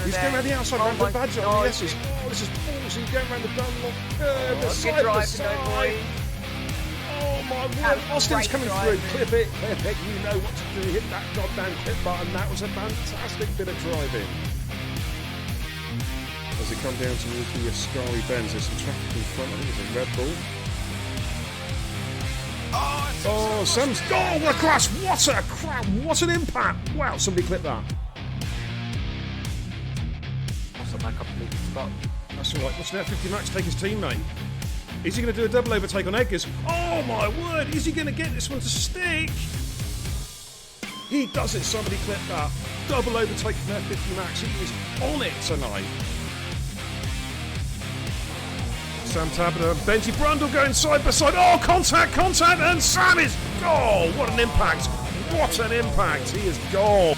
He's going around the outside, around the badge on the S's. Oh, this is ballsy, going around the Dunlop curve, the side by side. Oh my word, Austin's coming through. Clip it, you know what to do. Hit that goddamn clip button. That was a fantastic bit of driving. As we come down towards the Ascari bends, there's some traffic in front. I think it's a Red Bull. Oh, Sam's. Oh, what a crash! What a crap! What an impact! Wow, somebody clip that. That's alright, what's an F50 Max take his teammate? Is he going to do a double overtake on Edgars? Oh my word, is he going to get this one to stick? He does it, somebody clip that. Double overtake from F50 Max, he is on it tonight. Sam Tabner and Benji Brundle going side by side. Oh, contact, and Sam is... Oh, what an impact. What an impact, he is gone.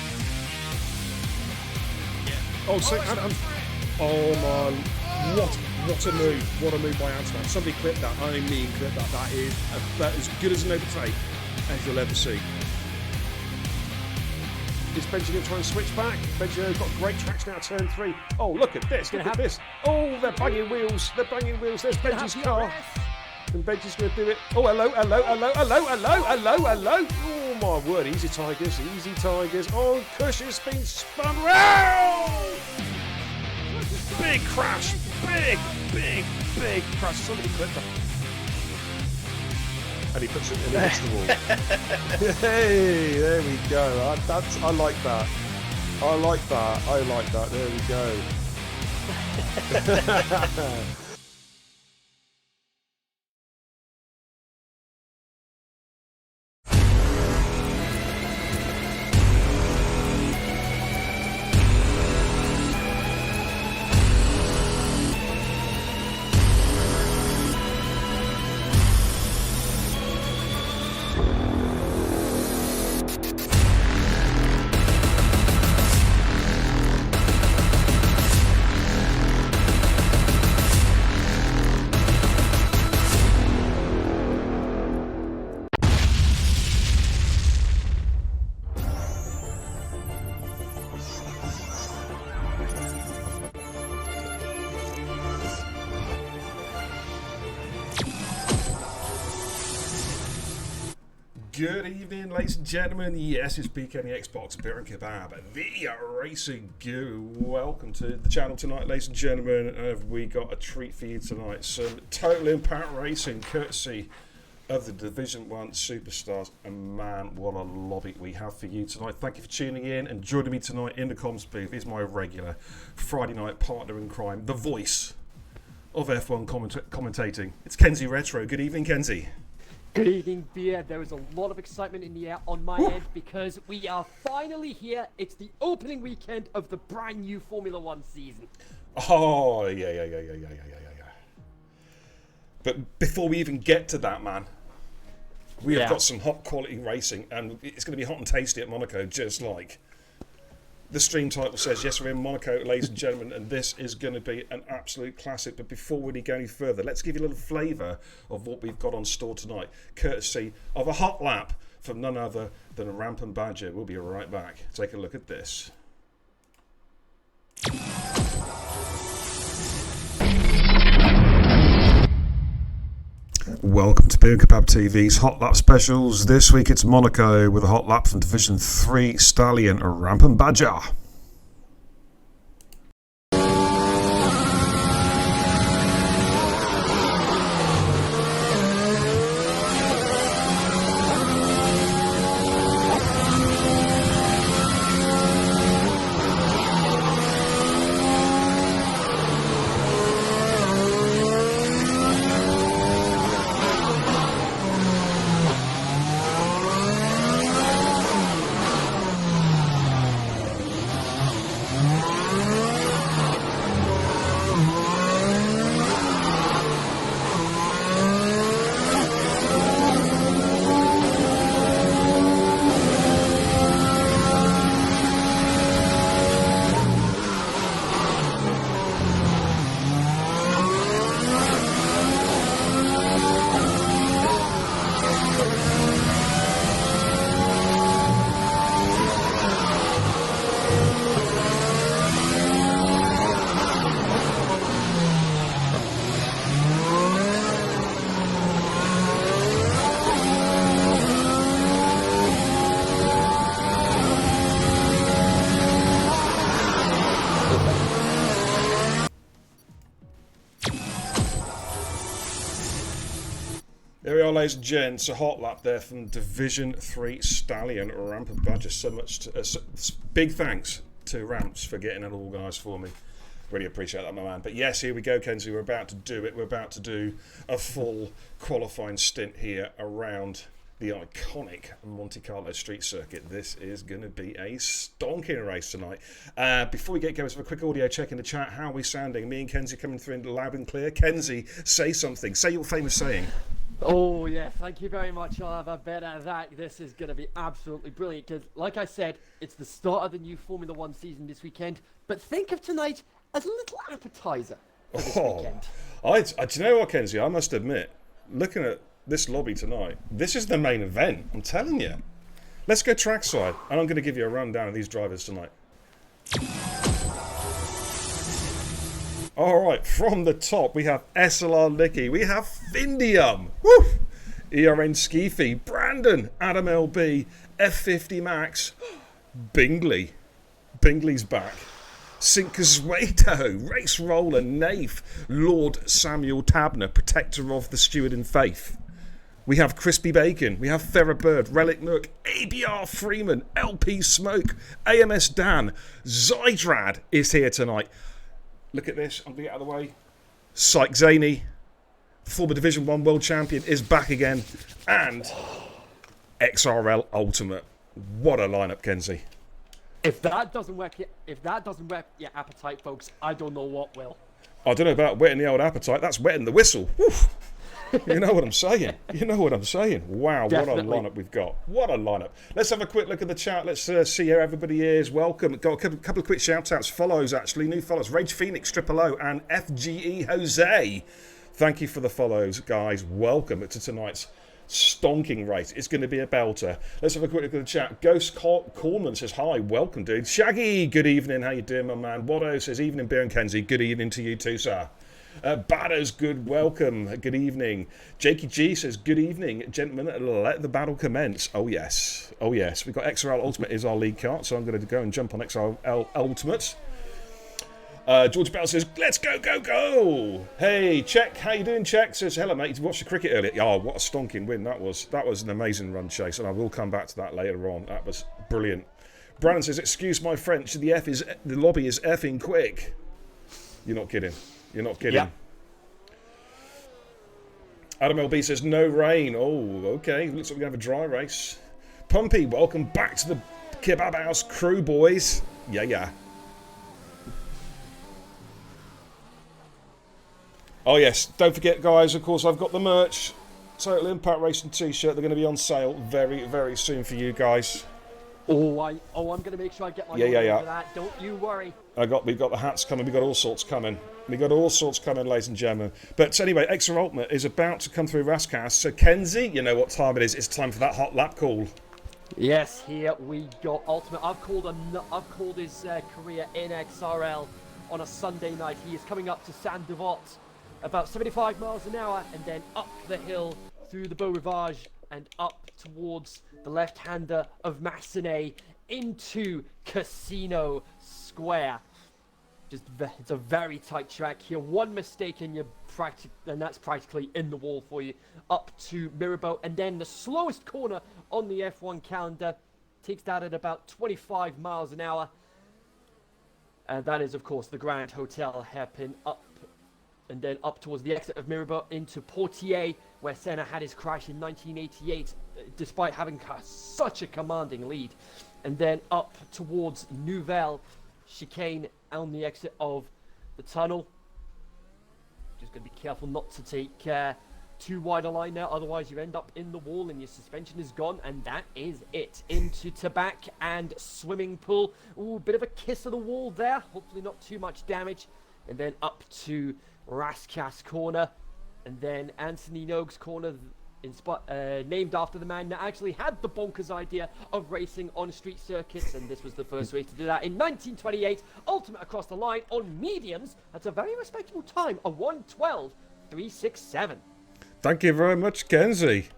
Oh, so... Oh my, what a move by Amsterdam. Somebody clip that, I mean clip that. That is about as good as an overtake as you'll ever see. Is Benji going to try and switch back? Benji got great traction out of turn 3. Oh, look at this, look at this. Oh, they're banging wheels, there's Benji's car. And Benji's going to do it. Oh, hello. Oh my word, easy Tigers. Oh, Kush has been spun round. Big crash, big crash. Somebody clipped that. And he puts it in against the wall. Hey, there we go. I like that. There we go. Good evening, ladies and gentlemen. Yes, it's BK the Xbox, Beer and Kebab, the racing guru. Welcome to the channel tonight, ladies and gentlemen. We got a treat for you tonight. Some Total Impact Racing, courtesy of the Division 1 Superstars. And man, what a lobby we have for you tonight. Thank you for tuning in, and joining me tonight in the comms booth is my regular Friday night partner in crime, the voice of F1 commentating. It's Kenzie Retro. Good evening, Kenzie. Good evening, Beer. There is a lot of excitement in the air on my end because we are finally here. It's the opening weekend of the brand new Formula 1 season. Oh, yeah. But before we even get to that, man, we have got some hot quality racing, and it's going to be hot and tasty at Monaco, just like the stream title says. Yes, we're in Monaco, ladies and gentlemen, and this is going to be an absolute classic. But before we go any further, let's give you a little flavour of what we've got on store tonight, courtesy of a hot lap from none other than a Rampant Badger. We'll be right back. Take a look at this. Welcome to Beer and Kebab TV's Hot Lap Specials. This week it's Monaco with a hot lap from Division 3 Stallion Rampant Badger. There we are, ladies and gents, a hot lap there from Division 3 Stallion Rampant Badger. Big thanks to Ramps for getting it organised for me. Really appreciate that, my man. But yes, here we go, Kenzie. We're about to do it. We're about to do a full qualifying stint here around the iconic Monte Carlo street circuit. This is going to be a stonking race tonight. Before we get going, let's have a quick audio check in the chat. How are we sounding? Me and Kenzie coming through loud and clear. Kenzie, say something. Say your famous saying. Oh, yeah, thank you very much. I'll have a bet at that. This is going to be absolutely brilliant because, like I said, it's the start of the new Formula One season this weekend. But think of tonight as a little appetizer for this weekend. Do you know what, Kenzie? I must admit, looking at this lobby tonight, this is the main event. I'm telling you. Let's go trackside, and I'm going to give you a rundown of these drivers tonight. Alright, from the top we have SLR Licky, we have Findium, woo! ERN Skeefy, Brandon, Adam LB, F50 Max, Bingley's back, Cinquezuedo, Race Roller, Naif, Lord Samuel Tabner, Protector of the Steward in Faith. We have Crispy Bacon, we have Ferrer Bird, Relic Nook, ABR Freeman, LP Smoke, AMS Dan, Zydrad is here tonight. Look at this, I'm going to get out of the way. Syke Zaney, former Division 1 World Champion, is back again. And XRL Ultimate. What a lineup, Kenzie. If that doesn't whet your appetite, folks, I don't know what will. I don't know about wetting the old appetite, that's wetting the whistle. Woof. You know what I'm saying? You know what I'm saying? Wow, Definitely. What a lineup we've got. What a lineup. Let's have a quick look at the chat. Let's see how everybody is. Welcome. Got a couple of quick shout-outs. Follows, actually. New follows. Rage Phoenix, Triple O, and FGE Jose. Thank you for the follows, guys. Welcome to tonight's stonking race. It's going to be a belter. Let's have a quick look at the chat. Ghost Coleman says, hi, welcome, dude. Shaggy, good evening. How you doing, my man? Watto says, evening, Beer and Kenzie. Good evening to you too, sir. Batters, good welcome, good evening. Jakey G says, good evening, gentlemen, let the battle commence. Oh yes, we've got XRL Ultimate is our lead cart, so I'm going to go and jump on XRL Ultimate. George Bell says, let's go. Hey, Czech, how you doing, Czech? Says, hello mate, you watched the cricket earlier? Oh, what a stonking win that was. That was an amazing run, Chase, and I will come back to that later on. That was brilliant. Brandon says, excuse my French, the lobby is effing quick. You're not kidding. You're not kidding. Yep. Adam LB says, no rain. Oh, okay. Looks like we're going to have a dry race. Pumpy, welcome back to the Kebab House crew, boys. Yeah. Oh, yes. Don't forget, guys, of course, I've got the merch. Total Impact Racing t-shirt. They're going to be on sale very, very soon for you guys. I'm going to make sure I get my order for that. Don't you worry. We've got the hats coming. We've got all sorts coming. Ladies and gentlemen. But anyway, XR Ultimate is about to come through Rascast. So Kenzie, you know what time it is. It's time for that hot lap call. Yes, here we go. Ultimate. I've called his career in XRL on a Sunday night. He is coming up to Saint Devot, about 75 miles an hour, and then up the hill through the Beau Rivage and up towards the left-hander of Massenet into Casino Square. It's a very tight track here. One mistake and that's practically in the wall for you. Up to Mirabeau, and then the slowest corner on the F1 calendar takes that at about 25 miles an hour. And that is, of course, the Grand Hotel hairpin up, and then up towards the exit of Mirabeau into Portier, where Senna had his crash in 1988, despite having such a commanding lead. And then up towards Nouvelle chicane on the exit of the tunnel. Just going to be careful not to take too wide a line there, otherwise you end up in the wall and your suspension is gone, and that is it. Into Tabac and swimming pool. Ooh, bit of a kiss of the wall there, hopefully not too much damage. And then up to Rascasse corner, and then Anthony Nogue's corner, named after the man that actually had the bonkers idea of racing on street circuits, and this was the first race to do that in 1928. Ultimate across the line on mediums. That's a very respectable time, a 1:12.367. Thank you very much, Kenzie.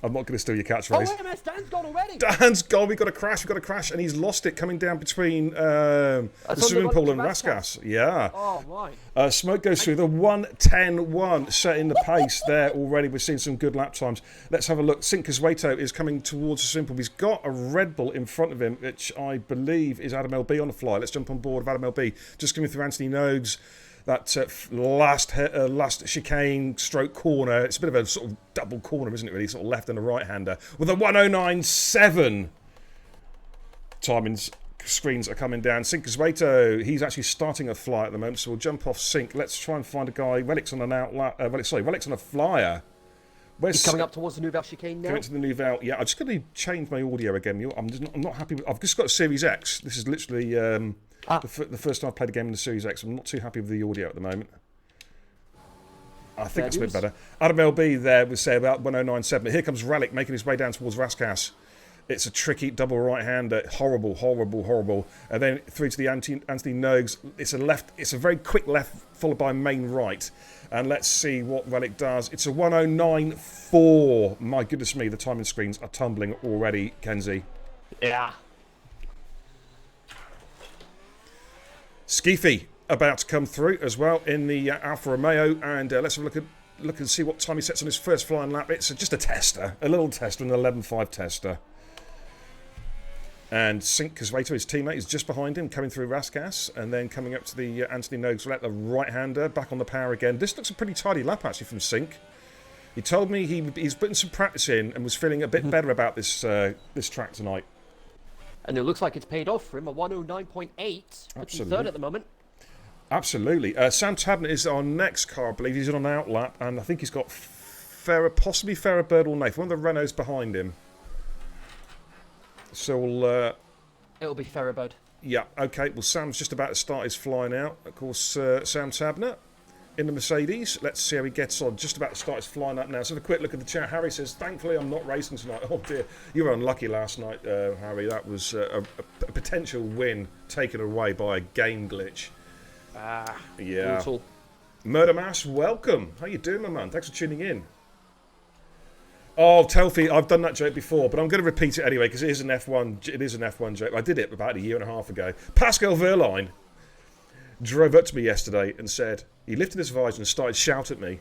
I'm not going to steal your catchphrase. Oh, wait a minute, Dan's gone already. Dan's gone. We've got a crash, and he's lost it coming down between the swimming pool and Rascasse. Yeah. Oh, right. Smoke goes through the 1:10.1, setting the pace there already. We're seeing some good lap times. Let's have a look. Cinquezueto is coming towards the swimming pool. He's got a Red Bull in front of him, which I believe is Adam LB on the fly. Let's jump on board of Adam LB. Just coming through Anthony Nogues. That last chicane stroke corner. It's a bit of a sort of double corner, isn't it, really? Sort of left and a right-hander. With a 1:09.7. Timings screens are coming down. Cinquezueto, he's actually starting a fly at the moment, so we'll jump off Cinque. Let's try and find a guy. Relic's on Relic's on a flyer. He's coming up towards the Nouvelle chicane now. Going to the Nouvelle. Yeah, I'm just going to change my audio again. I'm not happy with... I've just got a Series X. This is literally... the first time I've played a game in the Series X. I'm not too happy with the audio at the moment. I think it's a bit better. Adam LB there would say about 1:09.7. But here comes Relic making his way down towards Rascasse. It's a tricky double right-hander. Horrible. And then through to the Anthony Nogues. It's a very quick left followed by main right. And let's see what Relic does. It's a 1:09.4. My goodness me, the timing screens are tumbling already, Kenzie. Yeah. Skeefy about to come through as well in the Alfa Romeo, and let's have a look and see what time he sets on his first flying lap. It's just a tester, a little tester, an 11.5 tester. And Cinquezueto, his teammate, is just behind him, coming through Rascasse, and then coming up to the Anthony Nogues, the right-hander, back on the power again. This looks a pretty tidy lap, actually, from Cinque. He told me he's putting some practice in and was feeling a bit better about this track tonight. And it looks like it's paid off for him, a 1:09.8. Puts him third at the moment. Absolutely. Sam Tabner is our next car, I believe. He's on an outlap, and I think he's got possibly Farah Bird or Nath. One of the Renaults behind him. So it'll be Ferrobud. Yeah, okay. Well, Sam's just about to start his flying out. Of course, Sam Tabner in the Mercedes. Let's see how he gets on. Just about to start his flying up now. So have a quick look at the chat. Harry says, thankfully I'm not racing tonight. Oh dear, you were unlucky last night, Harry. That was a potential win taken away by a game glitch. Yeah. Brutal. Murder Mass, welcome. How you doing, my man? Thanks for tuning in. Oh, Telfie, I've done that joke before, but I'm going to repeat it anyway because it is an F1 joke. I did it about a year and a half ago. Pascal Verline drove up to me yesterday and said, he lifted his visor and started shouting at me.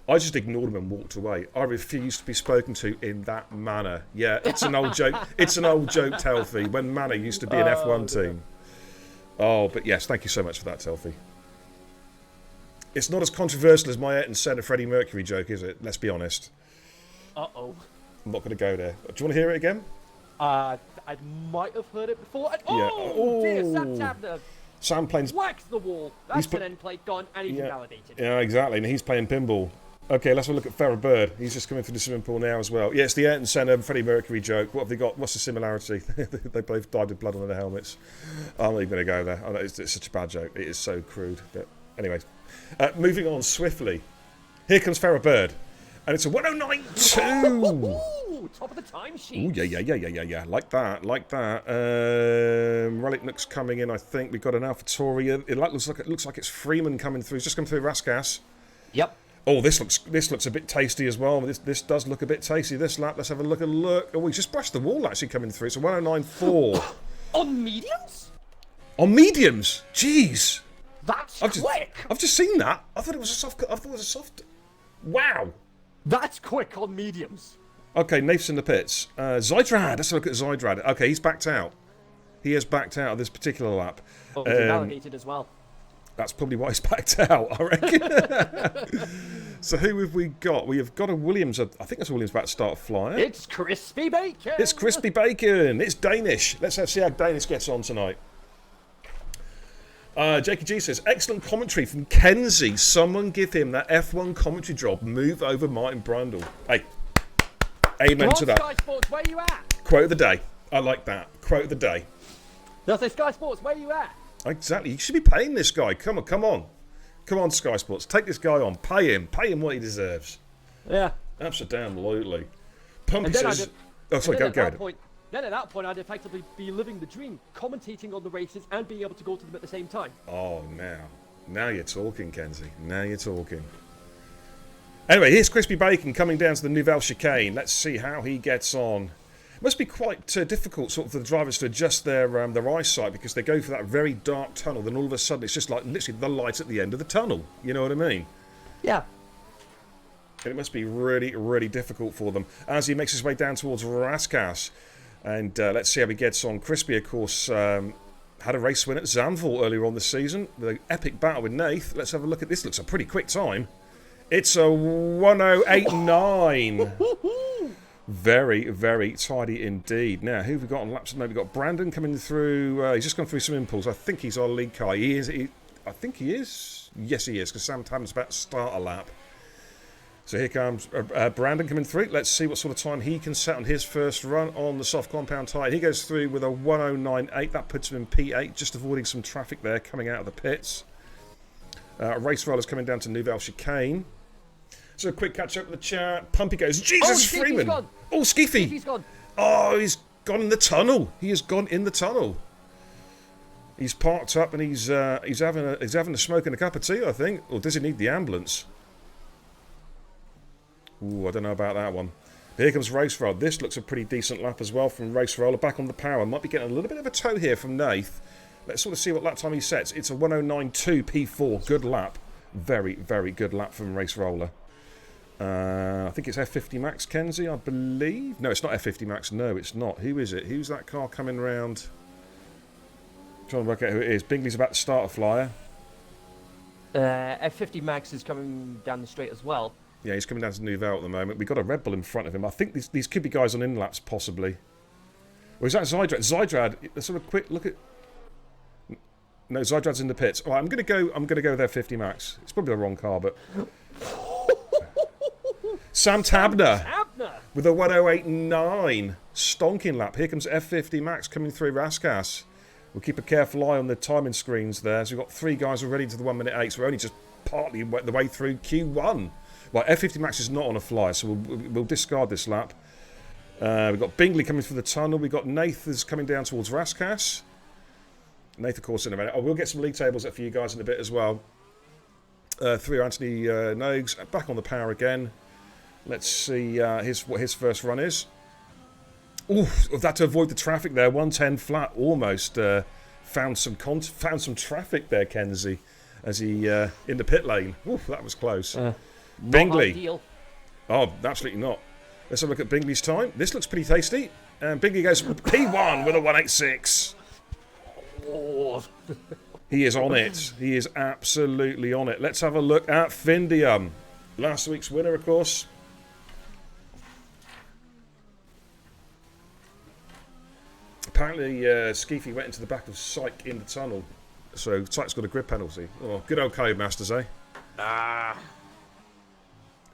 I just ignored him and walked away. I refused to be spoken to in that manner. Yeah, it's an old joke. It's an old joke, Telfie, when Manor used to be an F1 team. Oh, but yes, thank you so much for that, Telfie. It's not as controversial as my Ayrton Senna Freddie Mercury joke, is it? Let's be honest. Uh-oh. I'm not going to go there. Do you want to hear it again? I might have heard it before. Oh, dear, Sam Tabner. Sam playing... Whacks the wall. That's an end plate gone, and he's invalidated. Yeah, exactly, and he's playing pinball. Okay, let's have a look at Farah Bird. He's just coming through the swimming pool now as well. Yeah, it's the Ayrton Senna Freddie Mercury joke. What have they got? What's the similarity? They both died with blood on their helmets. I'm not even going to go there. I know it's such a bad joke. It is so crude. But anyway, moving on swiftly. Here comes Farah Bird. And it's a 109.2. Ooh, top of the timesheet. Ooh, yeah. Like that. Relicnuk's coming in, I think. We've got an AlphaTauri. It looks like it's Freeman coming through. He's just come through Raskas. Yep. Oh, this looks a bit tasty as well. This does look a bit tasty. This lap, let's have a look. Oh, he's just brushed the wall actually coming through. It's a 109.4. On mediums? On mediums? Jeez. That's quick. I've just seen that. I thought it was a soft. Wow. That's quick on mediums. Okay, Nath's in the pits. Zydrad. Let's look at Zydrad. Okay, he's backed out. He has backed out of this particular lap. Oh, he's validated as well. That's probably why he's backed out, I reckon. So who have we got? We have got a Williams. I think that's a Williams about to start a flyer. It's Crispy Bacon. It's Crispy Bacon. It's Danish. Let's see how Danish gets on tonight. Jakey G says, excellent commentary from Kenzie. Someone give him that F1 commentary job. Move over Martin Brundle. Hey, amen to that. Sky Sports, where you at? Quote of the day. I like that. Quote of the day. They'll say, Sky Sports, where you at? Exactly. You should be paying this guy. Come on, Sky Sports. Take this guy on. Pay him what he deserves. Yeah. Absolutely. Pumpy says... Oh, sorry, go ahead. Then at that point, I'd effectively be living the dream, commentating on the races and being able to go to them at the same time. Oh, now you're talking, Kenzie. Now you're talking. Anyway, here's Crispy Bacon coming down to the Nouvelle Chicane. Let's see how he gets on. It must be quite difficult sort of for the drivers to adjust their eyesight because they go for that very dark tunnel, then all of a sudden it's just like literally the light at the end of the tunnel. You know what I mean? Yeah. And it must be really, really difficult for them as he makes his way down towards Raskas. And let's see how he gets on. Crispy, of course, had a race win at Zandvoort earlier on this season. The epic battle with Nath. Let's have a look at this. Looks a pretty quick time. It's a 108.9. Very, very tidy indeed. Now, who have we got on laps? We've got Brandon coming through. He's just gone through some impulse. I think he's our lead car. I think he is. Yes, he is, because Sam Taben's about to start a lap. So here comes Brandon coming through. Let's see what sort of time he can set on his first run on the soft compound tyre. He goes through with a 109.8. That puts him in P8, just avoiding some traffic there coming out of the pits. Race Roller's coming down to Nouvelle Chicane. So a quick catch up with the chat. Pumpy goes, Jesus Freeman! Gone. Oh, Skiffy! Skiffy's gone. Oh, he's gone in the tunnel. He has gone in the tunnel. He's parked up and he's having a smoke and a cup of tea, I think. Or does he need the ambulance? Ooh, I don't know about that one. Here comes Race Roller. This looks a pretty decent lap as well from Race Roller. Back on the power. Might be getting a little bit of a tow here from Nath. Let's sort of see what lap time he sets. It's a 109.2 P4. Good lap. Very, very good lap from Race Roller. I think it's F50 Max, Kenzie, I believe. No, it's not F50 Max. No, it's not. Who is it? Who's that car coming round? I'm trying to work out who it is. Bingley's about to start a flyer. F50 Max is coming down the straight as well. Yeah, he's coming down to Nouvelle at the moment. We've got a Red Bull in front of him. I think these could be guys on in-laps, possibly. Or is that Zydrad? Zydrad, let's have a quick look at... No, Zydrad's in the pits. All right, I'm going to go with F50 Max. It's probably the wrong car, but... Sam Tabner with a 108.9 stonking lap. Here comes F50 Max coming through Raskas. We'll keep a careful eye on the timing screens there. So we've got 3 guys already to the 1 minute 8. So we're only just partly the way through Q1. Well, F50 Max is not on a fly, so we'll discard this lap. We've got Bingley coming through the tunnel. We've got Nath coming down towards Raskas. Nath, of course, in a minute. Oh, we'll get some league tables up for you guys in a bit as well. Through Anthony Nogues. Back on the power again. Let's see what his first run is. Ooh, that to avoid the traffic there. 110 flat, almost found some traffic there, Kenzie, as he in the pit lane. Ooh, that was close. Bingley. Oh, absolutely not. Let's have a look at Bingley's time. This looks pretty tasty. And Bingley goes P1 with a 186. Oh. He is on it. He is absolutely on it. Let's have a look at Findium. Last week's winner, of course. Apparently, Skeefy went into the back of Syke in the tunnel. So, Syke's got a grid penalty. Oh, good old Codemasters, eh?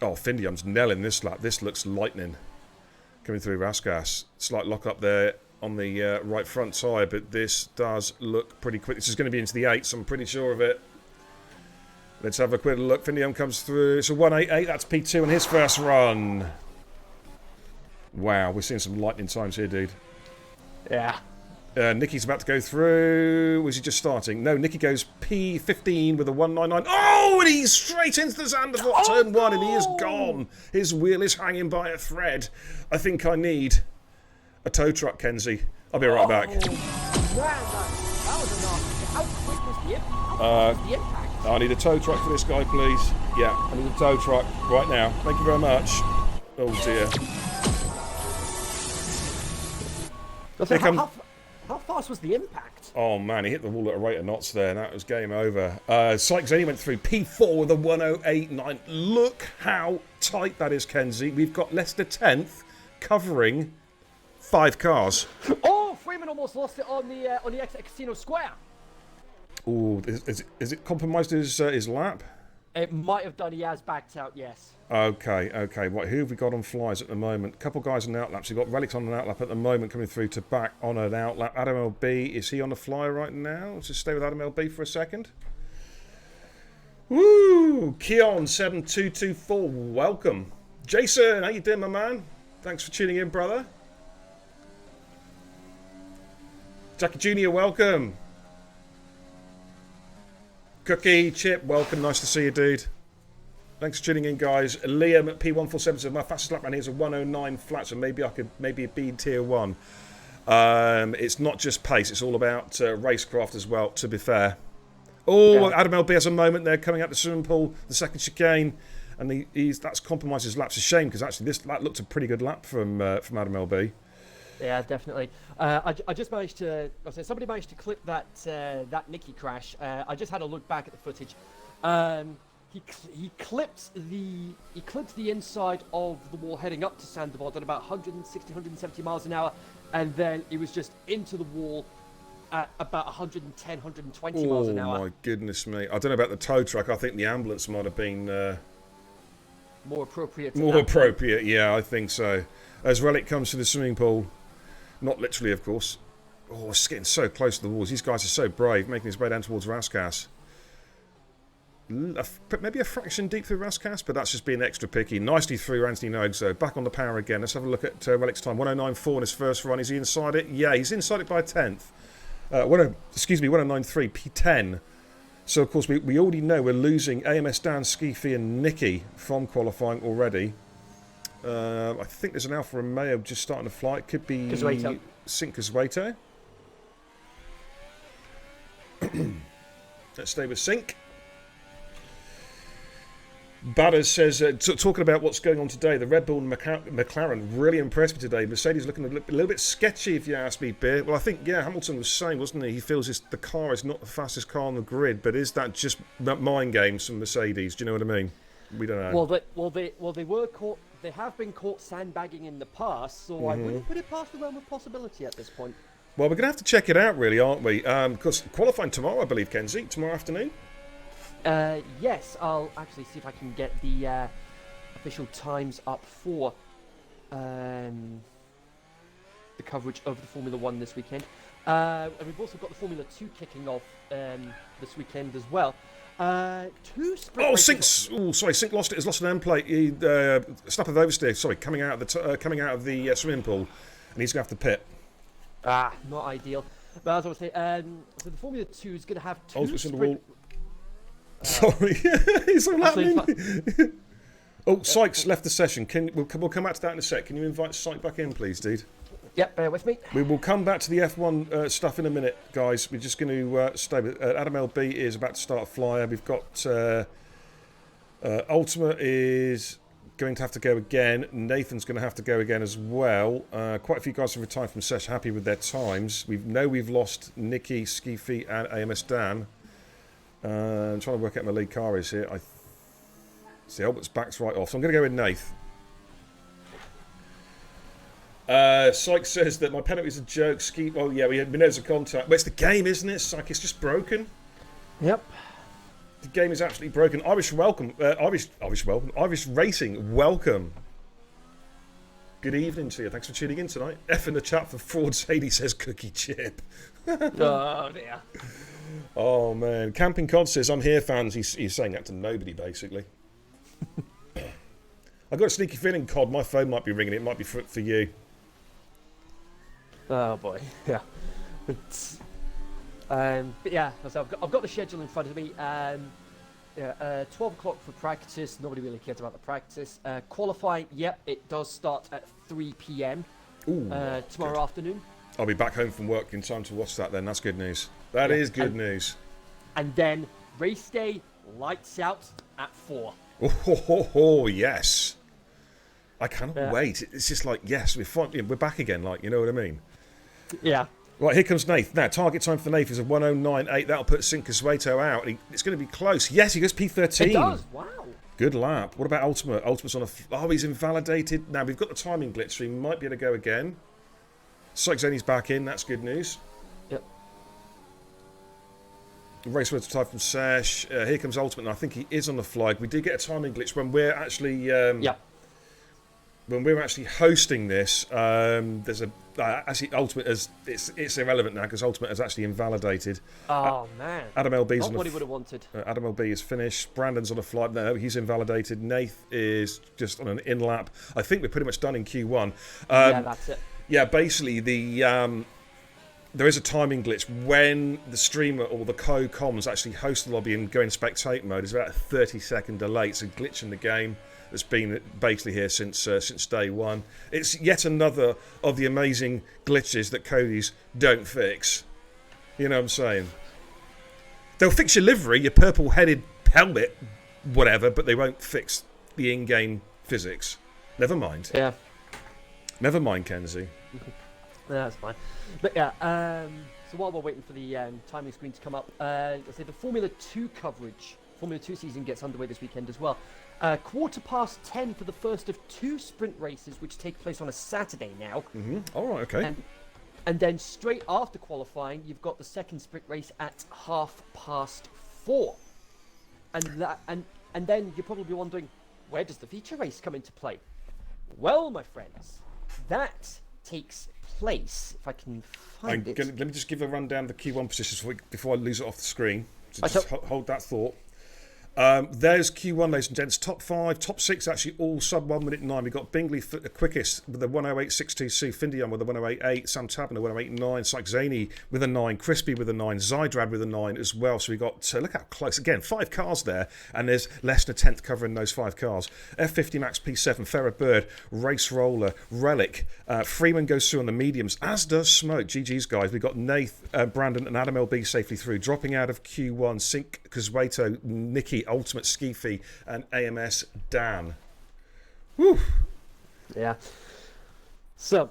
Oh, Findium's nailing this lap. This looks lightning. Coming through Raskas. Slight lock up there on the right front tyre, but this does look pretty quick. This is going to be into the 8s, I'm pretty sure of it. Let's have a quick look. Findium comes through. It's a 188. That's P2 on his first run. Wow, we're seeing some lightning times here, dude. Yeah. Nicky's about to go through. Was he just starting? No, Nicky goes P15 with a 199. Oh, and he's straight into the sand of turn one, and he is gone. His wheel is hanging by a thread. I think I need a tow truck, Kenzie. I'll be right back. Man, that was enough. How quick was the impact? I need a tow truck for this guy, please. Yeah, I need a tow truck right now. Thank you very much. Oh, dear. How fast was the impact? Oh man, he hit the wall at a rate of knots there, and that was game over. Sykes only went through P4 with a 108.9. Look how tight that is, Kenzie. We've got Leicester 10th covering 5 cars. Oh, Freeman almost lost it on the exit at Casino Square. Oh, is it compromised his lap? It might have done. He has backed out, yes. Okay. Right, who have we got on flyers at the moment? A couple of guys on outlaps. We've got Relics on an outlap at the moment, coming through to back on an outlap. Adam LB, is he on the flyer right now? Let's just stay with Adam LB for a second. Woo! Keon7224, welcome. Jason, how you doing, my man? Thanks for tuning in, brother. Jackie Jr., welcome. Cookie, Chip, welcome. Nice to see you, dude. Thanks for tuning in, guys. Liam at P147 says my fastest lap round here is a 109 flat, so maybe I could be tier 1. It's not just pace; it's all about racecraft as well. To be fair. Oh, yeah. Adam LB has a moment there coming out the swimming pool, the second chicane, and that's compromised his laps. A shame because actually that looked a pretty good lap from Adam LB. Yeah, definitely. I just managed to. Somebody managed to clip that Nicky crash. I just had a look back at the footage. He clipped the inside of the wall heading up to Sandoval at about 160, 170 miles an hour, and then it was just into the wall at about 110, 120 miles an hour. Oh my goodness me! I don't know about the tow truck. I think the ambulance might have been more appropriate. Yeah, I think so. As Relic comes to the swimming pool. Not literally, of course. Oh, it's getting so close to the walls. These guys are so brave, making his way down towards Raskas. Maybe a fraction deep through Raskas, but that's just being extra picky. Nicely through Anthony Nogue, so back on the power again. Let's have a look at Relic's time. 109.4 in his first run. Is he inside it? Yeah, he's inside it by a tenth. 109.3, P10. So, of course, we already know we're losing AMS Dan, Skeefy and Nicky from qualifying already. I think there's an Alfa Romeo just starting to fly. It could be Sink Casueto. Let's stay with Sink. Badders says, talking about what's going on today, the Red Bull and McLaren really impressed me today. Mercedes looking a little bit sketchy, if you ask me, Beer. Well, I think, Hamilton was saying, wasn't he? He feels the car is not the fastest car on the grid, but is that just mind games from Mercedes? Do you know what I mean? We don't know. They were caught. They have been caught sandbagging in the past, so I wouldn't put it past the realm of possibility at this point. Well, we're going to have to check it out, really, aren't we? Because qualifying tomorrow, I believe, Kenzie, tomorrow afternoon. Yes, I'll actually see if I can get the official times up for the coverage of the Formula 1 this weekend. And we've also got the Formula 2 kicking off this weekend as well. Sink lost it. Has lost an end plate. Snap of oversteer. Sorry, coming out of the swimming pool, and he's going to have to pit. Not ideal. But as I was saying, so the Formula 2 is going to have two. Sorry, he's so laughing. Sykes left the session. We'll come back to that in a sec. Can you invite Sykes back in, please, dude? Yep, bear with me. We will come back to the F1 stuff in a minute, guys. We're just going to stay with Adam LB is about to start a flyer. We've got Ultima is going to have to go again. Nathan's going to have to go again as well. Quite a few guys have retired from session, happy with their times. We've lost Nicky, Skeefy and AMS Dan. I'm trying to work out my lead car is here. See, Albert's back's right off, so I'm going to go with Nath. Sykes says that my penalty is a joke. We know there's a contact. But it's the game, isn't it, Sykes? It's just broken. Yep. The game is absolutely broken. Irish Racing, welcome. Good evening to you. Thanks for tuning in tonight. F in the chat for fraud. Sadie says Cookie Chip. Oh, dear. Oh, man. Camping Cod says, I'm here, fans. He's saying that to nobody, basically. I I've got a sneaky feeling, Cod, my phone might be ringing. It might be for you. Oh boy, yeah. But yeah, so I've got the schedule in front of me. 12 o'clock for practice. Nobody really cares about the practice. Qualifying, yep, it does start at 3 p.m. Tomorrow afternoon. I'll be back home from work in time to watch that then. That's good news. That is good news. And then race day, lights out at 4. Oh, yes. I cannot wait. It's just like, yes, we're back again, like, you know what I mean? Yeah. Right, here comes Nath. Now, target time for Nath is a 1:09.8. That'll put Cinquesueto out. It's going to be close. Yes, he goes P13. It does, wow. Good lap. What about Ultimate? Ultimate's on a... Oh, he's invalidated. Now, we've got the timing glitch, so he might be able to go again. Sykes-Zony's back in. That's good news. Yep. Race words time from Sash. Here comes Ultimate, and I think he is on the flag. We did get a timing glitch when we're actually... When we're actually hosting this, there's a... actually, Ultimate is... It's irrelevant now, because Ultimate has actually invalidated. Oh, man. Adam LB's Not on what he would have wanted. Adam LB is finished. Brandon's on a flight. No, he's invalidated. Nath is just on an in-lap. I think we're pretty much done in Q1. Yeah, that's it. Yeah, basically, there is a timing glitch when the streamer or the co-comms actually host the lobby and go in spectate mode. There's about a 30-second delay. It's a glitch in the game that's been basically here since day one. It's yet another of the amazing glitches that Cody's don't fix. You know what I'm saying? They'll fix your livery, your purple-headed helmet, whatever, but they won't fix the in-game physics. Never mind. Yeah. Never mind, Kenzie. That's fine. But yeah, so while we're waiting for the timing screen to come up, let's say the Formula 2 coverage, Formula 2 season gets underway this weekend as well. 10:15 for the first of 2 sprint races, which take place on a Saturday now. Mm-hmm. All right, okay. And then straight after qualifying, you've got the second sprint race at 4:30. And then you're probably wondering, where does the feature race come into play? Well, my friends, that takes place, if I can find it. Let me just give a rundown of the Q1 positions before I lose it off the screen. So just hold that thought. There's Q1, ladies and gents. Top 5, top 6 actually all sub 1 minute 9. We've got Bingley quickest with a 1:08.62, Findion with a 1:08.8, Sam Tabin a 1:08.9, Sykes-Zony with a 9, Crispy with a 9, Zydrad with a 9 as well. So we got, look how close, again, 5 cars there, and there's less than a tenth covering those 5 cars. F50 Max P7, Ferrer Bird, Race Roller, Relic, Freeman goes through on the mediums, as does Smoke. GG's guys. We've got Nath, Brandon, and Adam LB safely through. Dropping out of Q1, Sink, Kazwato, Nikki, Ultimate Skeefy, and AMS Dan. Woo! Yeah. So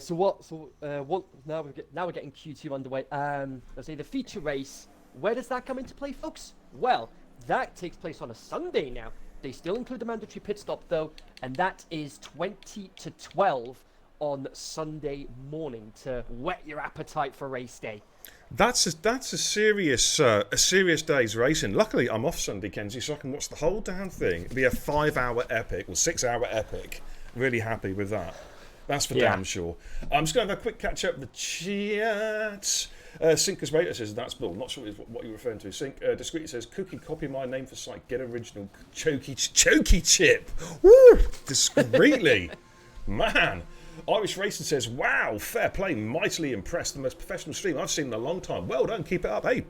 what? Now we're getting Q2 underway. Let's say the feature race. Where does that come into play, folks? Well, that takes place on a Sunday now. They still include the mandatory pit stop though, and that is 20 to 12 on Sunday morning to whet your appetite for race day. That's a serious day's racing. Luckily, I'm off Sunday, Kenzie, so I can watch the whole damn thing. It'll be a 5-hour epic, or 6-hour epic. Really happy with that. That's for damn sure. I'm just going to have a quick catch up with the chat. Sinkers Raider says that's bull. Not sure what you're referring to. Sink Discreetly says Cookie, copy my name for site. Get original Chokey chip. Woo! Discreetly, man. Irish Racing says, wow, fair play, mightily impressed. The most professional stream I've seen in a long time. Well done, keep it up. Hey,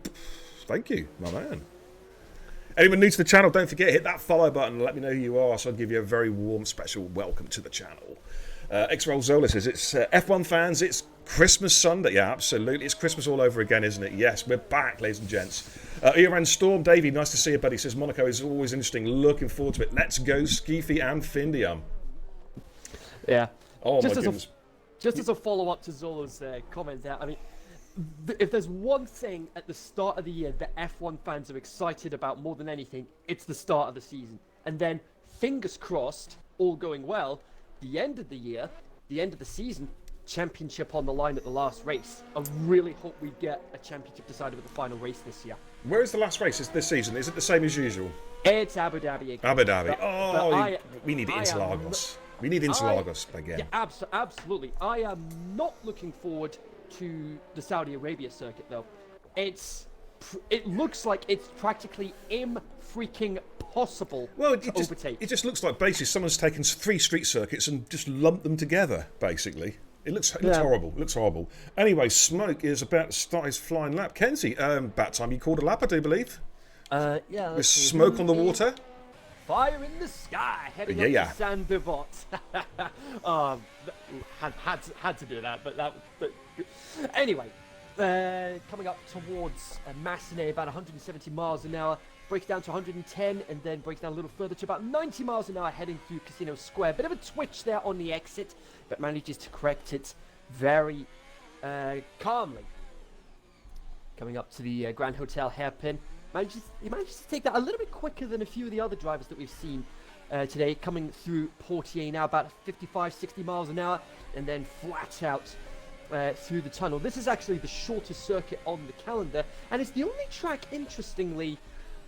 thank you, my man. Anyone new to the channel, don't forget, hit that follow button and let me know who you are, so I'll give you a very warm, special welcome to the channel. X-Roll Zola says, it's F1 fans, it's Christmas Sunday. Yeah, absolutely. It's Christmas all over again, isn't it? Yes, we're back, ladies and gents. Iran Storm, Davey, nice to see you, buddy. Says, Monaco is always interesting. Looking forward to it. Let's go, Skeefy and Findium. Yeah. Oh, my goodness. Just as a follow-up to Zola's comment there, I mean, if there's one thing at the start of the year that F1 fans are excited about more than anything, it's the start of the season. And then, fingers crossed, all going well, the end of the year, the end of the season, championship on the line at the last race. I really hope we get a championship decided with the final race this year. Where is the last race this season? Is it the same as usual? It's Abu Dhabi again. Abu Dhabi. We need Interlagos. We need Interlagos again. Yeah, absolutely. I am not looking forward to the Saudi Arabia circuit, though. It's it looks like it's practically freaking possible Well, to overtake. it just looks like basically someone's taken 3 street circuits and just lumped them together, basically. It looks horrible. It looks horrible. Anyway, Smoke is about to start his flying lap. Kenzie, about time you called a lap, I do believe. Yeah. With smoke on the water. Fire in the sky, heading up to Saint Devot. Had to do that, but anyway, coming up towards Massenet, about 170 miles an hour, breaks down to 110, and then breaks down a little further to about 90 miles an hour, heading through Casino Square. Bit of a twitch there on the exit, but manages to correct it very calmly. Coming up to the Grand Hotel hairpin. He manages to take that a little bit quicker than a few of the other drivers that we've seen today, coming through Portier now about 55, 60 miles an hour, and then flat out through the tunnel. This is actually the shortest circuit on the calendar, and it's the only track, interestingly,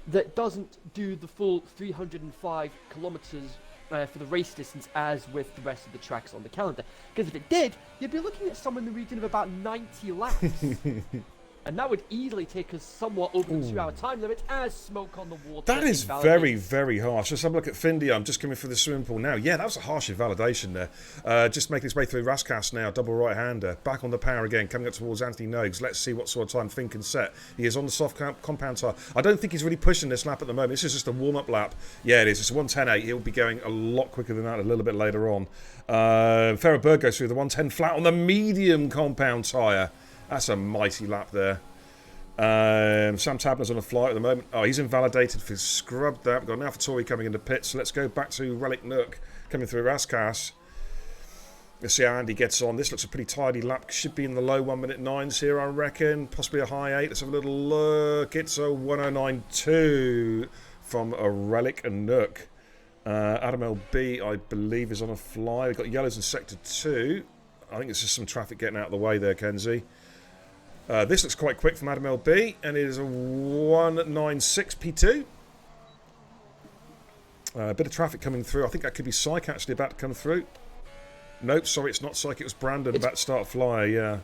that doesn't do the full 305 kilometers for the race distance as with the rest of the tracks on the calendar. Because if it did, you'd be looking at somewhere in the region of about 90 laps. And that would easily take us somewhat over the 2-hour time limit as smoke on the water. That is very, very harsh. Let's have a look at Findy. I'm just coming through the swimming pool now. Yeah, that was a harsh invalidation there. Just making his way through Raskas now, double right-hander. Back on the power again, coming up towards Anthony Nogues. Let's see what sort of time Finn can set. He is on the soft compound tyre. I don't think he's really pushing this lap at the moment. This is just a warm-up lap. Yeah, it is. It's a 1:10.8. He'll be going a lot quicker than that a little bit later on. Ferroberg goes through the 1:10 flat on the medium compound tyre. That's a mighty lap there. Sam Tabner's on a flight at the moment. Oh, he's invalidated for scrubbed that. We've got an AlphaTauri coming into pits. So let's go back to Relic Nook coming through Raskas. Let's see how Andy gets on. This looks a pretty tidy lap. Should be in the low 1:09s here, I reckon. Possibly a high 8. Let's have a little look. It's a 1:09.2 from a Relic Nook. Adam LB, I believe, is on a fly. We've got yellows in Sector 2. I think it's just some traffic getting out of the way there, Kenzie. This looks quite quick from Adam LB, and it is a 1:96 P2. A bit of traffic coming through. I think that could be Syke actually about to come through. Nope, sorry, it's not Syke. It was Brandon about to start a flyer, yeah.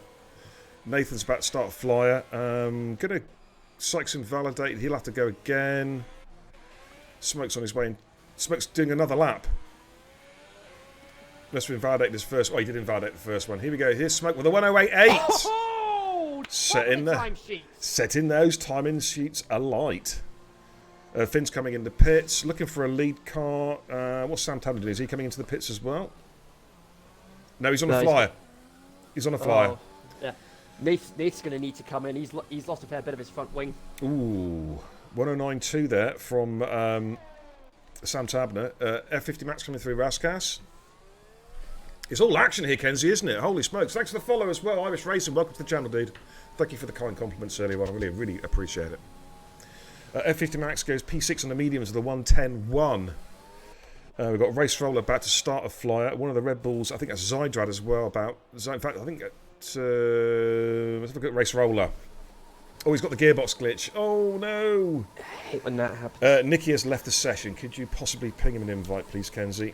Nathan's about to start a flyer. Syke's invalidated. He'll have to go again. Smoke's on his way in. Smoke's doing another lap. Must have invalidated his first. Oh, he did invalidate the first one. Here we go. Here's Smoke with a 1:08.8. Setting those timing sheets alight. Finn's coming into pits, looking for a lead car. What's Sam Tabner doing? Is he coming into the pits as well? No, he's on a flyer. He's on a flyer. Oh, yeah. Nate's going to need to come in. He's lost a fair bit of his front wing. Ooh, 1:09.2 there from Sam Tabner. F50 Max coming through Raskas. It's all action here, Kenzie, isn't it? Holy smokes. Thanks for the follow as well, Irish Racing. Welcome to the channel, dude. Thank you for the kind compliments earlier on. I really, really appreciate it. F50 Max goes P6 on the mediums with a 1:10.1. We've got Race Roller about to start a flyer. One of the Red Bulls, I think that's Zydrad as well. In fact, I think let's look at Race Roller. Oh, he's got the gearbox glitch. Oh, no. I hate when that happens. Nicky has left the session. Could you possibly ping him an invite, please, Kenzie?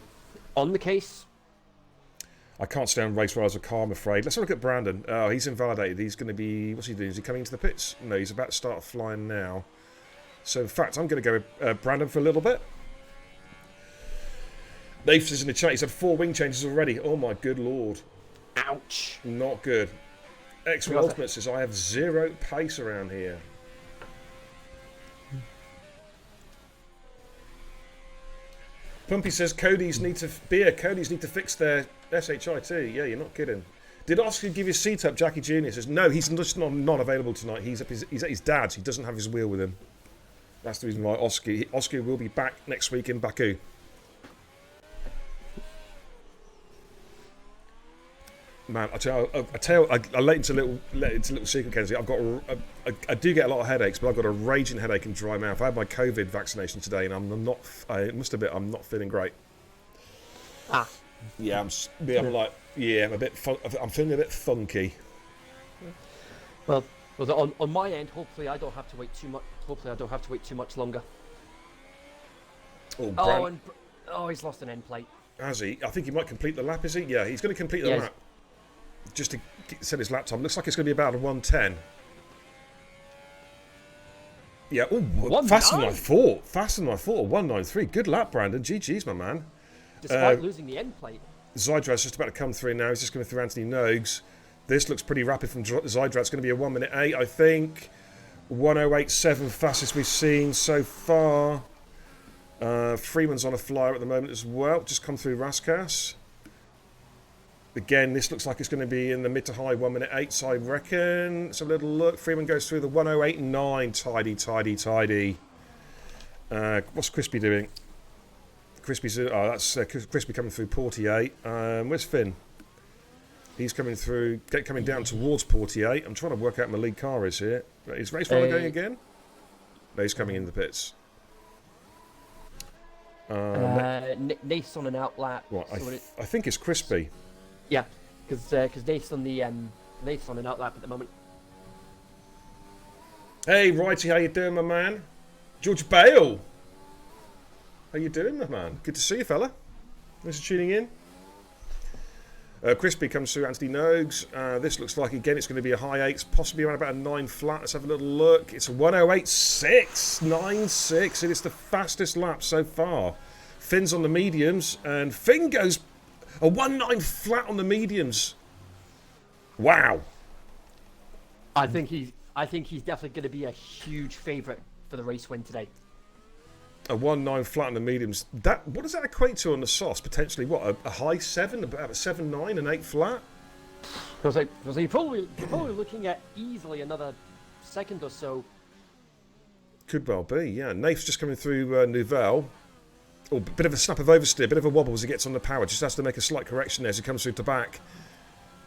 On the case. I can't stay on Race Roller as a car, I'm afraid. Let's have a look at Brandon. Oh, he's invalidated. He's going to be... What's he doing? Is he coming into the pits? No, he's about to start flying now. So, in fact, I'm going to go with Brandon for a little bit. Nath is in the chat. He's had 4 wing changes already. Oh, my good lord. Ouch. Not good. X1 Ultimate says, I have 0 pace around here. Pumpy says, Cody's need to fix their SHIT. Yeah, you're not kidding. Did Oscar give his seat up? Jackie Jr. says, no, he's just not available tonight. He's at his dad's. He doesn't have his wheel with him. That's the reason why Oscar will be back next week in Baku. Man, I let into a little secret, Kenzie. I do get a lot of headaches, but I've got a raging headache and dry mouth. I had my COVID vaccination today, and I'm not feeling great. Ah. Yeah, I'm feeling a bit funky. Well, on my end, hopefully I don't have to wait too much. Hopefully I don't have to wait too much longer. He's lost an end plate. Has he? I think he might complete the lap. Is he? Yeah, he's going to complete the lap. Just to set his lap time. Looks like it's going to be about a 1:10. Yeah, faster than I thought. Faster than I thought. 193. Good lap, Brandon. GG's, my man. Despite losing the end plate. Zydrat's just about to come through now. He's just coming through Anthony Nogues. This looks pretty rapid from Zydrat. It's going to be a 1 minute 8, I think. 1:08.7, fastest we've seen so far. Freeman's on a flyer at the moment as well. Just come through Raskas. Again, this looks like it's going to be in the mid to high 1 minute 8s, I reckon. Let's have a little look. Freeman goes through the 1:08.9. Tidy. What's Crispy doing? Crispy's... Oh, that's Crispy coming through Portier. Where's Finn? He's coming through... coming down towards Portier. I'm trying to work out my lead car is here. Is Race Runner going again? No, he's coming in the pits. Nate's on an outlap. What? I think it's Crispy. Yeah, because Nate's on the Nate's on an outlap at the moment. Hey, Righty, how you doing, my man? George Bale. How you doing, my man? Good to see you, fella. Thanks for tuning in. Crispy comes through Anthony Nogues. This looks like, again, it's going to be a high 8s, possibly around about a 9 flat. Let's have a little look. It's a 1:08.6, 9.6. It is the fastest lap so far. Finn's on the mediums, and Finn goes a 1.9 flat on the mediums. Wow. I think he's definitely going to be a huge favourite for the race win today. A 1.9 flat on the mediums. What does that equate to on the softs? Potentially, what, a high 7, about a 7.9, an 8 flat? Because you're probably looking at easily another second or so. Could well be, yeah. Nath's just coming through Nouvelle. Oh, bit of a snap of oversteer, bit of a wobble as he gets on the power. Just has to make a slight correction there as he comes through to back.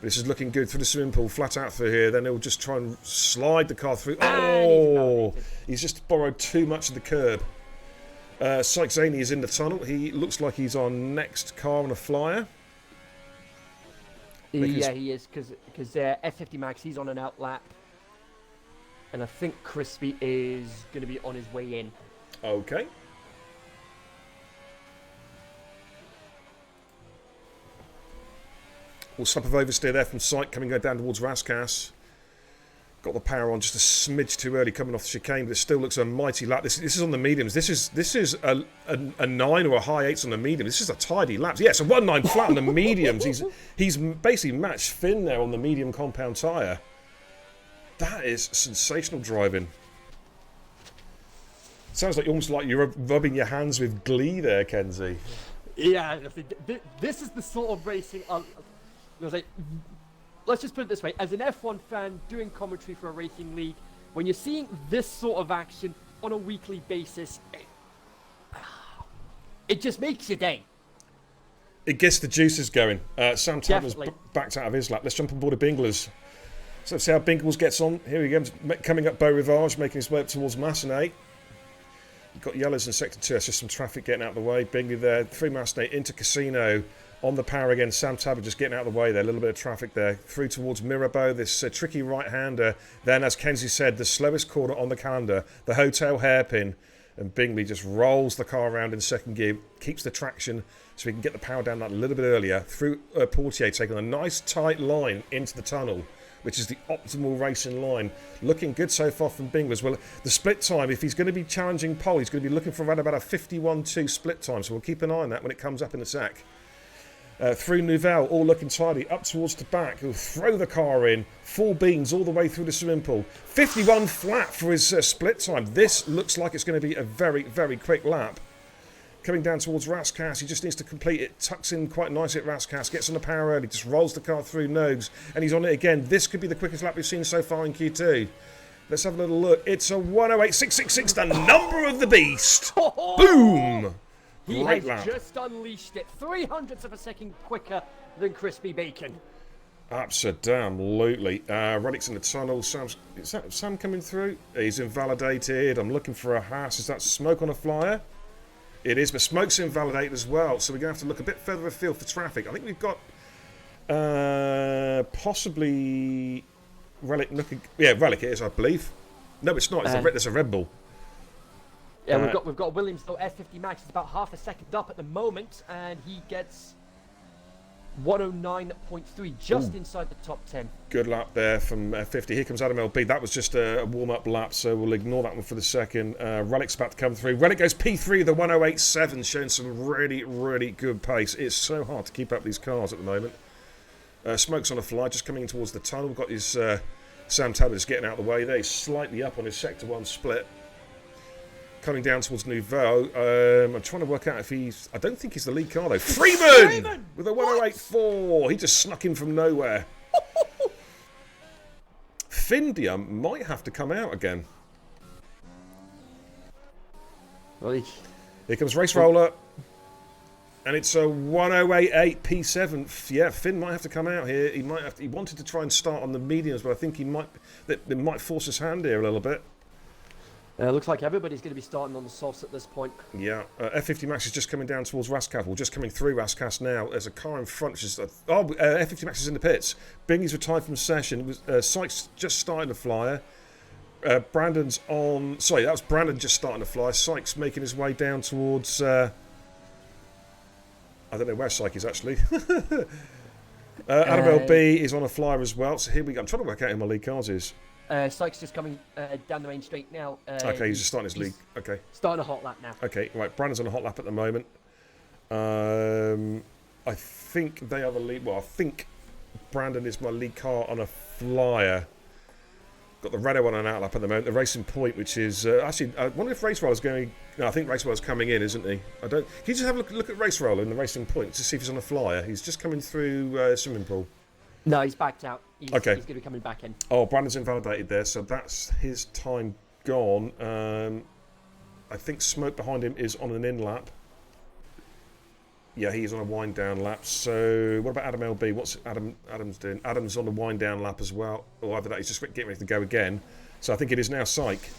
This is looking good through the swimming pool, flat out through here. Then he'll just try and slide the car through. Oh, he's just borrowed too much of the curb. Sykes Zaney is in the tunnel. He looks like he's on next car on a flyer. Yeah, he is, because F50 Max, he's on an outlap. And I think Crispy is going to be on his way in. Okay. We'll slap of oversteer there from Syke coming down towards Raskas. Got the power on just a smidge too early coming off the chicane, but it still looks a mighty lap. This is on the mediums. This is a 9 or a high 8s on the medium. This is a tidy lap. Yeah, it's a 1.9 flat on the mediums. He's basically matched Finn there on the medium compound tyre. That is sensational driving. Sounds like almost like you're rubbing your hands with glee there, Kenzie. Yeah, this is the sort of racing. Let's just put it this way, as an F1 fan doing commentary for a racing league, when you're seeing this sort of action on a weekly basis, it just makes your day. It gets the juices going. Sam Tadler's backed out of his lap. Let's jump on board of Bingler's. So let's see how Bingles gets on. Here he goes, coming up Beau Rivage, making his way up towards Massenet. You've got yellows in sector 2, that's just some traffic getting out of the way. Bingley there, through Massenet into Casino. On the power again, Sam Tabber just getting out of the way there. A little bit of traffic there. Through towards Mirabeau, this tricky right-hander. Then, as Kenzie said, the slowest corner on the calendar, the hotel hairpin. And Bingley just rolls the car around in second gear, keeps the traction so we can get the power down that a little bit earlier. Through Portier, taking a nice tight line into the tunnel, which is the optimal racing line. Looking good so far from Bingley as well. The split time, if he's going to be challenging pole, he's going to be looking for around about a 51.2 split time. So we'll keep an eye on that when it comes up in a sec. Through Nouvelle, all looking tidy, up towards the back. He'll throw the car in, 4 beans all the way through the swimming pool. 51 flat for his split time. This looks like it's going to be a very, very quick lap. Coming down towards Raskas, he just needs to complete it. Tucks in quite nicely at Raskas, gets on the power early, just rolls the car through Nogues, and he's on it again. This could be the quickest lap we've seen so far in Q2. Let's have a little look. It's a 1:08.666, the number of the beast. Boom! He Great has lap. just unleashed it, 0.03 of a second quicker than Crispy Bacon. Absolutely. Reddick's in the tunnel. Is that Sam coming through? He's invalidated. I'm looking for a Haas. Is that Smoke on a flyer? It is, but Smoke's invalidated as well, so we're going to have to look a bit further afield for traffic. I think we've got possibly Relic looking... Yeah, Relic it is, I believe. No, it's not. There's a Red Bull. Yeah, we've got Williams though. F50 Max is about half a second up at the moment, and he gets 109.3, just inside the top 10. Good lap there from F50. Here comes Adam LB. That was just a warm-up lap, so we'll ignore that one for the second. Relic's about to come through. Relic goes P3, the 108.7, showing some really, really good pace. It's so hard to keep up these cars at the moment. Smoke's on a fly, just coming in towards the tunnel. We've got his Sam Talbot is getting out of the way there. He's slightly up on his Sector 1 split. Coming down towards Nouveau. I'm trying to work out if he's... I don't think he's the lead car, though. Freeman! With a 108.4. He just snuck in from nowhere. Findia might have to come out again. Here comes Race Roller. And it's a 108.8 P7. Yeah, Finn might have to come out here. He might have to, he wanted to try and start on the mediums, but I think he might... It might force his hand here a little bit. Looks like everybody's going to be starting on the softs at this point. Yeah, F50 Max is just coming down towards Raskas. Well, just coming through Raskas now. There's a car in front. Which is, F50 Max is in the pits. Bingy's retired from session. Sykes just starting to flyer. Brandon's on... Sorry, that was Brandon just starting to fly. Sykes making his way down towards... I don't know where Sykes is, actually. Adam LB is on a flyer as well. So here we go. I'm trying to work out who my lead cars is. Sykes just coming down the main straight now. Okay, he's just starting his league. Okay. Starting a hot lap now. Okay, right. Brandon's on a hot lap at the moment. I think they are the lead. Well, I think Brandon is my lead car on a flyer. Got the Renault on an out lap at the moment. The Racing Point, which is actually, I wonder if Race Roller's going. No, I think Race Roller's coming in, isn't he? I don't. Can you just have a look at Race Roller in the Racing Point to see if he's on a flyer? He's just coming through swimming pool. No, he's backed out. He's okay. He's going to be coming back in. Oh, Brandon's invalidated there, so that's his time gone. I think Smoke behind him is on an in lap. Yeah, he's on a wind down lap. So what about Adam LB? What's Adam's doing? Adam's on the wind down lap as well. Or either that, he's just getting ready to go again. So I think it is now Syke.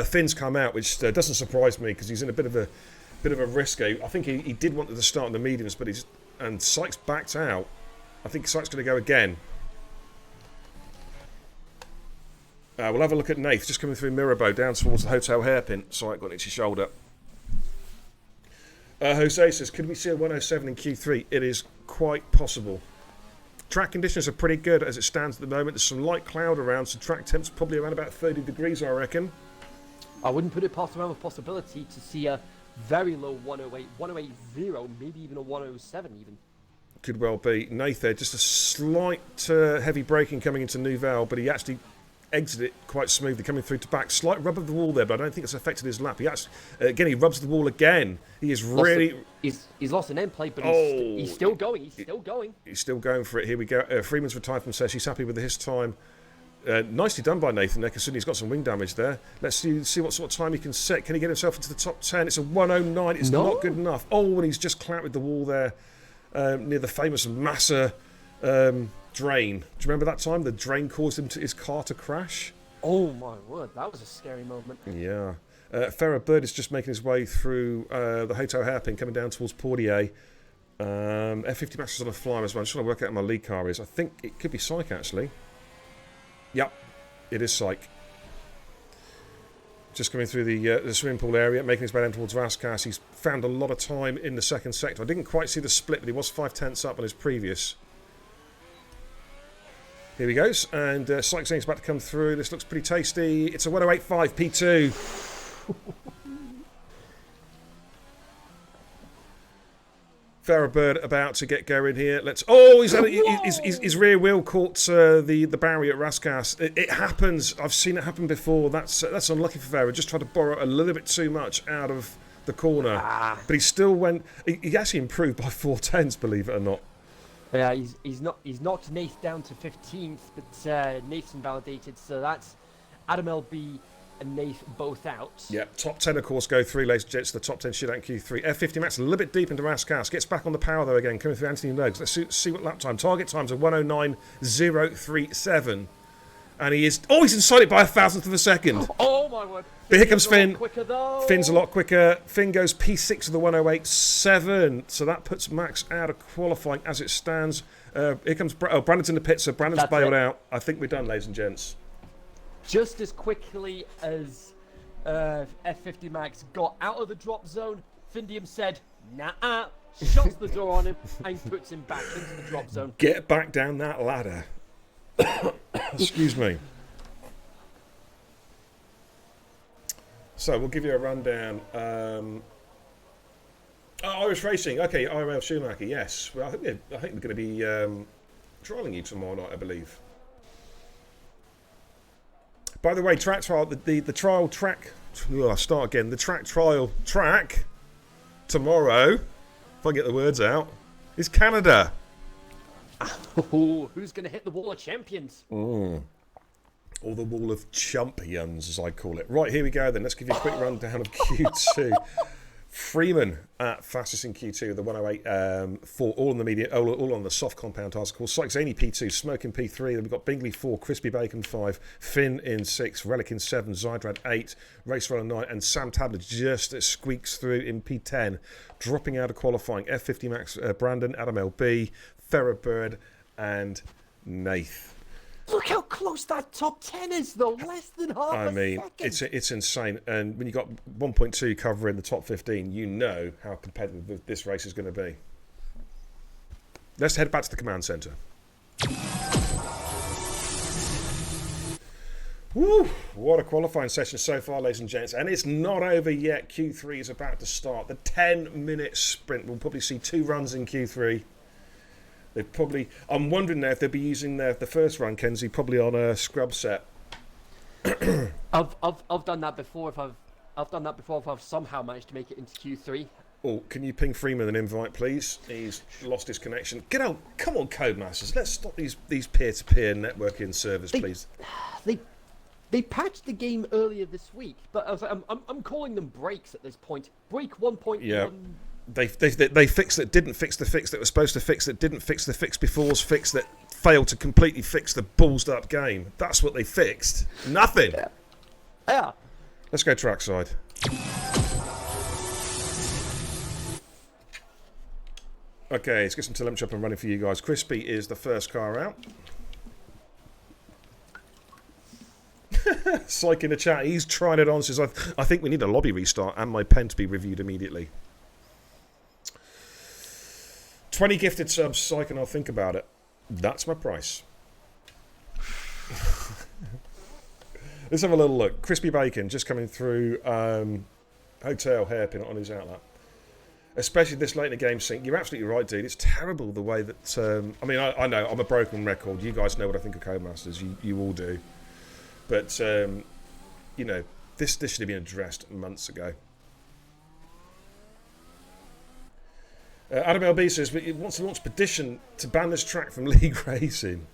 Finn's come out, which doesn't surprise me because he's in a bit of a risk. I think he did want to start in the mediums, but and Sykes backed out. I think Sykes going to go again. We'll have a look at Nath just coming through Mirabeau down towards the hotel hairpin. Syke got an itchy shoulder. Jose says, could we see a 107 in Q3? It is quite possible. Track conditions are pretty good as it stands at the moment. There's some light cloud around, so track temps probably around about 30 degrees, I reckon. I wouldn't put it past the realm of possibility to see a very low 108, 108.0, maybe even a 107 even. Could well be. Nath there, just a slight heavy braking coming into Nouvelle, but he actually exited it quite smoothly, coming through to back. Slight rub of the wall there, but I don't think it's affected his lap. He actually, again, he rubs the wall again. He is really... He's lost an end plate, but he's still going. He's still going. He's still going for it. Here we go. Freeman's retired from session. He's happy with his time. Nicely done by Nathan there, considering he's got some wing damage there. Let's see what sort of time he can set. Can he get himself into the top 10? It's a 109. It's not good enough. Oh, and he's just clattered the wall there near the famous Massa drain. Do you remember that time? The drain caused his car to crash? Oh, my word. That was a scary moment. Yeah. Farrah Bird is just making his way through the hotel hairpin, coming down towards Portier. F50 Max is on a flyer as well. I'm just trying to work out who my lead car is. I think it could be Syke, actually. Yep, it is Syke. Just coming through the swimming pool area, making his way down towards Raskas. He's found a lot of time in the second sector. I didn't quite see the split, but he was 5/10 up on his previous. Here he goes, and Syke saying he's about to come through. This looks pretty tasty. It's a 108.5 P2. Farrah Bird about to get going here. His rear wheel caught the barrier at Raskas. It happens. I've seen it happen before. That's unlucky for Farrah. Just tried to borrow a little bit too much out of the corner, but he still went. He actually improved by 4/10s, believe it or not. Yeah, he's knocked Nath down to 15th, but Nath's invalidated, so that's Adam LB and Nath both out. Yeah, top 10 of course go through, ladies and gents. The top 10 shit out in Q3. F50 Max a little bit deep into Raskas. Gets back on the power though again, coming through Anthony Nugs. Let's see what lap time. Target times are 109.037. And he's inside it by 1,000th of a second. Oh my word. But here comes Finn. Finn's a lot quicker. Finn goes P6 of the 108.7. So that puts Max out of qualifying as it stands. Here comes Brandon's in the pit, so Brandon's bailed out. I think we're done, ladies and gents. Just as quickly as F50 Max got out of the drop zone, Findium said, nah, shuts the door on him, and puts him back into the drop zone. Get back down that ladder. Excuse me. So we'll give you a rundown. Irish Racing. Okay, IRL Schumacher. Yes. Well, I think they're going to be trialling you tomorrow night, I believe. By the way, track trial. The trial track. I'll start again. The track trial track tomorrow, if I get the words out, is Canada. Oh, who's going to hit the wall of champions? Or the wall of champions, as I call it. Right, here we go then. Let's give you a quick rundown of Q2. Freeman fastest in Q2, the 108 4, all on the media, all on the soft compound article. Sykes-Aney P2, Smoking P3. Then we've got Bingley 4, Crispy Bacon 5, Finn in 6, Relic in 7, Zydrad 8, Race Runner 9, and Sam Tabler just squeaks through in P10, dropping out of qualifying. F50 Max Brandon, Adam LB, Ferrer Bird, and Nath. Look how close that top 10 is, though. Less than half a second. It's insane. And when you got 1.2 covering the top 15, you know how competitive this race is going to be. Let's head back to the command centre. Woo! What a qualifying session so far, ladies and gents. And it's not over yet. Q3 is about to start. The 10-minute sprint. We'll probably see 2 runs in Q3. They probably. I'm wondering now if they'll be using the first run, Kenzie, probably on a scrub set. I've done that before. If I've somehow managed to make it into Q3. Oh, can you ping Freeman an invite, please? He's lost his connection. Get on, come on, Codemasters. Let's stop these peer-to-peer networking servers, please. They patched the game earlier this week, but I'm calling them breaks at this point. Break 1.1. Yeah. They fixed it, didn't fix the fix that was supposed to fix it, didn't fix the fix before's fix that failed to completely fix the ballsed up game. That's what they fixed. Nothing. Yeah. Let's go trackside. Okay, let's get some telemetry up and running for you guys. Crispy is the first car out. Psych in the chat, he's trying it on, says I think we need a lobby restart and my pen to be reviewed immediately. 20 gifted subs, Psych, and I'll think about it. That's my price. Let's have a little look. Crispy Bacon just coming through Hotel Hairpin on his outlet. Especially this late in the game sync. You're absolutely right, dude. It's terrible the way that... I mean, I know, I'm a broken record. You guys know what I think of Codemasters. You all do. But, you know, this should have been addressed months ago. Adam LB says he wants to launch a petition to ban this track from league racing.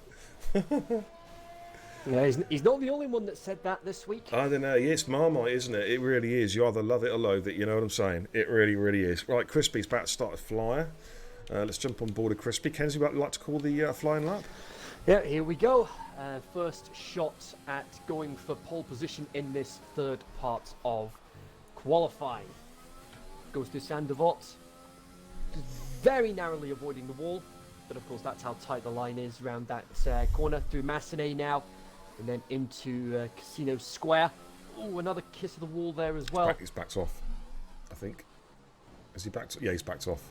Yeah, he's not the only one that said that this week. I don't know. It's Marmite, isn't it? It really is. You either love it or loathe it. You know what I'm saying? It really, really is. Right, Crispy's about to start a flyer. Let's jump on board of Crispy. Kenzie, would you like to call the flying lap? Yeah, here we go. First shot at going for pole position in this third part of qualifying. Goes to Sandevot. Very narrowly avoiding the wall, but of course that's how tight the line is around that corner. Through Massenet now, and then into Casino Square. Oh, another kiss of the wall there as well. He's backed off, I think. Is he backed? Yeah, he's backed off.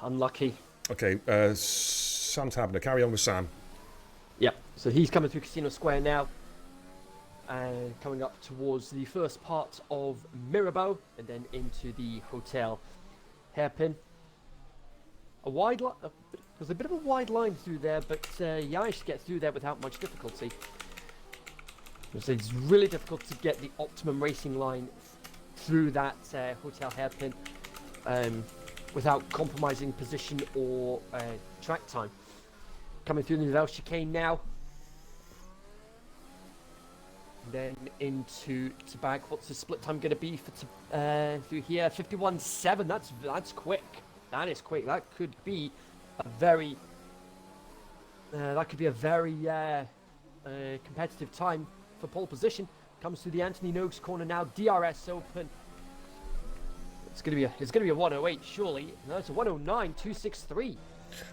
Unlucky. Okay, Sam Tabner. Carry on with Sam. Yep, so he's coming through Casino Square now, and coming up towards the first part of Mirabeau, and then into the Hotel Hairpin. A wide line. There's a bit of a wide line through there, but you managed to get through there without much difficulty. It's really difficult to get the optimum racing line through that Hotel Hairpin without compromising position or track time. Coming through the Nivelle chicane now. And then into Tabag. What's the split time going to be for through here? 51.7. That's quick. That is quick. That could be a very competitive time for pole position. Comes to the Anthony Noakes corner now. DRS open. It's gonna be a 108 surely. No, it's a 109.263.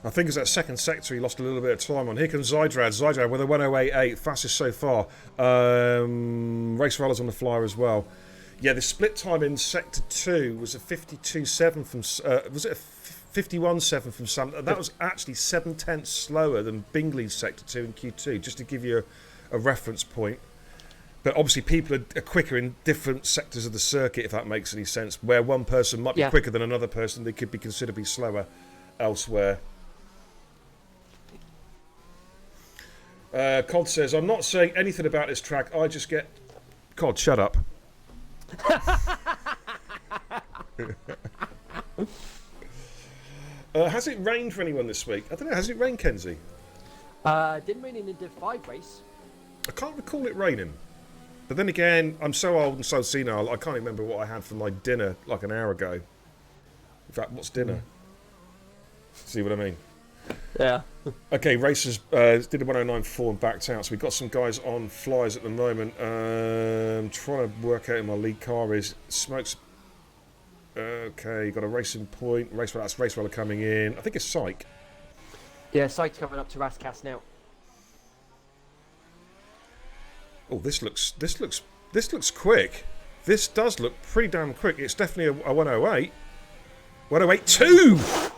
I think it's that second sector he lost a little bit of time on. Here comes Zydrad. Zydrad with a 108.8, fastest so far. Race Rollers on the flyer as well. Yeah, the split time in Sector 2 was a 52.7 from... was it a 51.7 from Sam? That was actually 7/10 slower than Bingley's Sector 2 in Q2, just to give you a reference point. But obviously people are quicker in different sectors of the circuit, if that makes any sense. Where one person might be quicker than another person, they could be considerably slower elsewhere. Cod says, I'm not saying anything about this track, I just get... Cod, shut up. Has it rained for anyone this week? I don't know, has it rained, Kenzie? Didn't rain in the Div 5 race. I can't recall it raining. But then again, I'm so old and so senile, I can't remember what I had for my dinner like an hour ago. In fact, what's dinner? See what I mean? Yeah. Okay, racers did a 109.4 and backed out. So we've got some guys on flyers at the moment. Trying to work out who my lead car is. Smokes. Okay, got a racing point. That's Raceweller coming in. I think it's Syke. Yeah, Syke's coming up to Rascas now. Oh, this looks quick. This does look pretty damn quick. It's definitely a 108. 108.2.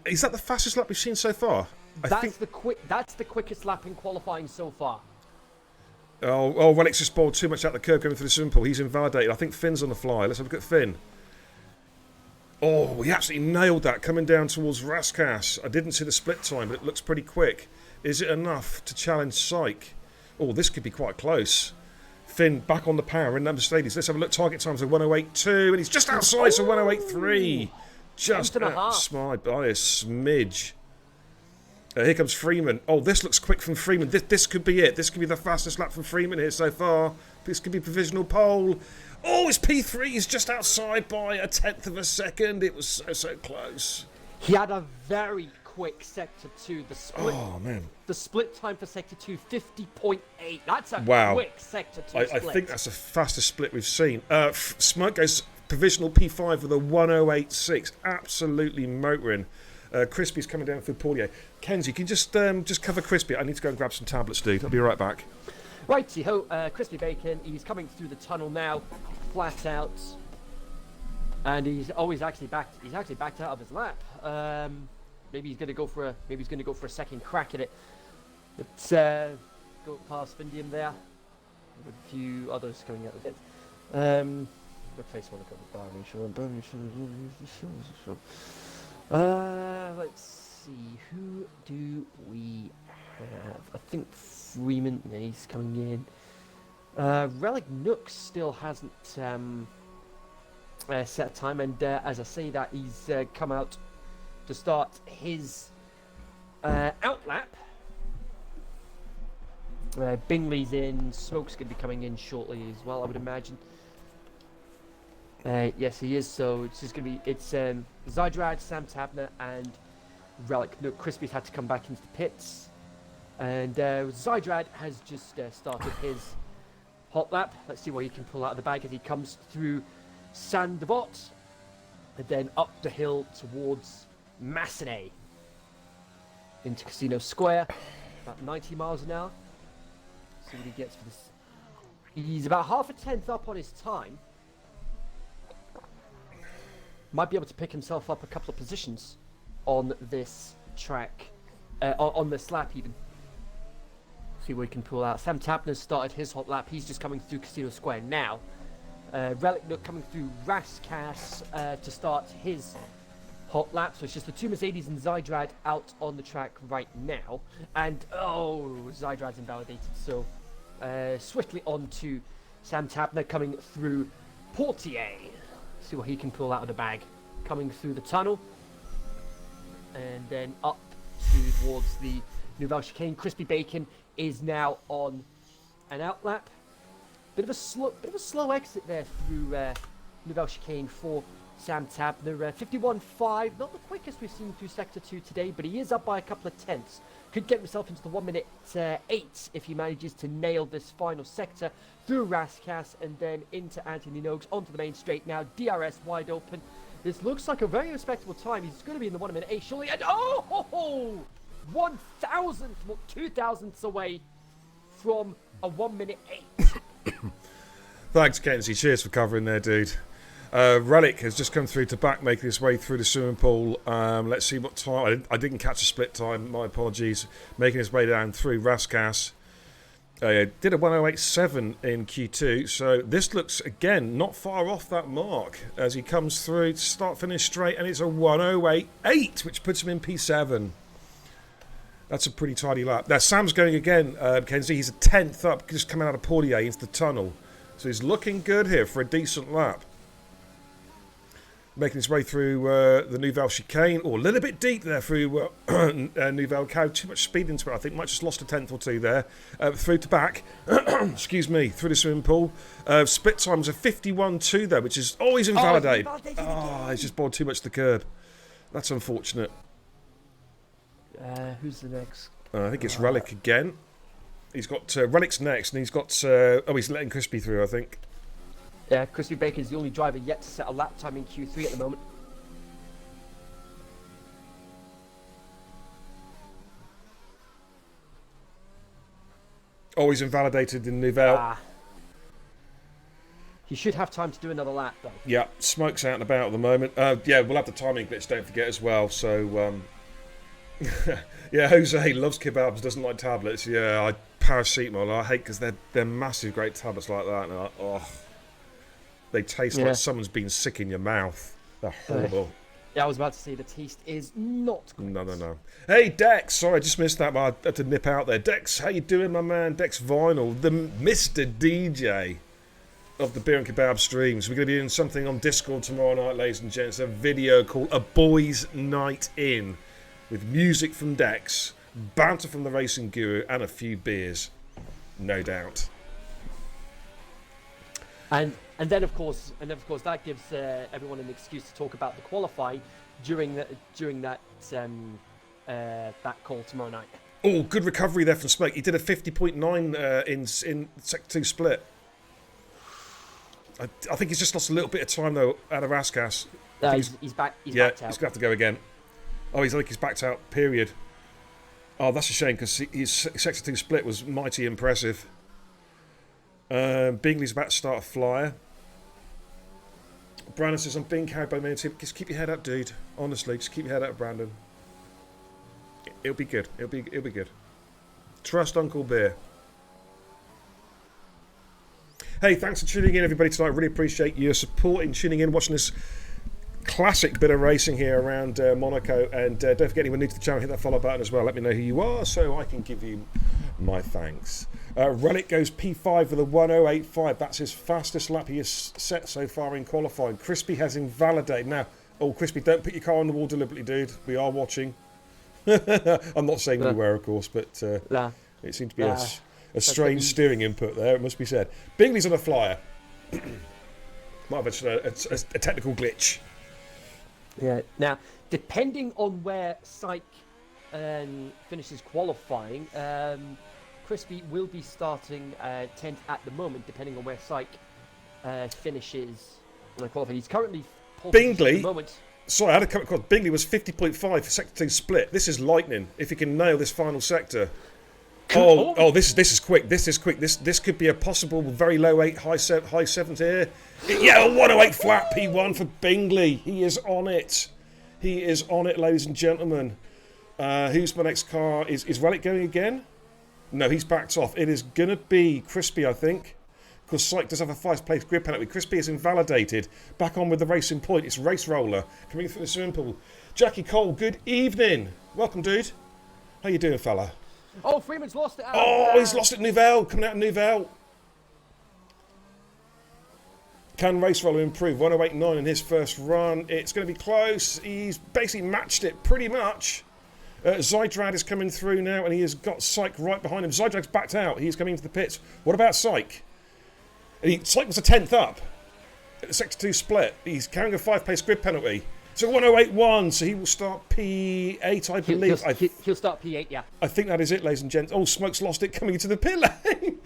Is that the fastest lap we've seen so far? That's the quickest lap in qualifying so far. Oh, well, it's just spoiled too much out the curb going through the simple. He's invalidated. I think Finn's on the fly. Let's have a look at Finn. Oh, he absolutely nailed that coming down towards Rascas. I didn't see the split time, but it looks pretty quick. Is it enough to challenge Syke? Oh, this could be quite close. Finn back on the power in that Mercedes. Let's have a look. Target times are 108.2, and he's just outside, so 108.3. Just outside by a smidge. Here comes Freeman. Oh, this looks quick from Freeman. This could be it. This could be the fastest lap from Freeman here so far. This could be provisional pole. Oh, his P3 is just outside by 1/10 of a second. It was so close. He had a very quick Sector 2. The split time for Sector 2, 50.8. That's a quick Sector 2 split. I think that's the fastest split we've seen. Smoke goes provisional P5 with a 108.6. Absolutely motoring. Crispy's coming down through Portier. Kenzie, can you just cover Crispy? I need to go and grab some tablets, dude. I'll be right back. Righty-ho, Crispy Bacon. He's coming through the tunnel now, flat out. And he's actually backed out of his lap. Maybe he's going to go for a second crack at it. Let's go past Vindium there. With a few others coming out of it. Replace one of the let's see, who do we have? I think Freeman, he's coming in. Relic Nook still hasn't set a time, and as I say that, he's come out to start his outlap. Bingley's in, Smoke's going to be coming in shortly as well, I would imagine. Yes, he is. So it's just going to be Zydrad, Sam Tabner, and Relic. No, Crispy's had to come back into the pits, and Zydrad has just started his hot lap. Let's see what he can pull out of the bag as he comes through Sandevot, and then up the hill towards Massenet into Casino Square, about 90 miles an hour. See what he gets for this. He's about half a tenth up on his time. Might be able to pick himself up a couple of positions on this track, on this lap even. See what he can pull out. Sam Tapner's started his hot lap. He's just coming through Casino Square now. Relic Nook coming through Rascas to start his hot lap. So it's just the two Mercedes and Zydrad out on the track right now. And, Zydrad's invalidated. So swiftly on to Sam Tapner coming through Portier. See what he can pull out of the bag. Coming through the tunnel. And then up towards the Nouvelle Chicane. Crispy Bacon is now on an outlap. Bit of a slow exit there through Nouvelle Chicane for Sam Tabner. 51.5, not the quickest we've seen through Sector 2 today, but he is up by a couple of tenths. Could get himself into the 1 minute 8 if he manages to nail this final sector through Rascas and then into Anthony Noakes onto the main straight now. DRS wide open. This looks like a very respectable time. He's going to be in the 1 minute 8 surely. And 2 thousandths away from a 1 minute 8. Thanks, Kenzie. Cheers for covering there, dude. Relic has just come through to back, making his way through the swimming pool. Let's see what time. I didn't catch a split time. My apologies. Making his way down through Raskas. Did a 108.7 in Q2, so this looks, again, not far off that mark as he comes through to start-finish straight, and it's a 108.8, which puts him in P7. That's a pretty tidy lap. Now, Sam's going again, Kenzie. He's a 10th up, just coming out of Portier into the tunnel. So he's looking good here for a decent lap. Making his way through the Nouvelle chicane. Oh, a little bit deep there through Nouvelle Cow. Too much speed into it, I think. Might just lost a tenth or two there. Through to back. Excuse me. Through the swimming pool. Split time was a 51.2 there, which is always invalidated. He's just bored too much to the curb. That's unfortunate. Who's the next? I think it's Relic again. He's got Relic's next, and he's got... he's letting Crispy through, I think. Yeah, Crispy Bacon is the only driver yet to set a lap time in Q3 at the moment. Always invalidated in Nouvelle. He should have time to do another lap, though. Yeah, Smoke's out and about at the moment. Yeah, we'll have the timing glitch, don't forget, as well. So, yeah, Jose loves kebabs, doesn't like tablets. Yeah, paracetamol, I hate because they're massive, great tablets like that. And they taste like someone's been sick in your mouth. They're horrible. Yeah, I was about to say the taste is not good. No. Hey, Dex. Sorry, I just missed that, but I had to nip out there. Dex, how you doing, my man? Dex Vinyl, the Mr. DJ of the Beer and Kebab streams. We're going to be doing something on Discord tomorrow night, ladies and gents. A video called A Boys' Night In with music from Dex, banter from the Racing Guru, and a few beers. No doubt. And then of course that gives everyone an excuse to talk about the qualifying during that call tomorrow night. Oh, good recovery there from Smoke. He did a 50.9 in Sector 2 split. I think he's just lost a little bit of time though out of Raskas. He's back. He's backed out. He's gonna have to go again. Oh, he's backed out. Period. Oh, that's a shame because his Sector 2 split was mighty impressive. Bingley's about to start a flyer. Brandon says, I'm being carried by me. Just keep your head up, dude. Honestly, just keep your head up, Brandon. It'll be good. It'll be good. Trust Uncle Beer. Hey, thanks for tuning in, everybody, tonight. Really appreciate your support in tuning in, watching this classic bit of racing here around Monaco. And don't forget, anyone new to the channel, hit that follow button as well. Let me know who you are so I can give you my thanks. Relic goes P5 with a 108.5. That's his fastest lap he has set so far in qualifying. Crispy has invalidated. Now, Crispy, don't put your car on the wall deliberately, dude. We are watching. I'm not saying we were, of course, but it seemed to be a strange steering input there, it must be said. Bingley's on a flyer. Might have a technical glitch. Yeah. Now, depending on where Syke finishes qualifying, Crispy will be starting 10th at the moment, depending on where Syke finishes qualifying. He's currently Bingley. At the moment. Sorry, I had to come across. Bingley was 50.5 for Sector 2 split. This is lightning. If he can nail this final sector. This is quick. This could be a possible very low 8, high 7th here. Yeah, a 108 flat P1 for Bingley. He is on it. Ladies and gentlemen. Who's my next car? Is Relic going again? No, he's backed off. It is going to be Crispy, I think. Because Syke does have a 5th-place grid penalty. Crispy is invalidated. Back on with the racing point. It's Race Roller coming through the swimming pool. Jackie Cole, good evening. Welcome, dude. How you doing, fella? Oh, Freeman's lost it. He's lost it. Nouvelle, coming out of Nouvelle. Can Race Roller improve? 108.9 in his first run. It's going to be close. He's basically matched it pretty much. Zydrad is coming through now, and he has got Syke right behind him. Zydrad's backed out. He's coming into the pits. What about Syke? Syke was a 10th up at the Sector 2 split. He's carrying a 5-place grid penalty. So 108.1, so he will start P8, I believe. He'll start P8, yeah. I think that is it, ladies and gents. Oh, Smoke's lost it coming into the pit lane.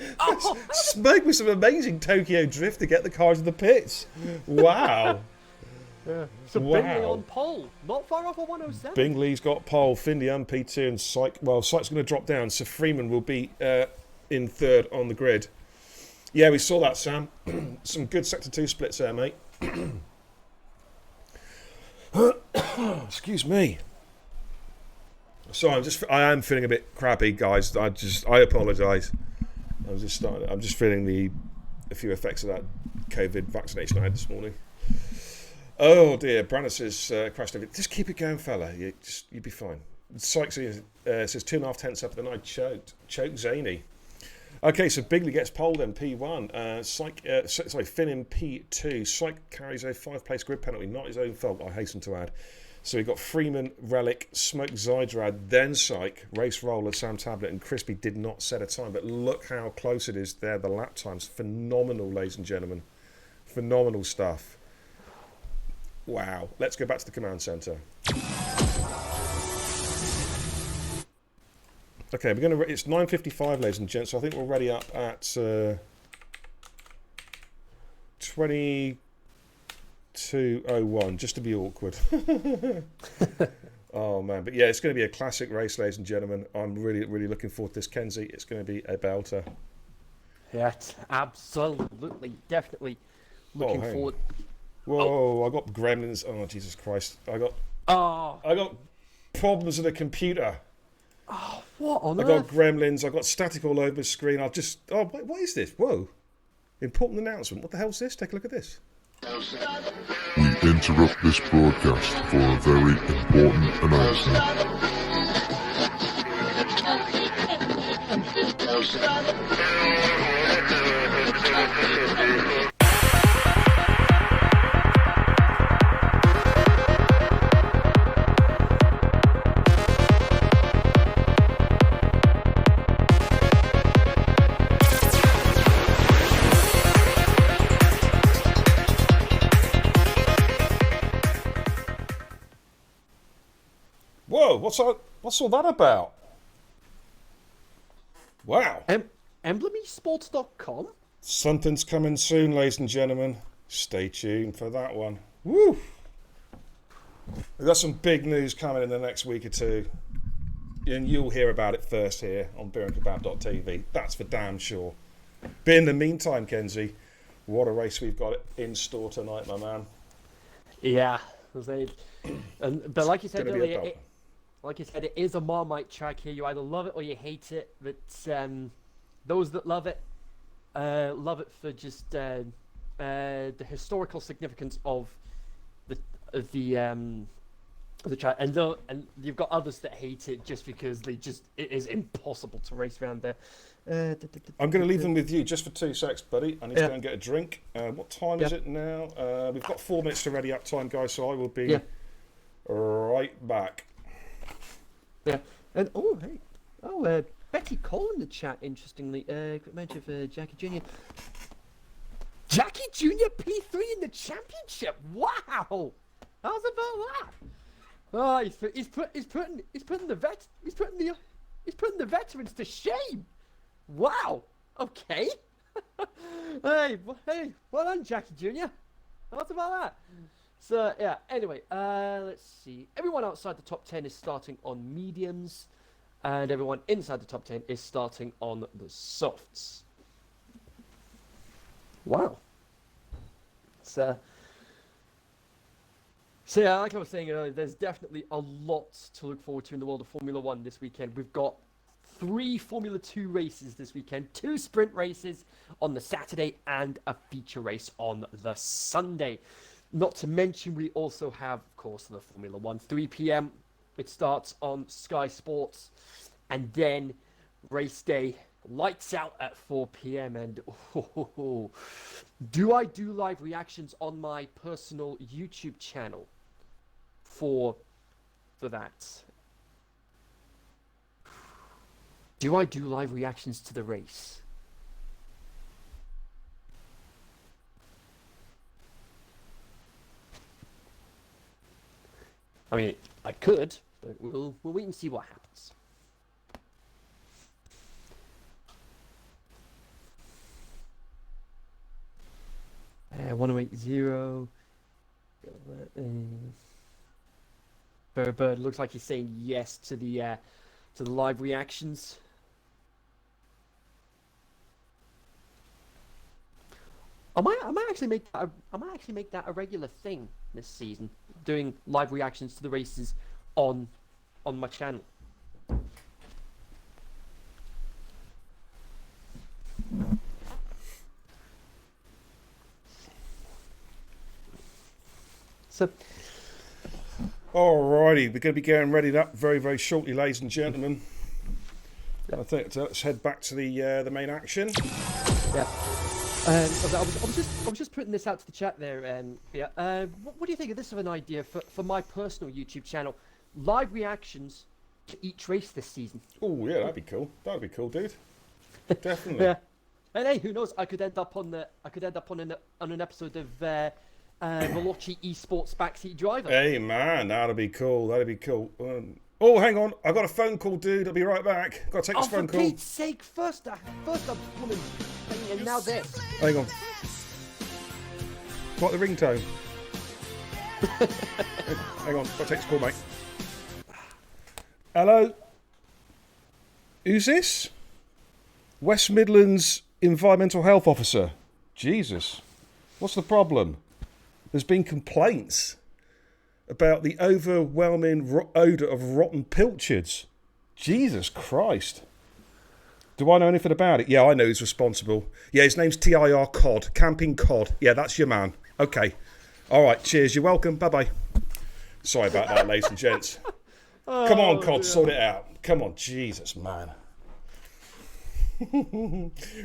Smoke with some amazing Tokyo drift to get the car to the pits. Wow. Yeah. So Bingley on pole, not far off a 107. Bingley's got pole, Finley on P2, and Syke. Well, Syke's going to drop down, so Freeman will be in 3rd on the grid. Yeah, we saw that, Sam. Some good Sector 2 splits there, mate. Excuse me. Sorry, I am feeling a bit crappy, guys. I apologise. I'm just feeling a few effects of that COVID vaccination I had this morning. Oh dear, Brandon says crashed over. Just keep it going, fella. You'd be fine. Sykes says 2.5 tenths up, then I choked zany. Okay, so Bigley gets pole then, P1. Finn in P2. Syke carries a 5-place grid penalty, not his own fault, I hasten to add. So we got Freeman, Relic, Smoke Zydrad, then Syke, Race Roller, Sam Tablet, and Crispy did not set a time. But look how close it is there. The lap times, phenomenal, ladies and gentlemen. Phenomenal stuff. Wow. Let's go back to the command centre. Okay, it's 9:55, ladies and gents. So I think we're already up at 22:01, just to be awkward. Oh man, but yeah, it's going to be a classic race, ladies and gentlemen. I'm really, really looking forward to this, Kenzie. It's going to be a belter. Yeah, absolutely, definitely looking forward. Whoa! I got gremlins. Oh Jesus Christ! I got problems with the computer. Oh, what on I earth? got gremlins. I got static all over the screen. What is this? Whoa! Important announcement. What the hell's this? Take a look at this. We interrupt this broadcast for a very important announcement. Whoa! What's all that about? Wow! EmblemEsports.com? Something's coming soon, ladies and gentlemen. Stay tuned for that one. Woo! We've got some big news coming in the next week or two. And you'll hear about it first here on beerandkebab.tv. That's for damn sure. But in the meantime, Kenzie, what a race we've got in store tonight, my man. Yeah. But like you said earlier, it is a Marmite track here. You either love it or you hate it. But those that love it for just the historical significance of the track, and you've got others that hate it just because it is impossible to race around there. I'm going to leave them with you just for 2 secs, buddy. I need to go and get a drink. What time is it now? We've got 4 minutes to ready up time, guys, so I will be right back. Yeah, and Betty Cole in the chat, interestingly. Quick mention of Jackie Jr. Jackie Jr. P3 in the championship. Wow, how's about that? Oh, he's putting the veterans to shame. Wow. Okay. hey, well done, Jackie Jr. How's about that? So yeah. Anyway, let's see. Everyone outside the top 10 is starting on mediums, and everyone inside the top 10 is starting on the softs. Wow. So yeah, like I was saying earlier, there's definitely a lot to look forward to in the world of Formula One this weekend. We've got 3 Formula 2 races this weekend, 2 sprint races on the Saturday, and a feature race on the Sunday. Not to mention, we also have, of course, the Formula 1, 3 p.m. It starts on Sky Sports, and then race day, lights out at 4 p.m. And do I do live reactions on my personal YouTube channel for that? Do I do live reactions to the race? I mean, I could, but we'll wait and see what happens. Uh, 1080. Bird looks like he's saying yes to the live reactions. I might actually make that. I might actually make that a regular thing this season, doing live reactions to the races on my channel. So, Alrighty, we're going to be getting ready up very, very shortly, ladies and gentlemen. I think let's head back to the main action. yeah. I was just putting this out to the chat there. What do you think of this of an idea for my personal YouTube channel? Live reactions to each race this season. Oh yeah, that'd be cool. That'd be cool, dude. Definitely. Yeah. And hey, who knows? I could end up on an episode of Veloci Esports Backseat Driver. Hey man, that'd be cool. That'd be cool. Oh, hang on, I got a phone call, dude. I'll be right back. Got to take this phone For call. Pete's sake! First a woman thing, and now this. Hang on. What the ringtone? Hang on, got to take this call, mate. Hello. Who's this? West Midlands Environmental Health Officer. Jesus, what's the problem? There's been complaints about the overwhelming odour of rotten pilchards. Jesus Christ. Do I know anything about it? Yeah, I know who's responsible. Yeah, his name's TIR Cod, Camping Cod. Yeah, that's your man. Okay. All right, cheers. You're welcome. Bye-bye. Sorry about that, ladies and gents. Come on, Cod, sort it out. Come on, Jesus, man.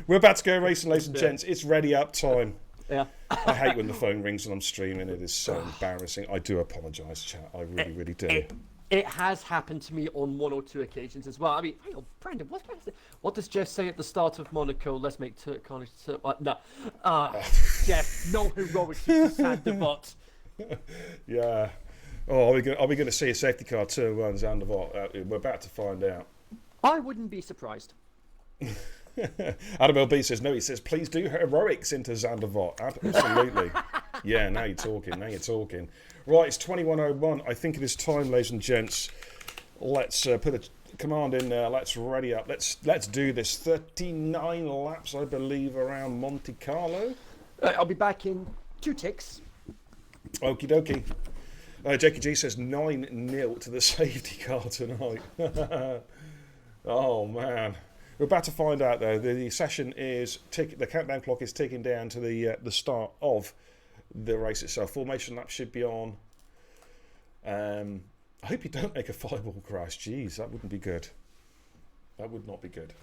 We're about to go racing, ladies and gents. It's ready up time. Yeah. I hate when the phone rings and I'm streaming. It is so embarrassing. I do apologise, chat. I really, really do. It has happened to me on one or two occasions as well. I mean, hang on, Brandon, what does Jeff say at the start of Monaco? Let's make Turk Carnage. No. Jeff, no heroics to Sandebot. Yeah. Oh, are we going to see a safety car turn one Zandvoort? We're about to find out. I wouldn't be surprised. Adam LB says no. He says please do heroics into Zandvoort. Absolutely. Yeah. Now you're talking. Right. It's 21:01. I think it is time, ladies and gents. Let's put a command in there. Let's ready up. Let's do this. 39 laps, I believe, around Monte Carlo. I'll be back in 2 ticks. Okie dokie. Jakey G says 9-0 to the safety car tonight. Oh man. We're about to find out though. The session is the countdown clock is ticking down to the start of the race itself. Formation lap should be on. I hope you don't make a fireball crash. Jeez, that wouldn't be good. That would not be good.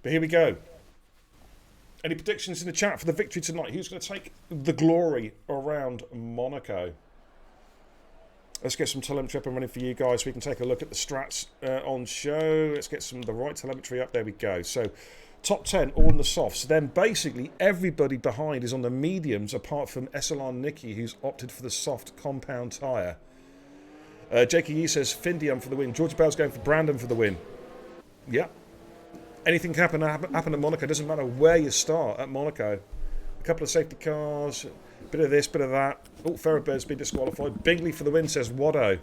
But here we go. Any predictions in the chat for the victory tonight? Who's going to take the glory around Monaco? Let's get some telemetry up and running for you guys so we can take a look at the strats on show. Let's get the right telemetry up. There we go. So top 10 all on the softs. Then basically everybody behind is on the mediums apart from SLR Nicky, who's opted for the soft compound tyre. JKE says Findium for the win. George Bell's going for Brandon for the win. Yeah. Anything can happen at Monaco. Doesn't matter where you start at Monaco. A couple of safety cars. Bit of this, bit of that. Oh, Ferrobird's been disqualified. Bingley for the win, says Waddo.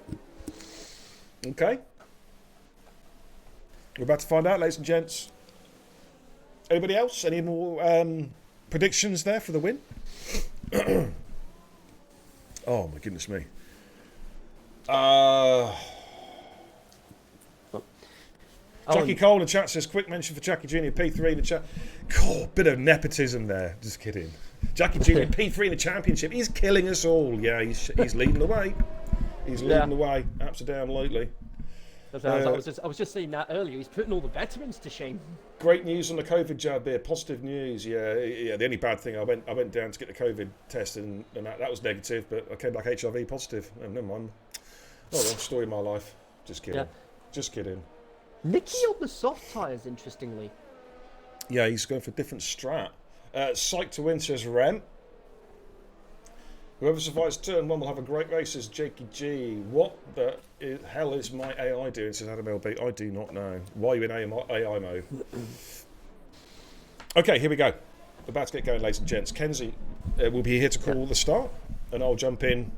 Okay. We're about to find out, ladies and gents. Anybody else? Any more predictions there for the win? Oh, my goodness me. Jackie Cole in the chat says, quick mention for Jackie Jr. P3 in the chat. God, bit of nepotism there. Just kidding. Jackie Jr. P3 in the championship. He's killing us all. Yeah, he's leading the way. He's leading the way. Absolutely. I was just saying that earlier. He's putting all the veterans to shame. Great news on the COVID jab there. Positive news. Yeah. The only bad thing, I went down to get the COVID test and that was negative, but I came back HIV positive. Oh, never mind. Oh, well, story of my life. Just kidding. Yeah. Just kidding. Nicky on the soft tyres, interestingly. Yeah, he's going for a different strat. Psych to win, says Rem. Whoever survives turn 1 will have a great race, says Jakey G. What the hell is my AI doing, says Adam LB. I do not know. Why are you in AI mode? Okay, here we go. About to get going, ladies and gents. Kenzie will be here to call the start, and I'll jump in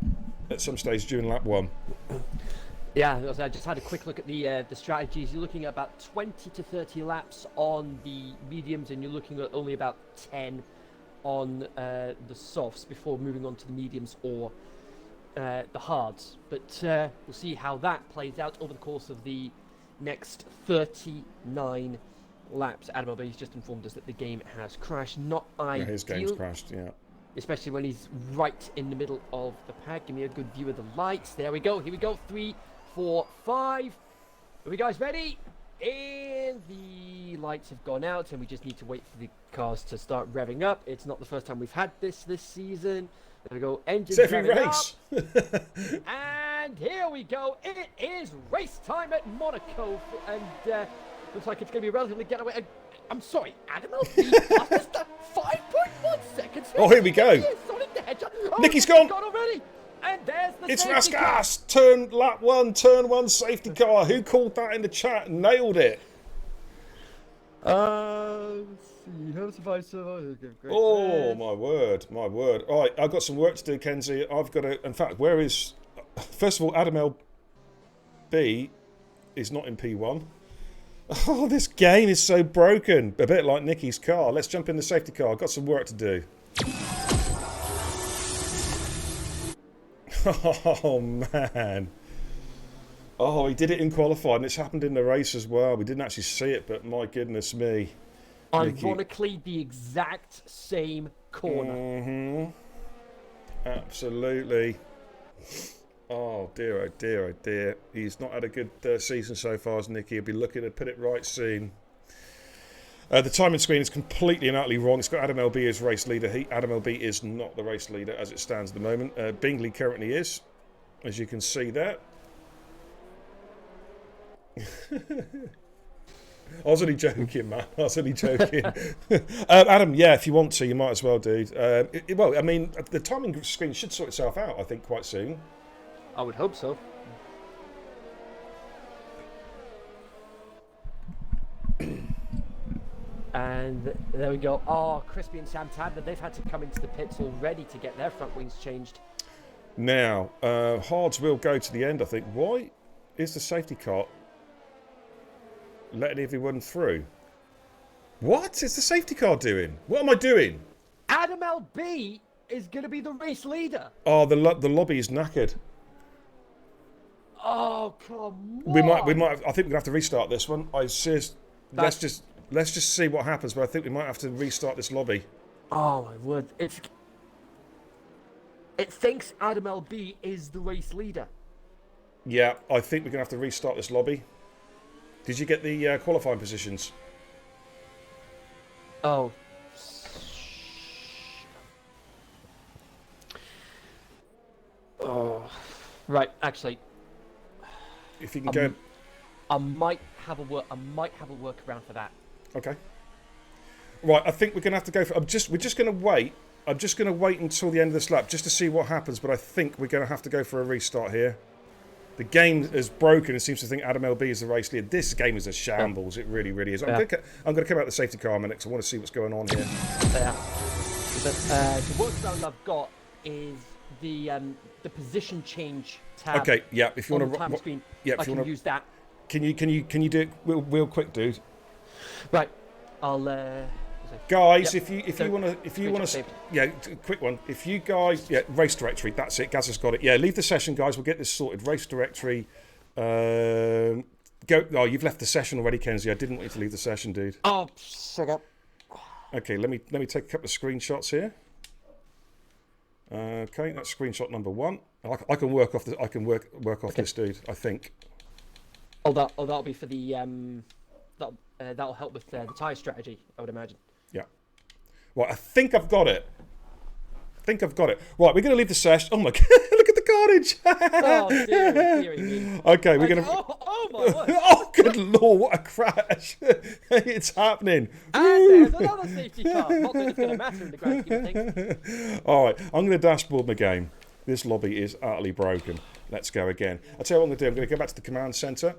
at some stage during lap 1. Yeah, I just had a quick look at the strategies. You're looking at about 20 to 30 laps on the mediums, and you're looking at only about 10 on the softs before moving on to the mediums or the hards. But we'll see how that plays out over the course of the next 39 laps. Adam Albay's just informed us that the game has crashed. Not ideal. Yeah, his game's crashed, yeah. Especially when he's right in the middle of the pack. Give me a good view of the lights. There we go. Here we go. 3, 4, 5. Are we guys ready? And the lights have gone out, and we just need to wait for the cars to start revving up. It's not the first time we've had this season. There we go. Engines every revving race. up. And here we go. It is race time at Monaco, and looks like it's going to be a relatively getaway. I'm sorry, Adam Albay's fastest 5.1 seconds. Oh, here we go. Nicky's gone. Already. And there's the It's safety car. Raskas. Lap 1, turn 1 safety car. Who called that in the chat? Nailed it. Let's see. How survive? Oh, my word. My word. All right, I've got some work to do, Kenzie. I've got to... In fact, where is... First of all, Adam LB is not in P1. Oh, this game is so broken. A bit like Nicky's car. Let's jump in the safety car. I've got some work to do. Oh, man. Oh, he did it in qualifying. And it's happened in the race as well. We didn't actually see it, but my goodness me. Ironically, the exact same corner. Mm-hmm. Absolutely. Oh, dear, oh, dear, oh, dear. He's not had a good season so far as Nicky. He'll be looking to put it right soon. The timing screen is completely and utterly wrong. It's got Adam LB as race leader. Adam LB is not the race leader as it stands at the moment. Bingley currently is, as you can see there. I was only joking, man. I was only joking. Adam, yeah, if you want to, you might as well, dude. Well, I mean, the timing screen should sort itself out, I think, quite soon. I would hope so. And there we go. Oh, Crispy and Sam Tadler, they've had to come into the pits already to get their front wings changed. Now, Hards will go to the end, I think. Why is the safety car letting everyone through? What is the safety car doing? What am I doing? Adam LB is going to be the race leader. Oh, the lobby is knackered. Oh, come on. We might. I think we're gonna have to restart this one. Let's just see what happens. But I think we might have to restart this lobby. Oh my word! It thinks Adam LB is the race leader. Yeah, I think we're gonna have to restart this lobby. Did you get the qualifying positions? Oh. Oh. Right. Actually. If you can go, I might have a workaround for that. Okay. Right, I think we're gonna have to go for. We're just gonna wait. I'm just gonna wait until the end of this lap just to see what happens. But I think we're gonna have to go for a restart here. The game is broken. It seems to think Adam LB is the race leader. This game is a shambles. It really, really is. I'm gonna come out the safety car a minute because I want to see what's going on here. Yeah. The workaround I've got is the position change tab. Okay, yeah. If you want to, screen, yeah, I can use that. Can you do it real quick, dude? Right. I'll. Guys, yep. if you want to, yeah, quick one. If you guys, yeah, race directory. That's it. Gaz has got it. Yeah, leave the session, guys. We'll get this sorted. Race directory. Go. Oh, you've left the session already, Kenzie. I didn't want you to leave the session, dude. Oh, shut up. Okay, let me take a couple of screenshots here. Okay, that's screenshot number 1. I can work off this, dude. I think. Oh, that'll be for the that'll help with the TIR strategy, I would imagine. Yeah. Right, I think I've got it. Right, we're going to leave the session. Oh my god, look at the carnage. Oh, dear. Okay, we're going to. Oh my word. Oh, good lord, what a crash! It's happening. And there's another safety car. Not that it's going to matter in the grand scheme of things. All right, I'm going to dashboard my game. This lobby is utterly broken. Let's go again. I'll tell you what I'm going to do. I'm going to go back to the command center.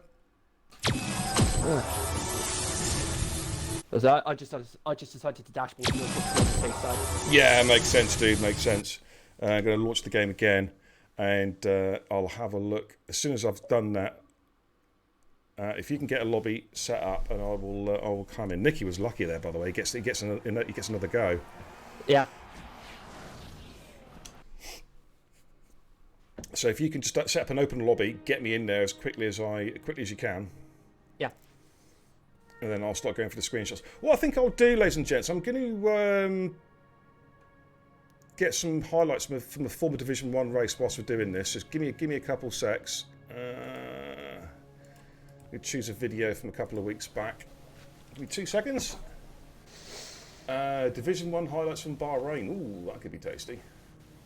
I just decided to dashboard you on the safe side. Yeah, makes sense, dude. Makes sense. I'm going to launch the game again, and I'll have a look as soon as I've done that. If you can get a lobby set up, and I will come in. Nicky was lucky there, by the way. He gets another go. Yeah. So if you can just set up an open lobby, get me in there as quickly as you can. Yeah. And then I'll start going for the screenshots. What I think I'll do, ladies and gents, I'm going to get some highlights from the former Division 1 race whilst we're doing this. Just give me a couple secs. We choose a video from a couple of weeks back. Give me 2 seconds. Division 1 highlights from Bahrain. Ooh, that could be tasty.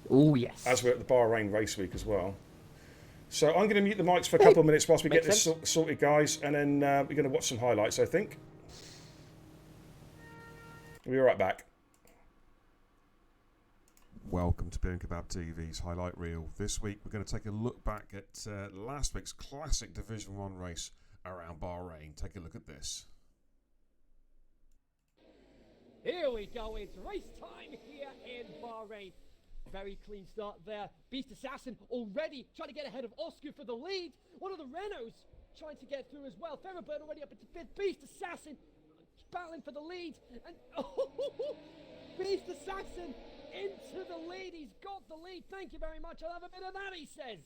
Oh, yes. As we're at the Bahrain race week as well. So I'm going to mute the mics for a couple of minutes whilst we get this sorted, guys, and then we're going to watch some highlights, I think. We'll be right back. Welcome to Beer Kebab TV's highlight reel. This week we're going to take a look back at last week's classic Division 1 race around Bahrain. Take a look at this. Here we go, it's race time here in Bahrain. Very clean start there. Beast Assassin already trying to get ahead of Oscar for the lead. One of the Renaults trying to get through as well. Ferrobird already up into 5th. Beast Assassin battling for the lead. And Beast Assassin into the lead. He's got the lead. Thank you very much. I'll have a bit of that, he says.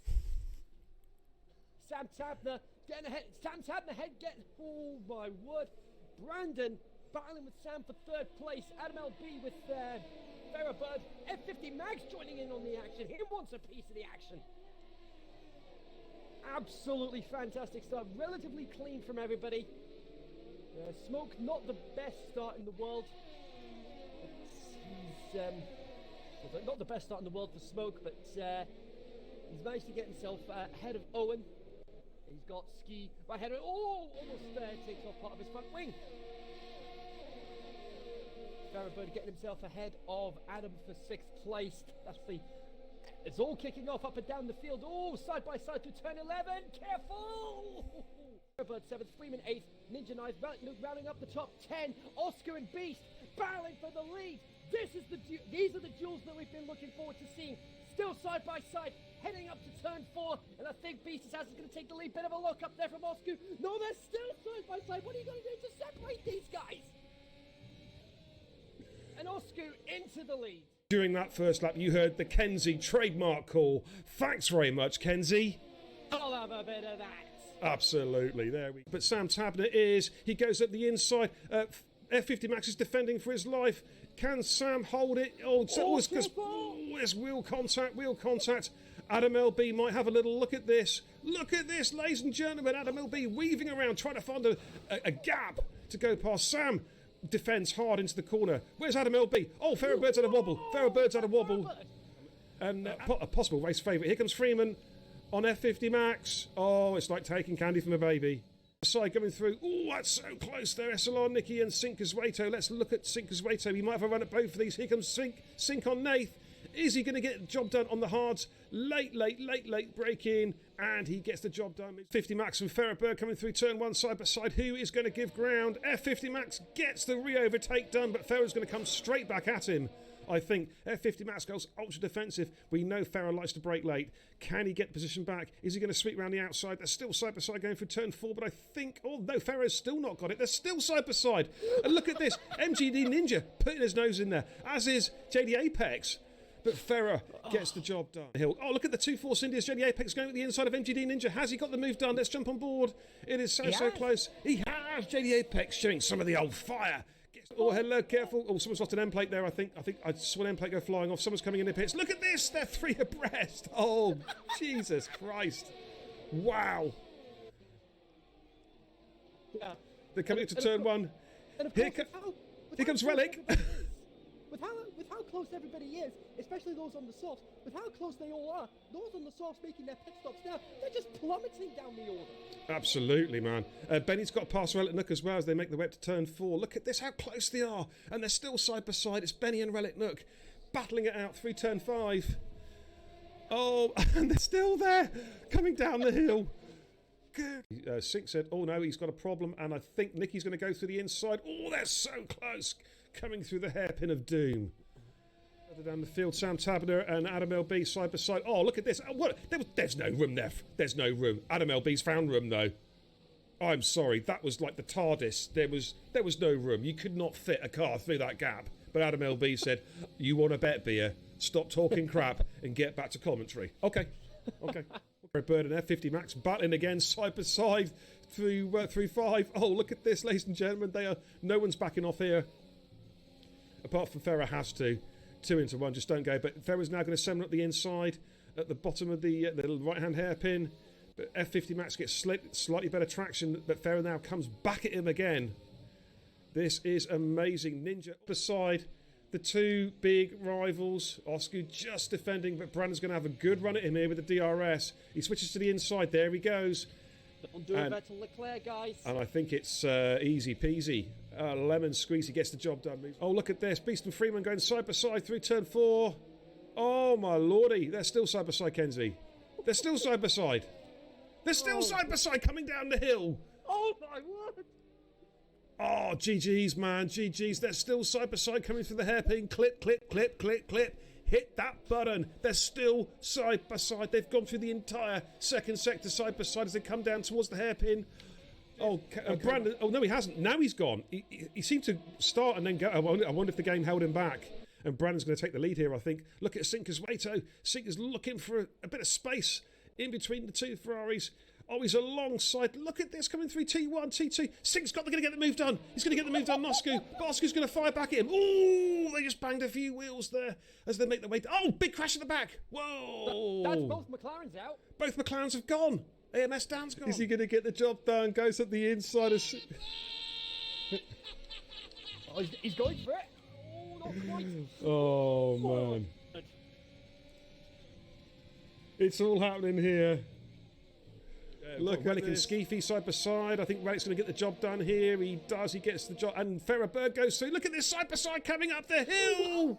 Sam Tabner getting ahead. Sam Tabner oh my word. Brandon battling with Sam for 3rd place. Adam LB with Ferrobird. F50 Mags joining in on the action. He wants a piece of the action. Absolutely fantastic start. Relatively clean from everybody. Smoke, not the best start in the world. He's not the best start in the world for Smoke, but he's managed to get himself ahead of Owen. He's got Ski right ahead of almost takes off part of his front wing. Ferrobird getting himself ahead of Adam for 6th place. It's all kicking off up and down the field. Oh, side by side through turn 11. Careful! Ferrobird 7th, Freeman 8th, Ninja Knife rounding up the top 10. Oscar and Beast battling for the lead. These are the duels that we've been looking forward to seeing. Still side by side, heading up to turn 4, and I think Beast Assassin's going to take the lead. Bit of a lock up there from Oscar. No, they're still side by side. What are you going to do to separate these guys? And Oscar into the lead. During that first lap, you heard the Kenzie trademark call. Thanks very much, Kenzie. I'll have a bit of that. Absolutely, there we go. But Sam Tabner he goes up the inside. F50 Max is defending for his life. Can Sam hold it? There's wheel contact. Adam LB might have a little look at this. Look at this, ladies and gentlemen. Adam LB weaving around, trying to find a gap to go past Sam. Defends hard into the corner. Where's Adam LB? Oh, Ferrobird's had a wobble. And a possible race favourite. Here comes Freeman on F50 Max. Oh, it's like taking candy from a baby. Side coming through. Oh, that's so close there. SLR Nicky and Sinkerswato. Let's look at Sinkerswato. He might have a run at both of these. Here comes Sink on Nath. Is he going to get the job done on the hards? Late break in, and he gets the job done. 50 Max and Ferrobird coming through turn 1 side by side. Who is going to give ground? F50 Max gets the re-overtake done, but Ferro's going to come straight back at him. I think F50 Max goes ultra defensive. We know Ferro likes to break late. Can he get position back? Is he going to sweep around the outside? They're still side by side going for turn 4, but I think, oh no, Ferro's still not got it. They're still side by side. And look at this, MGD Ninja putting his nose in there, as is JD Apex. But Ferrer gets the job done. Oh, look at the 2-4 India's JD Apex going at the inside of MGD Ninja. Has he got the move done? Let's jump on board. It is so close. He has. JD Apex showing some of the old fire. Oh, hello, careful. Oh, someone's lost an end plate there, I think I saw an end plate go flying off. Someone's coming in the pits. Look at this. They're 3 abreast. Oh, Jesus Christ. Wow. Yeah. They're coming to turn 1. Here comes Relic. With how close everybody is, especially those on the softs, with how close they all are, those on the softs making their pit stops now, they're just plummeting down the order. Absolutely, man. Benny's got past Relic Nook as well as they make their way up to turn 4. Look at this, how close they are. And they're still side by side. It's Benny and Relic Nook battling it out through turn 5. Oh, and they're still there, coming down the hill. Good. Sink said, oh no, he's got a problem, and I think Nicky's going to go through the inside. Oh, they're so close. Coming through the hairpin of doom. Further down the field, Sam Tabner and Adam LB side by side. Oh, look at this. There's no room there. There's no room. Adam LB's found room, though. I'm sorry. That was like the TARDIS. There was no room. You could not fit a car through that gap. But Adam LB said, "You want to bet, beer? Stop talking crap and get back to commentary." Okay. Bird and F50 Max battling again, side by side through 5. Oh, look at this, ladies and gentlemen. No one's backing off here. Apart from Ferrer has to. 2 into 1, just don't go. But Ferrer's now going to send up the inside at the bottom of the right-hand hairpin. But F50 Max gets slightly better traction, but Ferrer now comes back at him again. This is amazing. Ninja beside the 2 big rivals. Oscar just defending, but Brandon's going to have a good run at him here with the DRS. He switches to the inside. There he goes. Don't do it better, Leclerc, guys. And I think it's easy peasy. Lemon squeeze, he gets the job done. Oh, look at this. Beast and Freeman going side by side through turn 4. Oh, my lordy. They're still side by side, Kenzie. They're still side by side. They're still side by side coming down the hill. Oh, my word. Oh, GG's, man. GG's. They're still side by side coming through the hairpin. Clip, clip, clip, clip, clip. Hit that button. They're still side by side. They've gone through the entire second sector side by side as they come down towards the hairpin. Oh, Brandon. Oh, no, he hasn't. Now he's gone. He seemed to start and then go. I wonder if the game held him back. And Brandon's going to take the lead here, I think. Look at Sinker's Wato. Sinker's looking for a bit of space in between the 2 Ferraris. Oh, he's alongside. Look at this coming through T1, T2. Sinker's going to get the move done. He's going to get the move done, Nosku. But Oscar's going to fire back at him. Oh, they just banged a few wheels there as they make their way. Oh, big crash at the back. Whoa. That's both McLarens out. Both McLarens have gone. AMS Dan's gone. Is he going to get the job done? Goes at the inside of... Oh, he's going for it. Oh, not quite. Oh, man. It's all happening here. Look, Relic and Skeefy side by side. I think Relic's going to get the job done here. He does. He gets the job. And Ferrer-Bird goes through. Look at this side by side coming up the hill.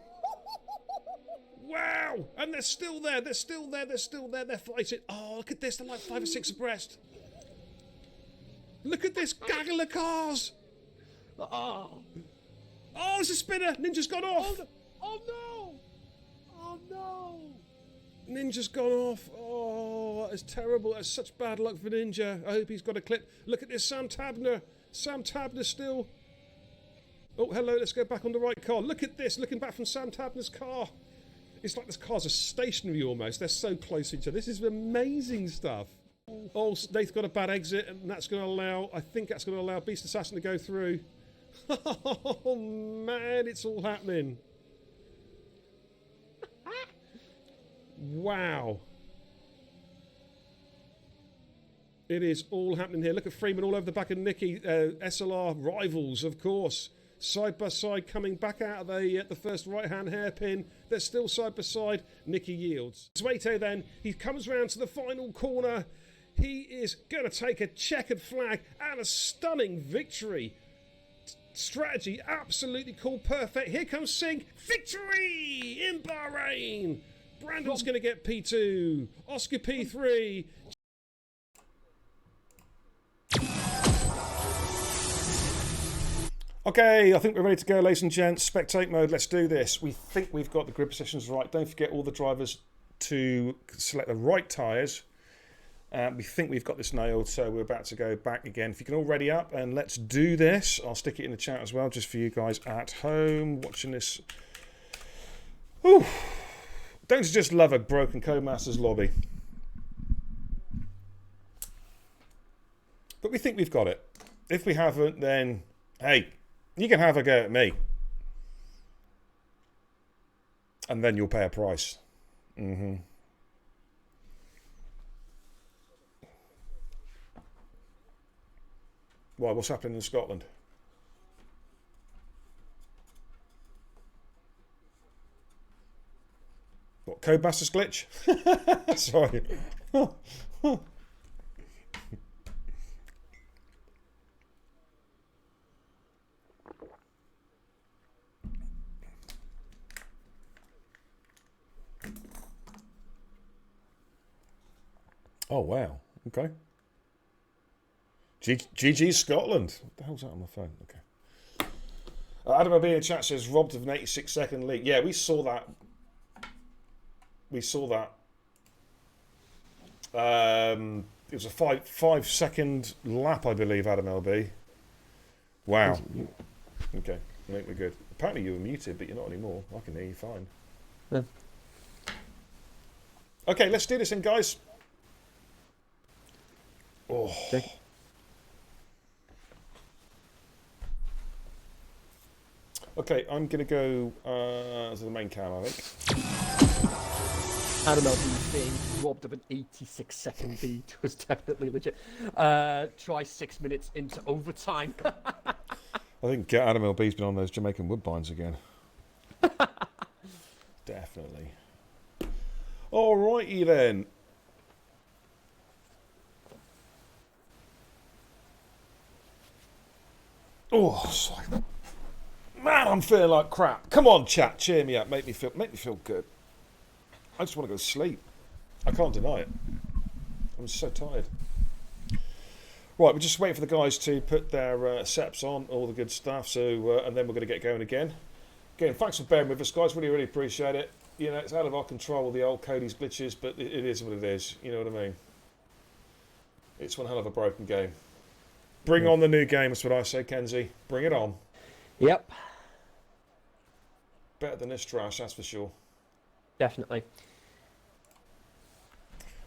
Wow. And they're still there. They're still there. They're still there. They're fighting. Oh, look at this. They're like 5 or 6 abreast. Look at this gaggle of cars. Oh, it's a spinner. Ninja's gone off. oh no. Oh no. Ninja's gone off. Oh, that's terrible. That's such bad luck for Ninja. I hope he's got a clip. Look at this, Sam Tabner. Sam Tabner still. Oh, hello. Let's go back on the right car. Look at this. Looking back from Sam Tabner's car. It's like this cars are stationary almost. They're so close to each other. This is amazing stuff. Oh, they've got a bad exit, and that's going to allow... I think that's going to allow Beast Assassin to go through. Oh, man. It's all happening. Wow. It is all happening here. Look at Freeman all over the back of Nicky. SLR rivals, of course. Side by side coming back out of the first right-hand hairpin. They're still side by side. Nicky yields. Sueto then, he comes round to the final corner. He is going to take a checkered flag and a stunning victory. Strategy absolutely cool, perfect. Here comes Singh. Victory in Bahrain. Brandon's going to get P2. Oscar P3. Okay, I think we're ready to go, ladies and gents. Spectate mode, let's do this. We think we've got the grid positions right. Don't forget all the drivers to select the right tyres. We think we've got this nailed, so we're about to go back again. If you can all ready up, and let's do this. I'll stick it in the chat as well, just for you guys at home watching this. Whew. Don't you just love a broken Codemasters lobby? But we think we've got it. If we haven't, then, hey, you can have a go at me. And then you'll pay a price. Why, what's happening in Scotland? What, Codemasters glitch? Sorry. Oh, wow. Okay. GG Scotland. What the hell's that on my phone? Okay. Adam O'B in the chat says robbed of an 86-second lead. Yeah, we saw that. We saw that. It was a 5-second lap, I believe, Adam LB. Wow. Okay, I think we're good. Apparently you were muted, but you're not anymore. I can hear you fine. Yeah. Okay, let's do this then, guys. Oh. Check. Okay, I'm going to go to the main cam, I think. Adam LB being robbed of an 86-second lead was definitely legit. Try 6 minutes into overtime. I think Adam LB's been on those Jamaican Woodbines again. Definitely. Alrighty then. Oh, sorry. Man, I'm feeling like crap. Come on, chat, cheer me up, make me feel good. I just want to go to sleep. I can't deny it. I'm so tired. Right, we're just waiting for the guys to put their setups on, all the good stuff. So, and then we're going to get going again. Again, thanks for bearing with us, guys. Really, really appreciate it. You know, it's out of our control, the old Cody's glitches, but it is what it is. You know what I mean? It's one hell of a broken game. Bring on the new game, that's what I say, Kenzie. Bring it on. Yep. Better than this trash, that's for sure. Definitely.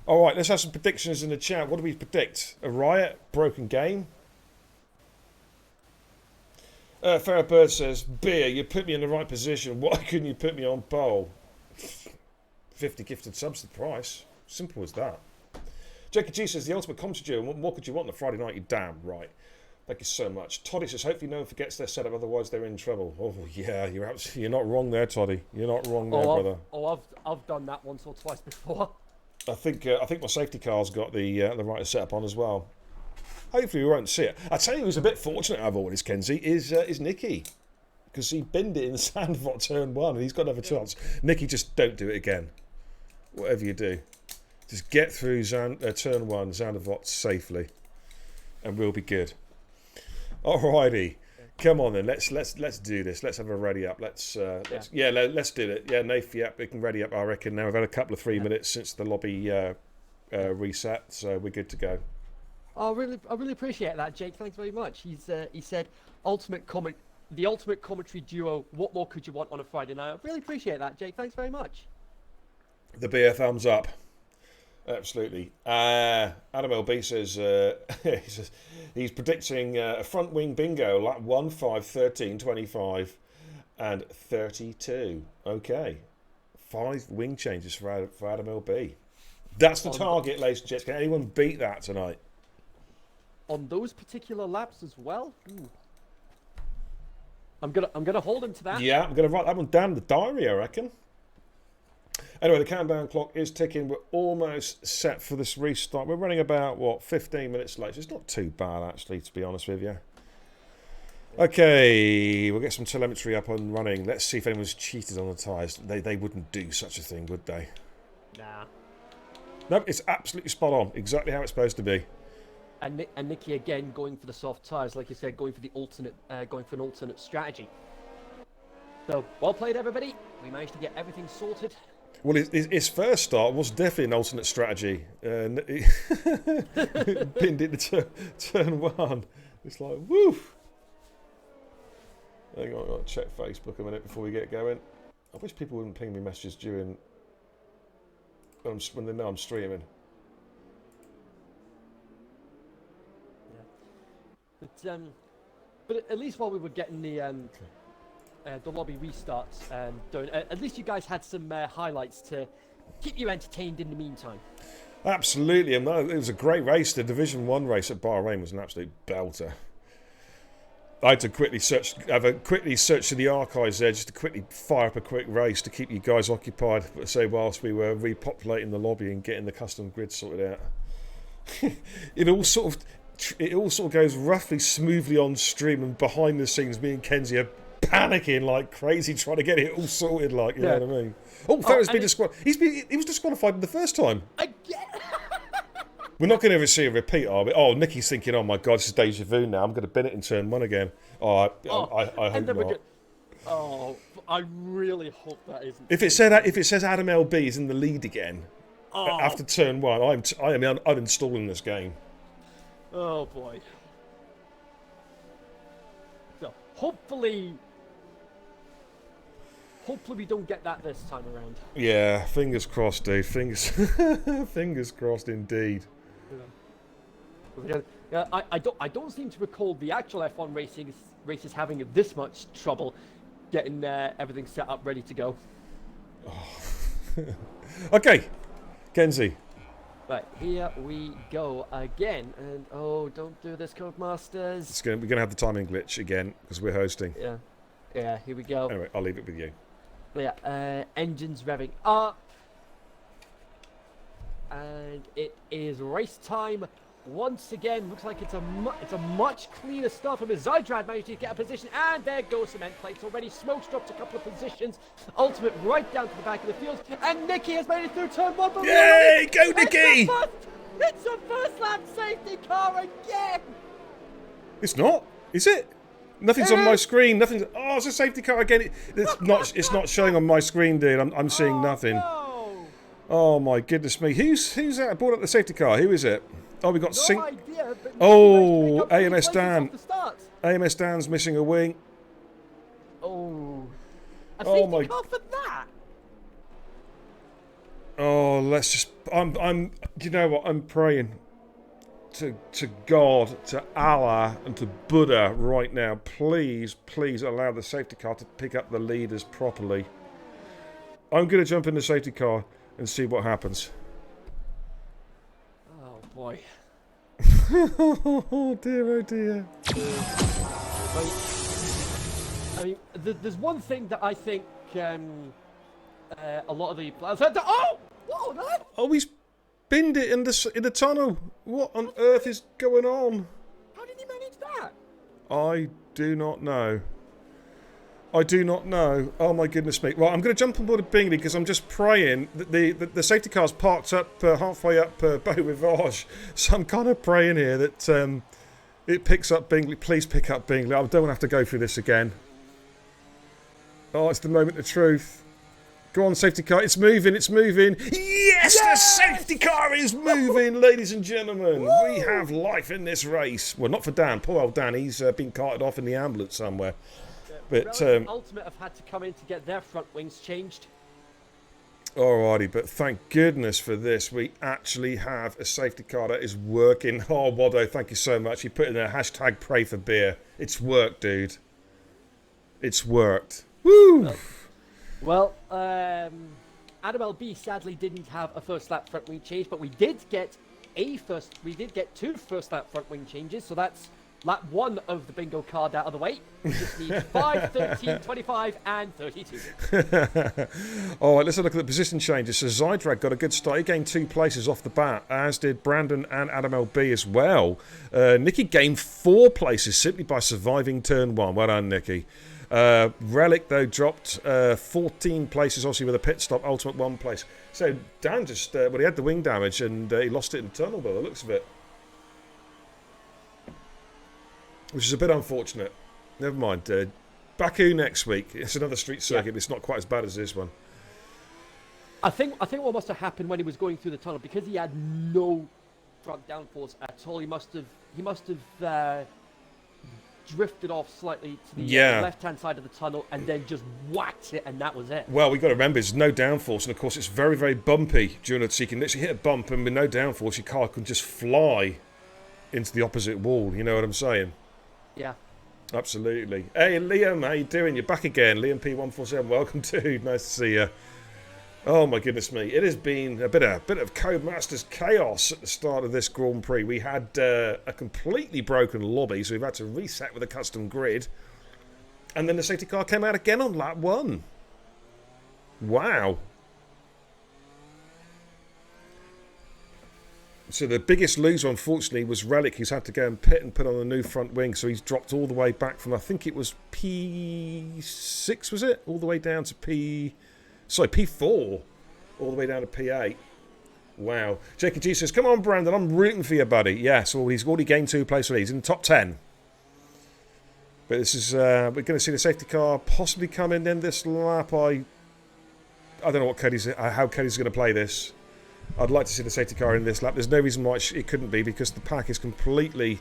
All right, let's have some predictions in the chat. What do we predict? A riot? Broken game? Farrah Bird says, Beer, you put me in the right position. Why couldn't you put me on bowl? 50 gifted subs to the price. Simple as that. Jackie G says, the ultimate commentary duo. What more could you want on a Friday night? You damn right. Thank you so much. Toddy says, hopefully no one forgets their setup, otherwise they're in trouble. Oh, yeah, you're not wrong there, Toddy. You're not wrong there, brother. I've done that once or twice before. I think my safety car's got the right setup on as well. Hopefully we won't see it. I tell you who's a bit fortunate out of all this, Kenzie, is Nicky. Because he binned it in Sandvot turn 1 and he's got another chance. Nicky, just don't do it again. Whatever you do. Just get through turn 1, Zandvoort safely. And we'll be good. Alrighty. Come on then, let's do this. Let's have a ready up. Let's do it. Yeah, Nath, yeah, we can ready up, I reckon. Now we've had a couple of 3 minutes since the lobby reset, so we're good to go. I really appreciate that, Jake. Thanks very much. He said the ultimate commentary duo. What more could you want on a Friday night? I really appreciate that, Jake. Thanks very much. The beer thumbs up. Absolutely. Adam LB says he's predicting a front wing bingo like 1, 5, 13, 25 and 32. Okay. 5 wing changes for Adam LB. That's the target, ladies and gents. Can anyone beat that tonight? On those particular laps as well? Ooh. I'm gonna hold him to that. Yeah, I'm gonna write that one down in the diary, I reckon. Anyway, the countdown clock is ticking. We're almost set for this restart. We're running about, 15 minutes late. It's not too bad, actually, to be honest with you. Okay, we'll get some telemetry up and running. Let's see if anyone's cheated on the tyres. They wouldn't do such a thing, would they? Nah. Nope, it's absolutely spot on. Exactly how it's supposed to be. And Nicky again going for the soft tyres, like you said, going for an alternate strategy. So well played, everybody. We managed to get everything sorted. Well, his first start was definitely an alternate strategy. Pinned it to turn 1. It's like, woof. Hang on, I've got to check Facebook a minute before we get going. I wish people wouldn't ping me messages during when they know I'm streaming. Yeah. But at least while we were getting the lobby restarts done, at least you guys had some highlights to keep you entertained in the meantime. Absolutely, and it was a great race. The Division 1 race at Bahrain was an absolute belter. I had to quickly search through the archives there just to quickly fire up a quick race to keep you guys occupied, say, whilst we were repopulating the lobby and getting the custom grid sorted out. It all sort of goes roughly smoothly on stream, and behind the scenes, me and Kenzie are panicking like crazy trying to get it all sorted, like, you know what I mean? Oh, Farrah's been disqualified. He was disqualified the first time. We're not going to ever see a repeat, are we? Oh, Nicky's thinking, oh my God, this is deja vu now. I'm going to bin it in turn 1 again. I hope not. I really hope that isn't. If it says Adam LB is in the lead again after turn 1, I'm uninstalling this game. Oh boy. So hopefully Hopefully we don't get that this time around. Yeah, fingers crossed, dude. Fingers, fingers crossed indeed. Yeah, I don't seem to recall the actual F1 races having this much trouble getting everything set up, ready to go. Okay, Kenzie. Right, here we go again, and oh, don't do this, Codemasters. We're gonna have the timing glitch again because we're hosting. Yeah, here we go. Anyway, I'll leave it with you. Yeah, engines revving up, and it is race time once again. Looks like it's a much cleaner start from Zydrad managed to get a position, and there goes cement plates already. Smoke's dropped a couple of positions. Ultimate right down to the back of the field, and Nicky has made it through turn one. Yay, go Nicky! It's a first lap safety car again. It's not, is it? Nothing's on my screen. Nothing's. Oh, it's a safety car again. It's not. It's not showing on my screen, dude. I'm seeing nothing. No. Oh my goodness me. Who's that brought up the safety car? Who is it? Oh, we got No idea, but Oh, Nicky AMS managed to pick up 3 places Dan. off the start. AMS Dan's missing a wing. Oh, a Oh safety my- car for that. Oh, let's just. I'm. You know what? I'm praying to God, to Allah, and to Buddha right now. Please, please allow the safety car to pick up the leaders properly. I'm going to jump in the safety car and see what happens. Oh boy. Oh dear, oh dear. I mean, there's one thing that I think a lot of the players had to, oh, what on earth? Oh, he's binned it in the tunnel. What on earth is going on? How did he manage that? I do not know. I do not know. Oh my goodness me. Well, I'm going to jump on board of Bingley because I'm just praying that the safety car's parked up halfway up Beau Rivage. So I'm kind of praying here that it picks up Bingley. Please pick up Bingley. I don't want to have to go through this again. Oh, it's the moment of truth. Go on, safety car. It's moving. It's moving. Yes, the safety car is moving, ladies and gentlemen. Woo! We have life in this race. Well, not for Dan. Poor old Dan. He's been carted off in the ambulance somewhere. But Ultimate have had to come in to get their front wings changed. alrighty, but thank goodness for this. We actually have a safety car that is working. Oh, Wado, thank you so much. You put in a hashtag pray for beer. It's worked, dude. It's worked. Woo! Well, Adam LB sadly didn't have a first lap front wing change, but we did get 2 first lap front wing changes, so that's lap 1 of the bingo card out of the way. We just need 5, 13, 25, and 32. Alright, let's have a look at the position changes. So Zydrad got a good start. He gained 2 places off the bat, as did Brandon and Adam LB as well. Nicky gained 4 places simply by surviving turn 1. Well done, Nicky. Relic, though, dropped 14 places, obviously, with a pit stop, ultimate 1 place. So Dan just, well, he had the wing damage and he lost it in the tunnel, by the looks of it. Which is a bit unfortunate. Never mind. Baku next week. It's another street circuit, but it's not quite as bad as this one. I think what must have happened when he was going through the tunnel, because he had no front downforce at all, he must have drifted off slightly to the left-hand side of the tunnel and then just whacked it, and that was it. Well, we've got to remember, there's no downforce, and of course it's very, very bumpy during it, so you can literally hit a bump, and with no downforce, your car can just fly into the opposite wall. You know what I'm saying? Yeah. Absolutely. Hey, Liam, how you doing? You're back again. Liam P147, welcome, dude. Nice to see you. Oh, my goodness me. It has been a bit of Codemasters chaos at the start of this Grand Prix. We had a completely broken lobby, so we've had to reset with a custom grid. And then the safety car came out again on lap 1. Wow. So the biggest loser, unfortunately, was Relic, who's had to go and pit and put on a new front wing. So he's dropped all the way back from, I think it was P6, was it? All the way down to P4. All the way down to P8. Wow. Jakey G says, come on, Brandon, I'm rooting for you, buddy. Yes, well, he's already gained 2 places. He's in the top 10. But this is, we're going to see the safety car possibly come in then this lap. I don't know how Cody's going to play this. I'd like to see the safety car in this lap. There's no reason why it couldn't be, because the pack is completely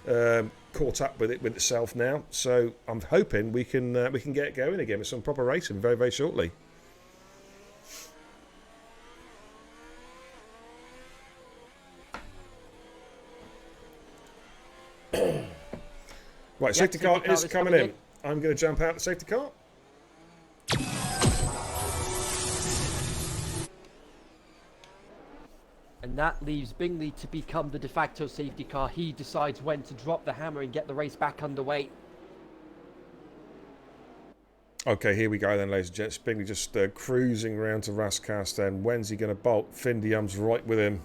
caught up with itself now. So I'm hoping we can get going again with some proper racing very, very shortly. Right, safety car is coming in. I'm going to jump out the safety car. And that leaves Bingley to become the de facto safety car. He decides when to drop the hammer and get the race back underway. Okay, here we go then, ladies and gents. Bingley just cruising around to Rascast then. When's he going to bolt? Findium's right with him.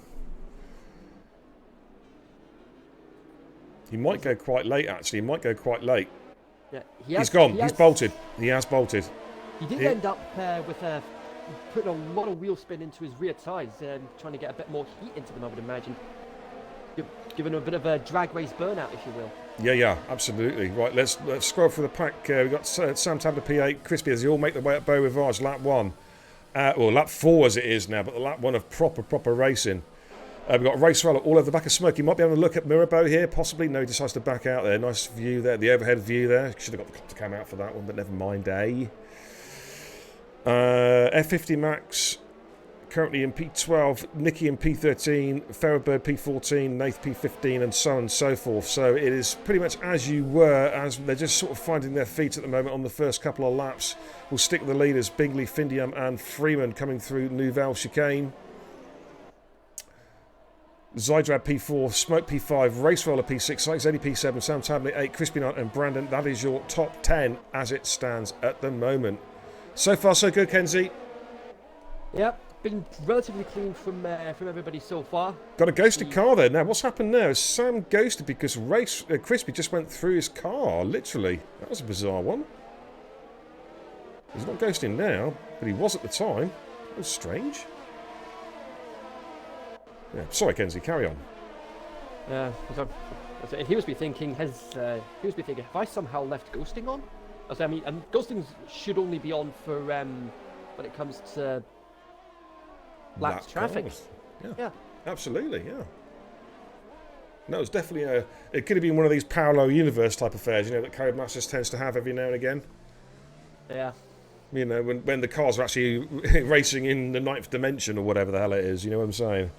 He might go quite late, actually. He might go quite late. Yeah, he's gone. He's bolted. He has bolted. He did end up with putting a lot of wheel spin into his rear tyres, trying to get a bit more heat into them, I would imagine. Giving him a bit of a drag race burnout, if you will. Yeah, absolutely. Right, let's scroll through the pack. We've got Sam Tabler P8, Crispy, as they all make their way up Beau Rivage, lap 1. Well, lap 4 as it is now, but the lap 1 of proper racing. We've got a race roller all over the back of smoke. You might be able to look at Mirabeau here, possibly. No, he decides to back out there. Nice view there, the overhead view there. Should have got the cop to come out for that one, but never mind, eh? F50 Max, currently in P12, Nicky in P13, Ferrobird P14, Nath P15, and so on and so forth. So it is pretty much as you were, as they're just sort of finding their feet at the moment on the first couple of laps. We'll stick with the leaders, Bingley, Findium, and Freeman coming through Nouvelle Chicane. Zydrad P4, Smoke P5, Race Roller P6, Sykes Eddie P7, Sam Tablet 8, Crispy 9, and Brandon. That is your top 10 as it stands at the moment. So far, so good, Kenzie. Yep, been relatively clean from everybody so far. Got a ghosted car there. Now, what's happened there is Sam ghosted because Crispy just went through his car, literally. That was a bizarre one. He's not ghosting now, but he was at the time. That was strange. Yeah, sorry, Kenzie, carry on. He must be thinking, have I somehow left ghosting on? I mean, ghosting should only be on for when it comes to lapped traffic. Yeah, absolutely, yeah. No, it's definitely it could have been one of these parallel universe type affairs, you know, that Codemasters tends to have every now and again. Yeah. You know, when the cars are actually racing in the 9th dimension or whatever the hell it is, you know what I'm saying?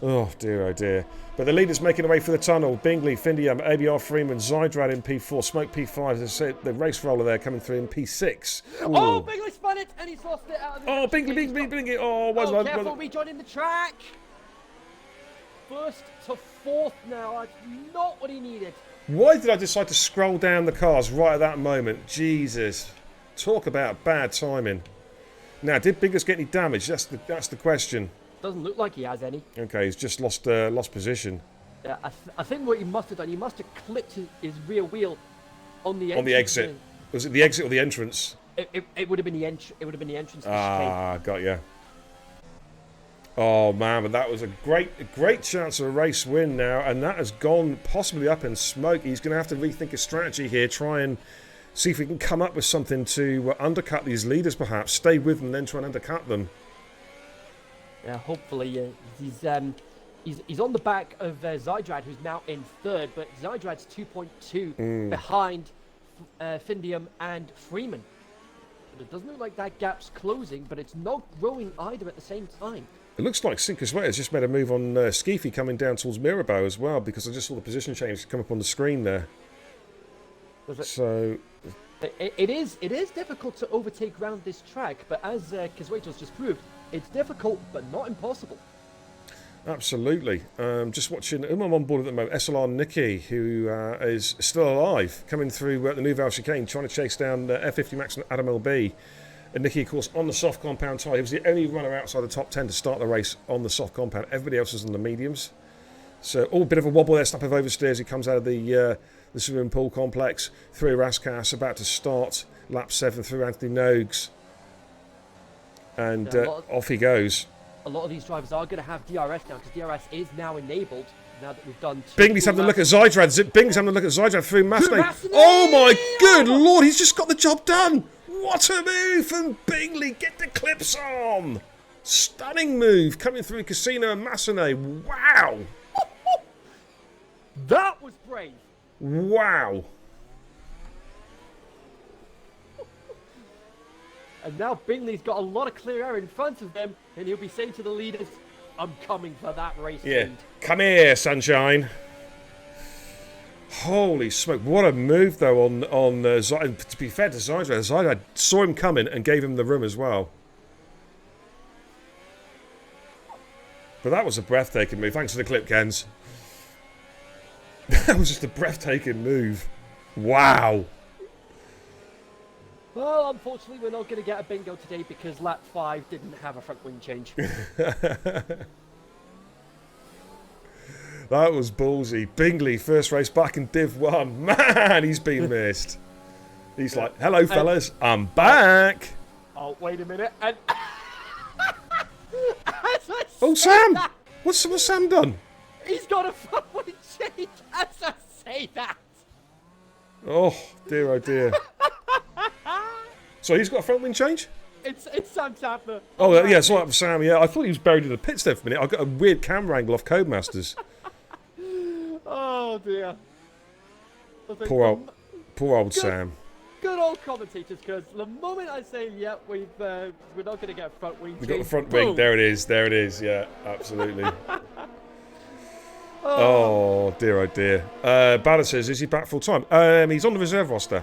Oh dear. But the leaders making their way through the tunnel. Bingley, Findium, ABR Freeman, Zydrad in P4, Smoke P5, as I said, the race roller there coming through in P6. Ooh. Oh, Bingley spun it and he's lost it out of the... Oh, Bingley. Oh, careful, rejoining the track. First to 4th now. That's not what he needed. Why did I decide to scroll down the cars right at that moment? Jesus. Talk about bad timing. Now, did Biggers get any damage? That's the question. Doesn't look like he has any. Okay, he's just lost position. Yeah, I think what he must have done, he must have clipped his rear wheel on the exit. Was it the exit or the entrance? It would have been the entrance. Ah, got ya. Oh man, but that was a great chance of a race win now, and that has gone possibly up in smoke. He's going to have to rethink his strategy here, try and see if we can come up with something to undercut these leaders, perhaps. Stay with them, then try and undercut them. Yeah, hopefully he's on the back of Zydrad, who's now in 3rd, but Zydrad's 2.2 behind Findium and Freeman. But it doesn't look like that gap's closing, but it's not growing either at the same time. It looks like Sinkers Way has just made a move on Skeefy coming down towards Mirabeau as well, because I just saw the position change come up on the screen there. So it is difficult to overtake round this track, but as Kizweto's just proved, it's difficult but not impossible. Absolutely. Just watching whom I'm on board at the moment, SLR Nicky, who is still alive, coming through the Nouvelle Chicane, trying to chase down F50 Max and Adam LB. And Nicky, of course, on the soft compound tyre. He was the only runner outside the top 10 to start the race on the soft compound. Everybody else was on the mediums. So, all a bit of a wobble there, snap of oversteers. He comes out of the swimming pool complex through Raskas, about to start lap 7 through Anthony Nogues. And off he goes. A lot of these drivers are going to have DRS now, because DRS is now enabled now that we've done... Bingley's having a look at Zydrad. Bingley's having a look at Zydrad through Massenet. Oh my good lord, he's just got the job done. What a move from Bingley. Get the clips on. Stunning move coming through Casino and Massenet. Wow. That was brave. Wow. And now Bingley's got a lot of clear air in front of them, and he'll be saying to the leaders, I'm coming for that race Yeah. lead. Come here, sunshine. Holy smoke. What a move, though, on Zydra. To be fair to Zydra, Zydra saw him coming and gave him the room as well. But that was a breathtaking move. Thanks for the clip, Kens. That was just a breathtaking move. Wow. Well, unfortunately, we're not going to get a bingo today because lap 5 didn't have a front wing change. That was ballsy. Bingley, first race back in Div 1. Man, he's been missed. He's like, hello, fellas. I'm back. Oh, wait a minute. And Oh, Sam. What's Sam done? he's got a front wing change as I say that. Oh, dear, oh, dear. So he's got a front wing change? It's Sam Tapper. Oh, yeah, sorry for Sam. Yeah, I thought he was buried in the pits there for a minute. I got a weird camera angle off Codemasters. Oh, dear. Poor old Sam. Good old commentators, because the moment I say, yeah, we're not going to get a front wing We change, got the front boom. wing. There it is. Yeah, absolutely. Oh, dear, oh, dear. Banner says, is he back full time? He's on the reserve roster.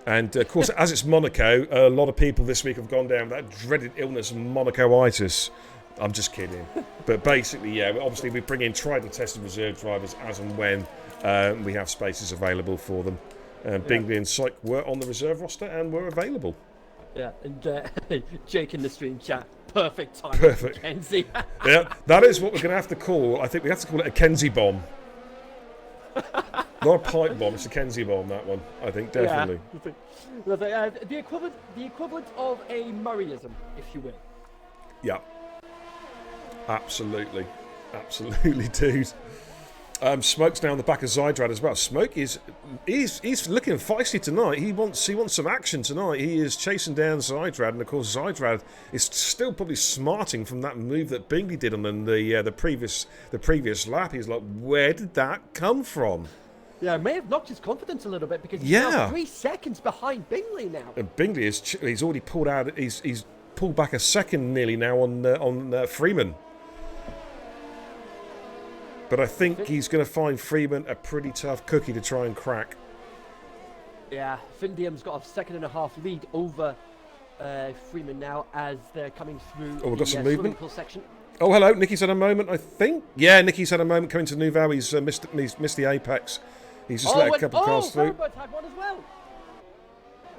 And, of course, as it's Monaco, a lot of people this week have gone down with that dreaded illness, Monaco-itis. I'm just kidding. But basically, yeah, obviously we bring in tried and tested reserve drivers as and when we have spaces available for them. Bingley and Syke were on the reserve roster and were available. Yeah, and Jake in the stream chat, perfect time. Perfect. Kenzie. Yeah, that is what we're going to have to call. I think we have to call it a Kenzie bomb. Not a pipe bomb, it's a Kenzie bomb, that one. I think, definitely. Yeah. The equivalent of a Murrayism, if you will. Yeah. Absolutely, dude. Smoke's now on the back of Zydrad as well. Smoke he's looking feisty tonight. He wants some action tonight. He is chasing down Zydrad, and of course Zydrad is still probably smarting from that move that Bingley did on the previous lap. He's like, where did that come from? Yeah, it may have knocked his confidence a little bit because he's Yeah. now 3 seconds behind Bingley now. And Bingley he's already pulled out. He's pulled back a second nearly now on Freeman. But I think he's going to find Freeman a pretty tough cookie to try and crack. Yeah, Findium's got a 1.5 second lead over Freeman now as they're coming through we've got some swimming movement. pool section. Oh, hello. Nicky's had a moment, I think. Yeah, Nicky's had a moment coming to Nouveau. He's missed the apex. He's just let a couple of cars through. Thoroughbird had one as well.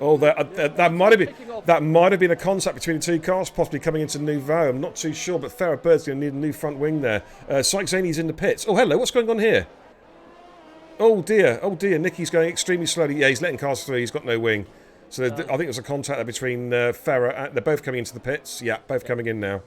Oh, that might have been a contact between the two cars, possibly coming into Nouveau. I'm not too sure, but Farrah Bird's going to need a new front wing there. Syke Zaney's in the pits. Oh, hello. What's going on here? Oh dear. Nicky's going extremely slowly. Yeah, he's letting cars through. He's got no wing. So I think there's a contact there between Farrah. They're both coming into the pits. Yeah, both coming in now.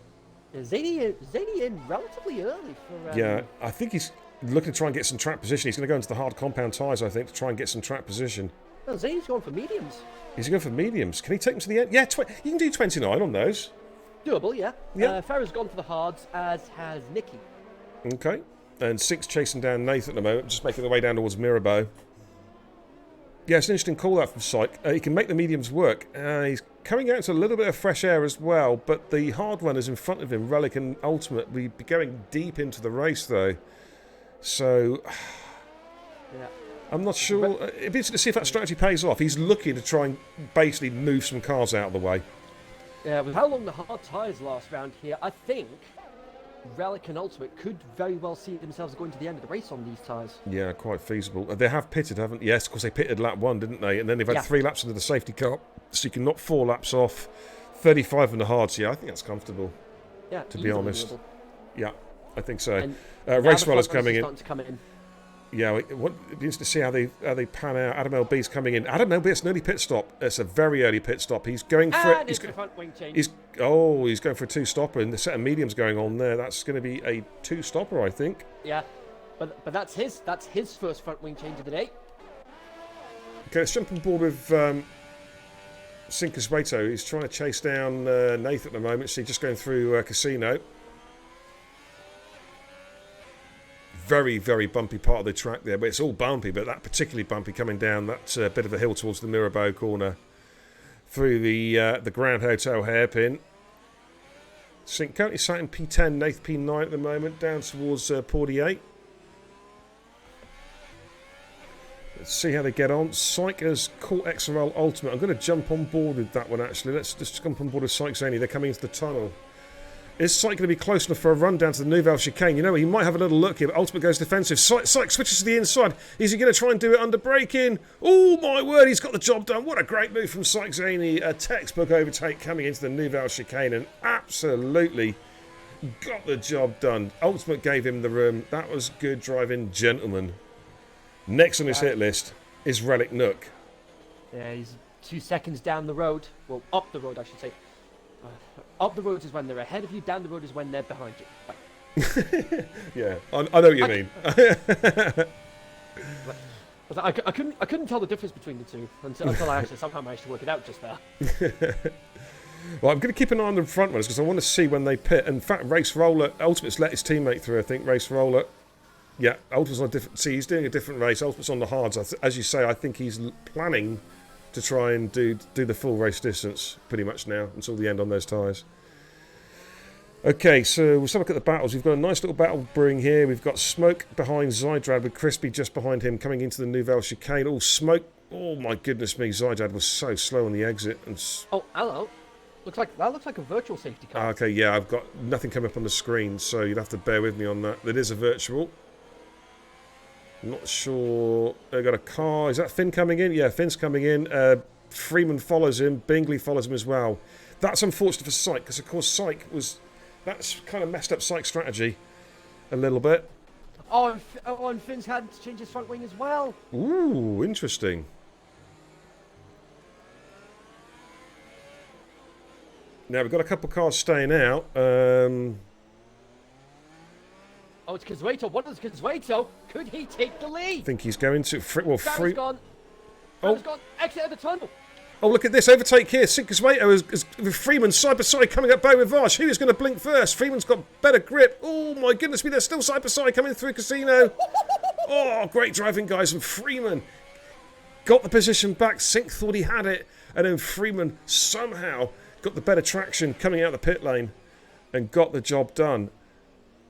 Yeah, Zaney in relatively early for. Yeah, I think he's looking to try and get some track position. He's going to go into the hard compound tyres, I think, to try and get some track position. No, Zaney's going for mediums. He's going for mediums. Can he take them to the end? Yeah, you can do 29 on those. Doable, yeah. Yeah. Farrah's gone for the hards, as has Nicky. Okay. And 6 chasing down Nathan at the moment, just making their way down towards Mirabeau. Yeah, it's an interesting call out from Syke. He can make the mediums work. He's coming out to a little bit of fresh air as well, but the hard runners in front of him, Relic and Ultimate, will be going deep into the race though. So, Yeah. I'm not sure. It'd be interesting to see if that strategy pays off. He's looking to try and basically move some cars out of the way. Yeah, with how long the hard tyres last round here, I think Relic and Ultimate could very well see themselves going to the end of the race on these tyres. Yeah, quite feasible. They have pitted, haven't they? Yes, of course they pitted lap 1, didn't they? And then they've had 3 laps into the safety car, so you can knock 4 laps off. 35 in the hards, yeah, I think that's comfortable. Yeah, to be honest. doable. Yeah, I think so. And Race now the Weller's front coming runners are in. starting to come in. Yeah, it'd be interesting to see how they pan out. Adam LB's coming in. Adam LB, it's an early pit stop. It's a very early pit stop. He's going for And it. it's the front wing change. He's going for a 2-stopper, and the set of mediums going on there. That's going to be a 2-stopper, I think. Yeah, but that's his first front wing change of the day. Okay, let's jump on board with Sinkers Waito. He's trying to chase down Nathan at the moment. So he's just going through Casino. very, very bumpy part of the track there, but it's all bumpy, but that particularly bumpy coming down that bit of a hill towards the Mirabeau corner through the Grand Hotel hairpin. Sink currently sat in P10, Nath P9 at the moment, down towards Portier. Let's see how they get on. Syke has caught XRL Ultimate. I'm going to jump on board with that one, actually. Let's just jump on board with Syke Zaney. They're coming into the tunnel. Is Syke going to be close enough for a run down to the Nouvelle Chicane? You know, he might have a little look here, but Ultimate goes defensive. Syke switches to the inside. Is he going to try and do it under braking? Oh, my word, he's got the job done. What a great move from Syke Zaney. A textbook overtake coming into the Nouvelle Chicane and absolutely got the job done. Ultimate gave him the room. That was good driving, gentlemen. Next on his hit list is Relic Nook. Yeah, he's 2 seconds down the road. Well, up the road, I should say. Up the road is when they're ahead of you. Down the road is when they're behind you. Right. Yeah, I know what you mean. I couldn't tell the difference between the two until I actually somehow managed to work it out just there. Well, I'm going to keep an eye on the front runners because I want to see when they pit. In fact, Race Roller, Ultimate's let his teammate through, I think. Race Roller. Yeah, Ultimate's on a different... See, he's doing a different race. Ultimate's on the hards. As you say, I think he's planning to try and do the full race distance pretty much now until the end on those tyres. Okay, so we'll start look at the battles. We've got a nice little battle brewing here. We've got Smoke behind Zydrad with Crispy just behind him coming into the Nouvelle Chicane. Oh, Smoke. Oh, my goodness me. Zydrad was so slow on the exit. And oh, hello. That looks like a virtual safety car. Okay, yeah, I've got nothing coming up on the screen, so you'd have to bear with me on that. That is a virtual. Not sure. They've got a car. Is that Finn coming in? Yeah, Finn's coming in. Freeman follows him. Bingley follows him as well. That's unfortunate for Syke because, of course, that's kind of messed up Syke's strategy a little bit. Oh, and Finn's had to change his front wing as well. Ooh, interesting. Now, we've got a couple of cars staying out. Oh, it's Consueto. What is Consueto? Could he take the lead? I think he's going to... Farrah's gone. Farrah's gone. Exit of the tunnel. Oh, look at this. Overtake here. Consueto is with Freeman side by side coming up Beau Rivage. Who is going to blink first? Freeman's got better grip. Oh, my goodness me. They're still side by side coming through Casino. Oh, great driving, guys. And Freeman got the position back. Sink thought he had it. And then Freeman somehow got the better traction coming out the pit lane and got the job done.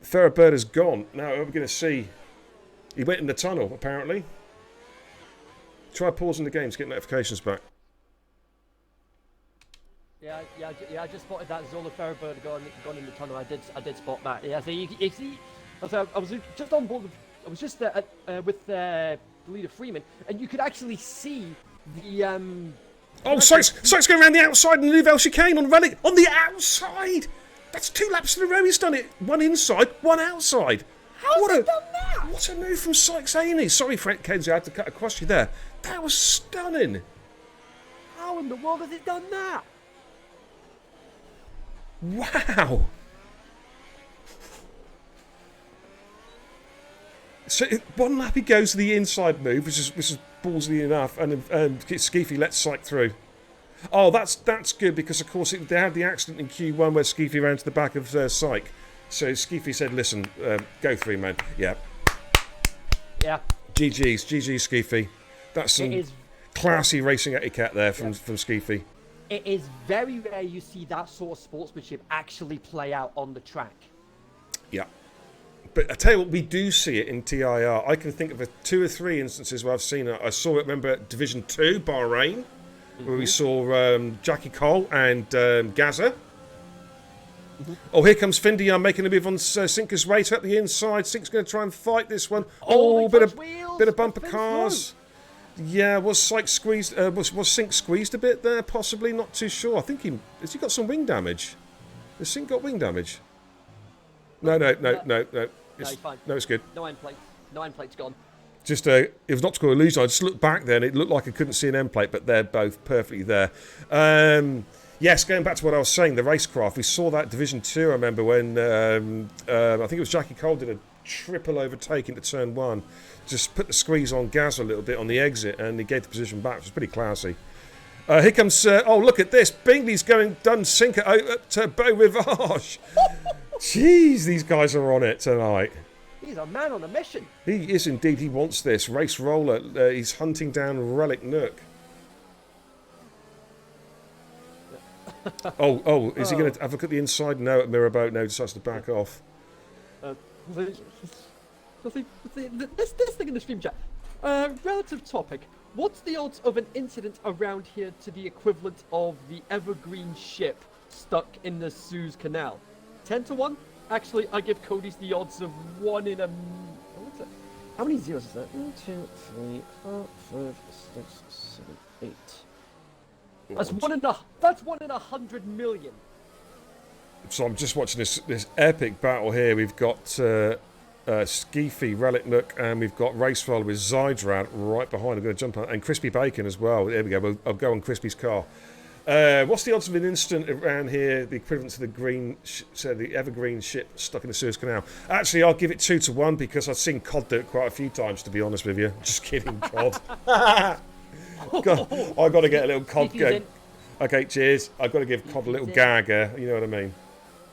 Ferrabird is gone. Now, we're going to see... He went in the tunnel, apparently. Try pausing the game to get notifications back. Yeah, I just spotted that Zola Ferrabird gone in the tunnel. I did spot that. Yeah, so you see... I was just on board... I was just with the leader Freeman, and you could actually see the... Oh, Syke's going around the outside in the Nouvelle Chicane on Relic. On the outside! That's 2 laps in a row he's done it. One inside, one outside. How's he done that? What a move from Syke Zaney. Sorry, Frank Kenzie, I had to cut across you there. That was stunning. How in the world has he done that? Wow. So one lap he goes to the inside move, which is ballsy enough, and Skeefy lets Syke through. Oh, that's good because, of course, they had the accident in Q1 where Skeefy ran to the back of Syke. So Skeefy said, listen, go through, man. Yeah. Yeah. GG's Skeefy. That's some classy racing etiquette there from Skeefy. It is very rare you see that sort of sportsmanship actually play out on the track. Yeah. But I tell you what, we do see it in TIR. I can think of 2 or 3 instances where I've seen it. I saw it, remember, at Division 2, Bahrain, where we saw Jackie Cole and Gaza. Oh, here comes Findy making a move on Sinker's way to up the inside. Sink's going to try and fight this one. Oh, bit of bumper cars. Yeah, was Syke squeezed? Was Sink squeezed a bit there? Possibly, not too sure. I think has he got some wing damage? Has Sink got wing damage? No. He's fine. No, it's good. No end plate. No end plate's gone. Just it was not to call illusion. I just looked back there and it looked like I couldn't see an end plate, but they're both perfectly there. Yes, going back to what I was saying, the racecraft. We saw that Division 2, I remember, when I think it was Jackie Cole did a triple overtake into turn 1. Just put the squeeze on Gaz a little bit on the exit and he gave the position back, which was pretty classy. Here comes, oh, look at this. Bingley's done Sinker to Beau Rivage. Jeez, these guys are on it tonight. He's a man on a mission. He is indeed. He wants this. Race Roller. He's hunting down Relic Nook. Is he going to have a look at the inside? No, at Mirrorboat. No, decides to back off. This thing in the stream chat. Relative topic. What's the odds of an incident around here to the equivalent of the Evergreen ship stuck in the Suez Canal? 10 to 1? Actually, I give Cody's the odds of 1 in a... What's that? How many zeros is that? 1, 2, 3, 4, 5, 6, 7, 8. That's 1 in 100 million. So I'm just watching this epic battle here. We've got Skeefy, Relic Nook, and we've got Race Roller with Zydrad right behind. I'm going to jump on, and Crispy Bacon as well. There we go. I'll go on Crispy's car. What's the odds of an instant around here, the equivalent to the the Evergreen ship stuck in the Suez Canal? Actually, I'll give it 2 to 1 because I've seen Cod do it quite a few times, to be honest with you. Just kidding, Cod. God, I've got to get a little Cod go. Okay, cheers. I've got to give Cod a little gagger, you know what I mean?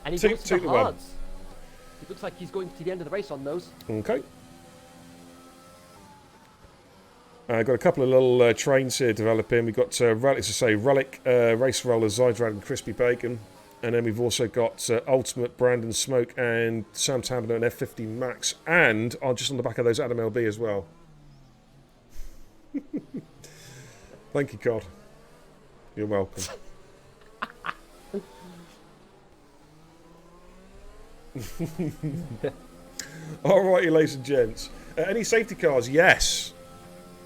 And he goes to the hards. It looks like he's going to the end of the race on those. Okay. I've got a couple of little trains here developing. We've got Relic, Race Roller, Zydrad and Crispy Bacon. And then we've also got Ultimate, Brandon Smoke and Sam Tambler and F50 Max. And just on the back of those Adam LB as well. Thank you, God. You're welcome. Alrighty, ladies and gents. Any safety cars? Yes.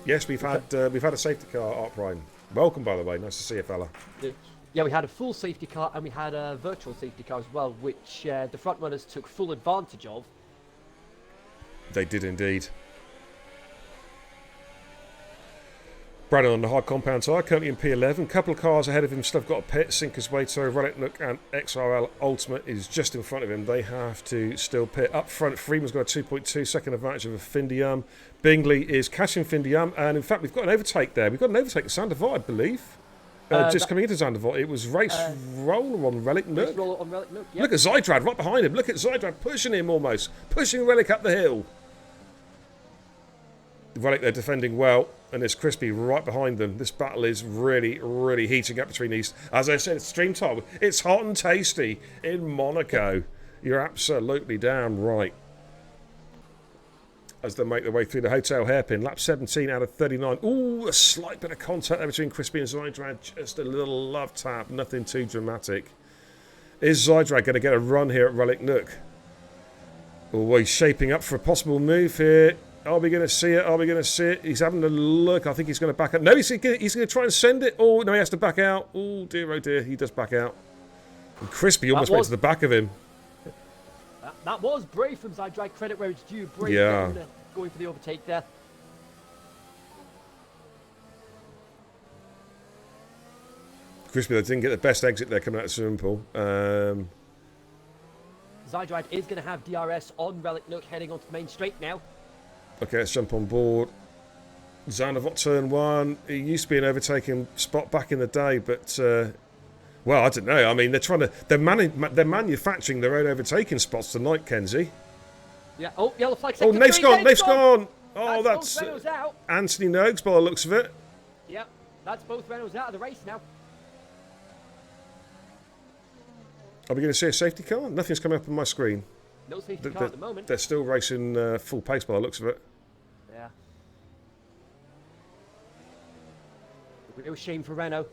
Yes, we've had a safety car, Art Prime. Welcome, by the way. Nice to see you, fella. Yeah, we had a full safety car and we had a virtual safety car as well, which the front runners took full advantage of. They did indeed. Brandon on the hard compound tire, currently in P11. Couple of cars ahead of him still have got a pit. Sinker's Way to Relic Nook and XRL Ultimate is just in front of him. They have to still pit. Up front, Freeman's got a 2.2 second advantage of a Findium. Bingley is catching Findium. And in fact, we've got an overtake there. We've got an overtake at Zandvoort, I believe. Just coming into Zandvoort. It was Race Roller on Relic Nook. Race Roller on Relic Nook, yeah. Look at Zydrad right behind him. Look at Zydrad pushing him almost. Pushing Relic up the hill. Relic, they're defending well, and there's Crispy right behind them. This battle is really, really heating up between these. As I said, it's stream top. It's hot and tasty in Monaco. You're absolutely damn right. As they make their way through the hotel hairpin, lap 17 out of 39. Ooh, a slight bit of contact there between Crispy and Zydrad. Just a little love tap, nothing too dramatic. Is Zydrad going to get a run here at Relic Nook? Oh, he's shaping up for a possible move here. Are we going to see it? Are we going to see it? He's having a look. I think he's going to back out. No, he's going to try and send it. Oh, no, he has to back out. Oh, dear, he does back out. And Crispy almost went to the back of him. That was brave from Zydrad. Credit where it's due. Brave going for the overtake there. Crispy, they didn't get the best exit there coming out of swimming pool. Zydrad is going to have DRS on Relic Nook heading onto the main straight now. Okay, let's jump on board. Zandvoort turn 1. It used to be an overtaking spot back in the day, but well, I don't know. I mean, they're manufacturing their own overtaking spots tonight, Kenzie. Yeah. Oh, yellow flag. Oh, Nate's gone. Oh, that's out. Anthony Noakes by the looks of it. Yep, that's both Reynolds out of the race now. Are we going to see a safety car? Nothing's coming up on my screen. No safety car at the moment. They're still racing full pace by the looks of it. Yeah. Real shame for Renault.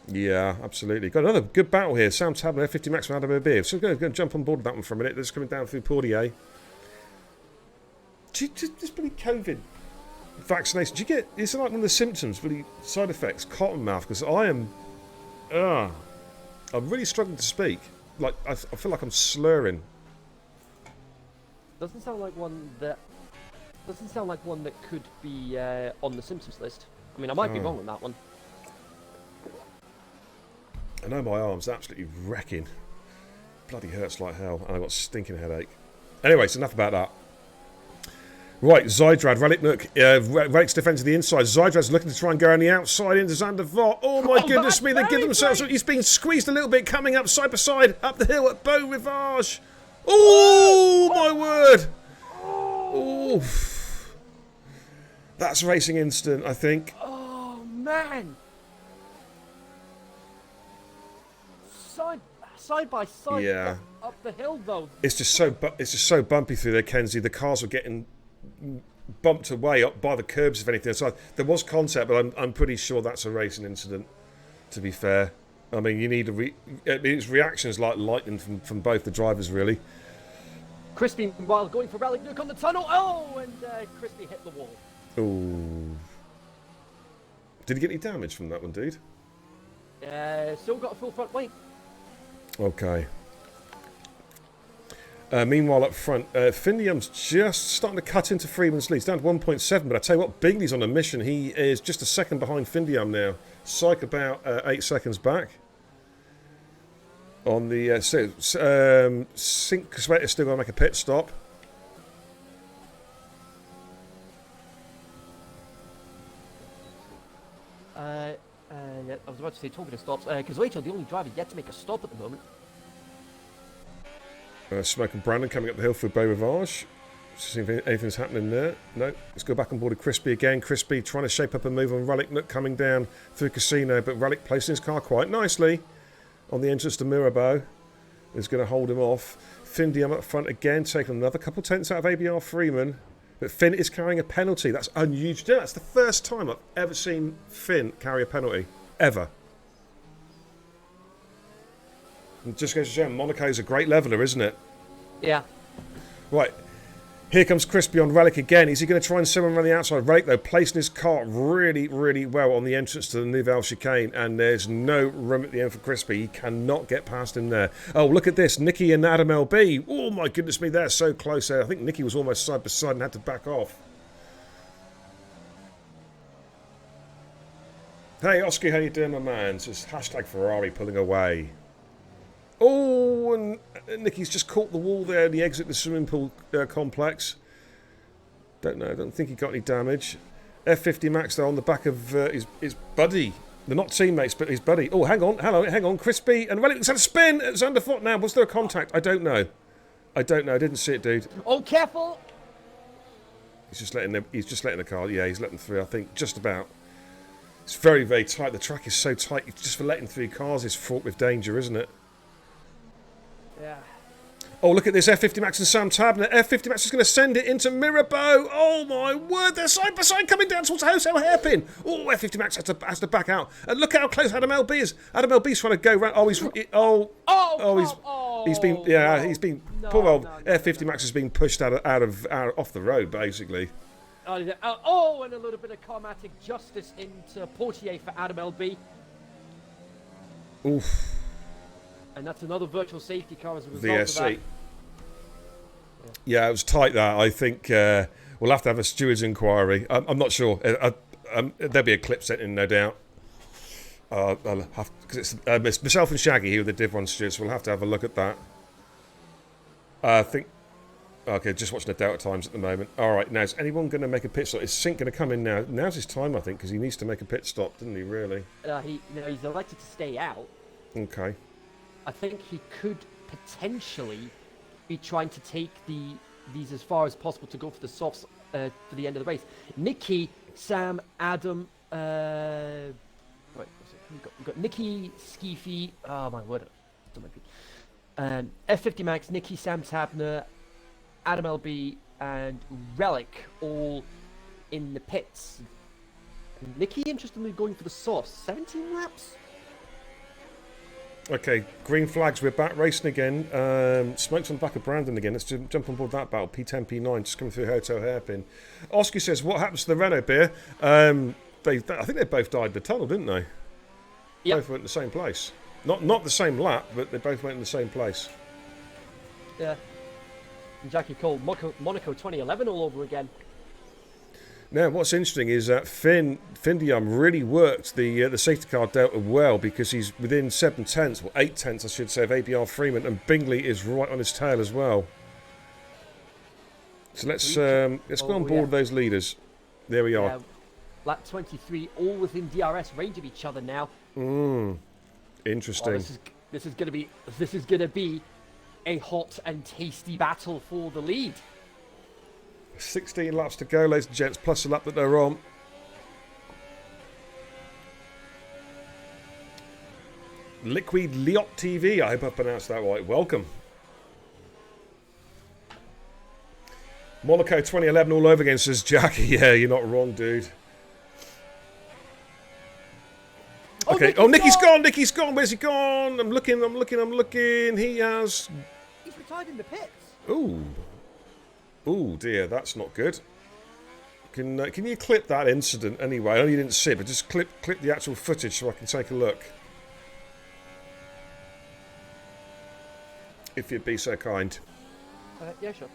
Yeah, absolutely. Got another good battle here. Sam Tabler, 50 Max from Adam O'Beer. So I'm going to jump on board with that one for a minute. They're just coming down through Portier. Just really COVID vaccination. Do you get? Is it like one of the symptoms, really side effects? Cotton mouth. Because I'm really struggling to speak. Like I feel like I'm slurring. Doesn't sound like one that could be on the symptoms list. I mean, I might be wrong on that one. I know my arm's absolutely wrecking. Bloody hurts like hell, and I've got a stinking headache. Anyway, so enough about that. Right, Zydrad, Relic Nook. Relic's defence to the inside. Zydrad's looking to try and go on the outside into Zandvoort. Oh my goodness me, they give themselves... He's being squeezed a little bit, coming up side by side, up the hill at Beau Rivage. Oh, my word. Oof. That's racing instant, I think. Oh man! Side by side, Yeah. up the hill though. It's just so bumpy through there, Kenzie. The cars were getting bumped away up by the curbs, if anything. So there was contact, but I'm pretty sure that's a racing incident. To be fair, I mean, you need it's reactions like lightning from both the drivers, really. Crispy, while going for rally nuke on the tunnel. Oh, and Crispy hit the wall. Ooh. Did he get any damage from that one, dude? Still got a full front wing. Okay. Meanwhile, up front, Findium's just starting to cut into Freeman's lead. He's down to 1.7, but I tell you what, Bingley's on a mission. He is just a second behind Findium now. Syke about 8 seconds back. On the Sink Sweat is still going to make a pit stop. Yeah, I was about to say, talking of stops, because Rachel, the only driver yet to make a stop at the moment. Smoke and Brandon coming up the hill for Beau Rivage. See if anything's happening there. No. Let's go back on board of Crispy again. Crispy trying to shape up a move on Relic Nook coming down through Casino, but Relic placing his car quite nicely on the entrance to Mirabeau. Is going to hold him off. Findium up front again, taking another couple tenths out of ABR Freeman. But Finn is carrying a penalty. That's unusual. That's the first time I've ever seen Finn carry a penalty. Ever. And just goes to show, Monaco's a great leveller, isn't it? Yeah. Right. Here comes Crispy on Relic again. Is he going to try and send him around the outside? Relic, though, placing his car really, really well on the entrance to the Nouvelle Chicane, and there's no room at the end for Crispy. He cannot get past him there. Oh, look at this. Nicky and Adam LB. Oh, my goodness me, they're so close there. I think Nicky was almost side by side and had to back off. Hey, Oscar, how you doing, my man? It's just hashtag Ferrari pulling away. Oh, and Nicky's just caught the wall there in the exit of the swimming pool complex. Don't know, I don't think he got any damage. F50 Max, though, on the back of his buddy. They're not teammates, but his buddy. Oh, hang on. Crispy and Relic. It's had a spin. It's underfoot now. Was there a contact? I don't know. I didn't see it, dude. Oh, careful! He's just letting the car. Yeah, he's letting through. I think just about. It's very, very tight. The track is so tight. Just for letting through cars is fraught with danger, isn't it? Yeah. Oh, look at this F50 Max and Sam Tabner. F50 Max is going to send it into Mirabeau. Oh, my word. They're side by side coming down towards the Hotel Hairpin. Oh, F50 Max has to back out. And look how close Adam LB is. Adam LB's trying to go round. Oh, he's been poor old F50 Max has been pushed out off the road, basically. And a little bit of karmatic justice into Portier for Adam LB. Oof. And that's another virtual safety car as a result of that. Yeah, it was tight that. I think we'll have to have a steward's inquiry. I'm not sure. There'll be a clip sent in, no doubt. I'll have, because it's myself and Shaggy who are the Div 1 stewards, so we'll have to have a look at that. I think... Okay, just watching the Delta times at the moment. All right, now is anyone going to make a pit stop? Is Sink going to come in now? Now's his time, I think, because he needs to make a pit stop, didn't he? Really? He's elected to stay out. Okay. I think he could potentially be trying to take these as far as possible to go for the softs for the end of the race. Nicky, Sam, Adam. Right, we've got Nicky, Skeefy. Oh my word! F50 Max, Nicky, Sam Tabner, Adam LB, and Relic all in the pits. And Nicky, interestingly, going for the source. 17 laps? Okay, green flags, we're back racing again. Smokes on the back of Brandon again. Let's jump on board that battle. P10, P9, just coming through Hotel Hairpin. Oscar says, what happens to the Renault beer? I think they both died in the tunnel, didn't they? Yep. Both went in the same place. Not the same lap, but they both went in the same place. Yeah. And Jackie Cole, Monaco 2011 all over again. Now, what's interesting is that Findium really worked the safety car Delta well, because he's within 7 tenths, or 8 tenths, I should say, of ABR Freeman, and Bingley is right on his tail as well. So let's go on board those leaders. There we are. Lap 23, all within DRS range of each other now. Interesting. This is going to be a hot and tasty battle for the lead. 16 laps to go, ladies and gents, plus the lap that they're on. Liquid Liot TV, I hope I pronounced that right. Welcome. Monaco 2011 all over again, says Jackie. Yeah, you're not wrong, dude. Okay. Oh, Nicky's gone. Nicky's gone. Where's he gone? I'm looking. He has... He's retired in the pits. Ooh. Ooh, dear. That's not good. Can you clip that incident anyway? I know you didn't see it, but just clip the actual footage so I can take a look. If you'd be so kind. Yeah, sure.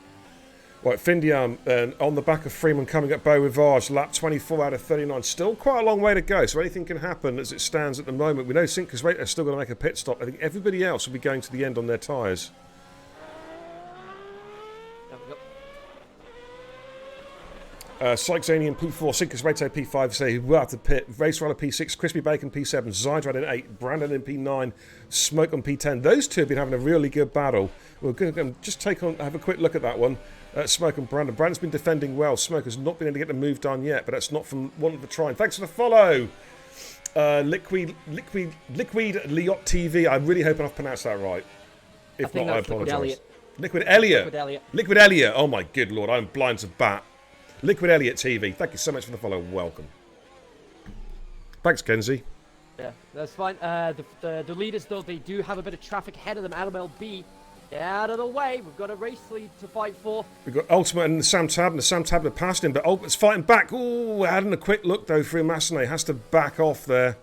Right, Findiam on the back of Freeman coming up Beau Rivage, lap 24 out of 39. Still quite a long way to go, so anything can happen as it stands at the moment. We know Sinkers Rate are still going to make a pit stop. I think everybody else will be going to the end on their tyres. Sykesanian P4, Sinkers Rate P5 say we're out the pit. Race Runner P6, Crispy Bacon P7, Zydrad in 8, Brandon in P9, Smoke on P10. Those two have been having a really good battle. We're going to just have a quick look at that one. Smoke and Brandon. Brandon's been defending well. Smoke has not been able to get the move done yet, but that's not from one of the trying. Thanks for the follow. Liquid Liot TV. I'm really hoping I've pronounced that right. If not, I apologise. Liquid Elliot. Liquid Elliot. Oh my good lord, I'm blind to bat. Liquid Elliot TV. Thank you so much for the follow. Welcome. Thanks, Kenzie. Yeah, that's fine. The leaders, though, they do have a bit of traffic ahead of them. LMLB, get out of the way. We've got a race lead to fight for. We've got Ultimate and Sam Tabner. Sam Tabner passed him, but Ultimate's fighting back. Ooh, having a quick look, though, through Massenet. Has to back off there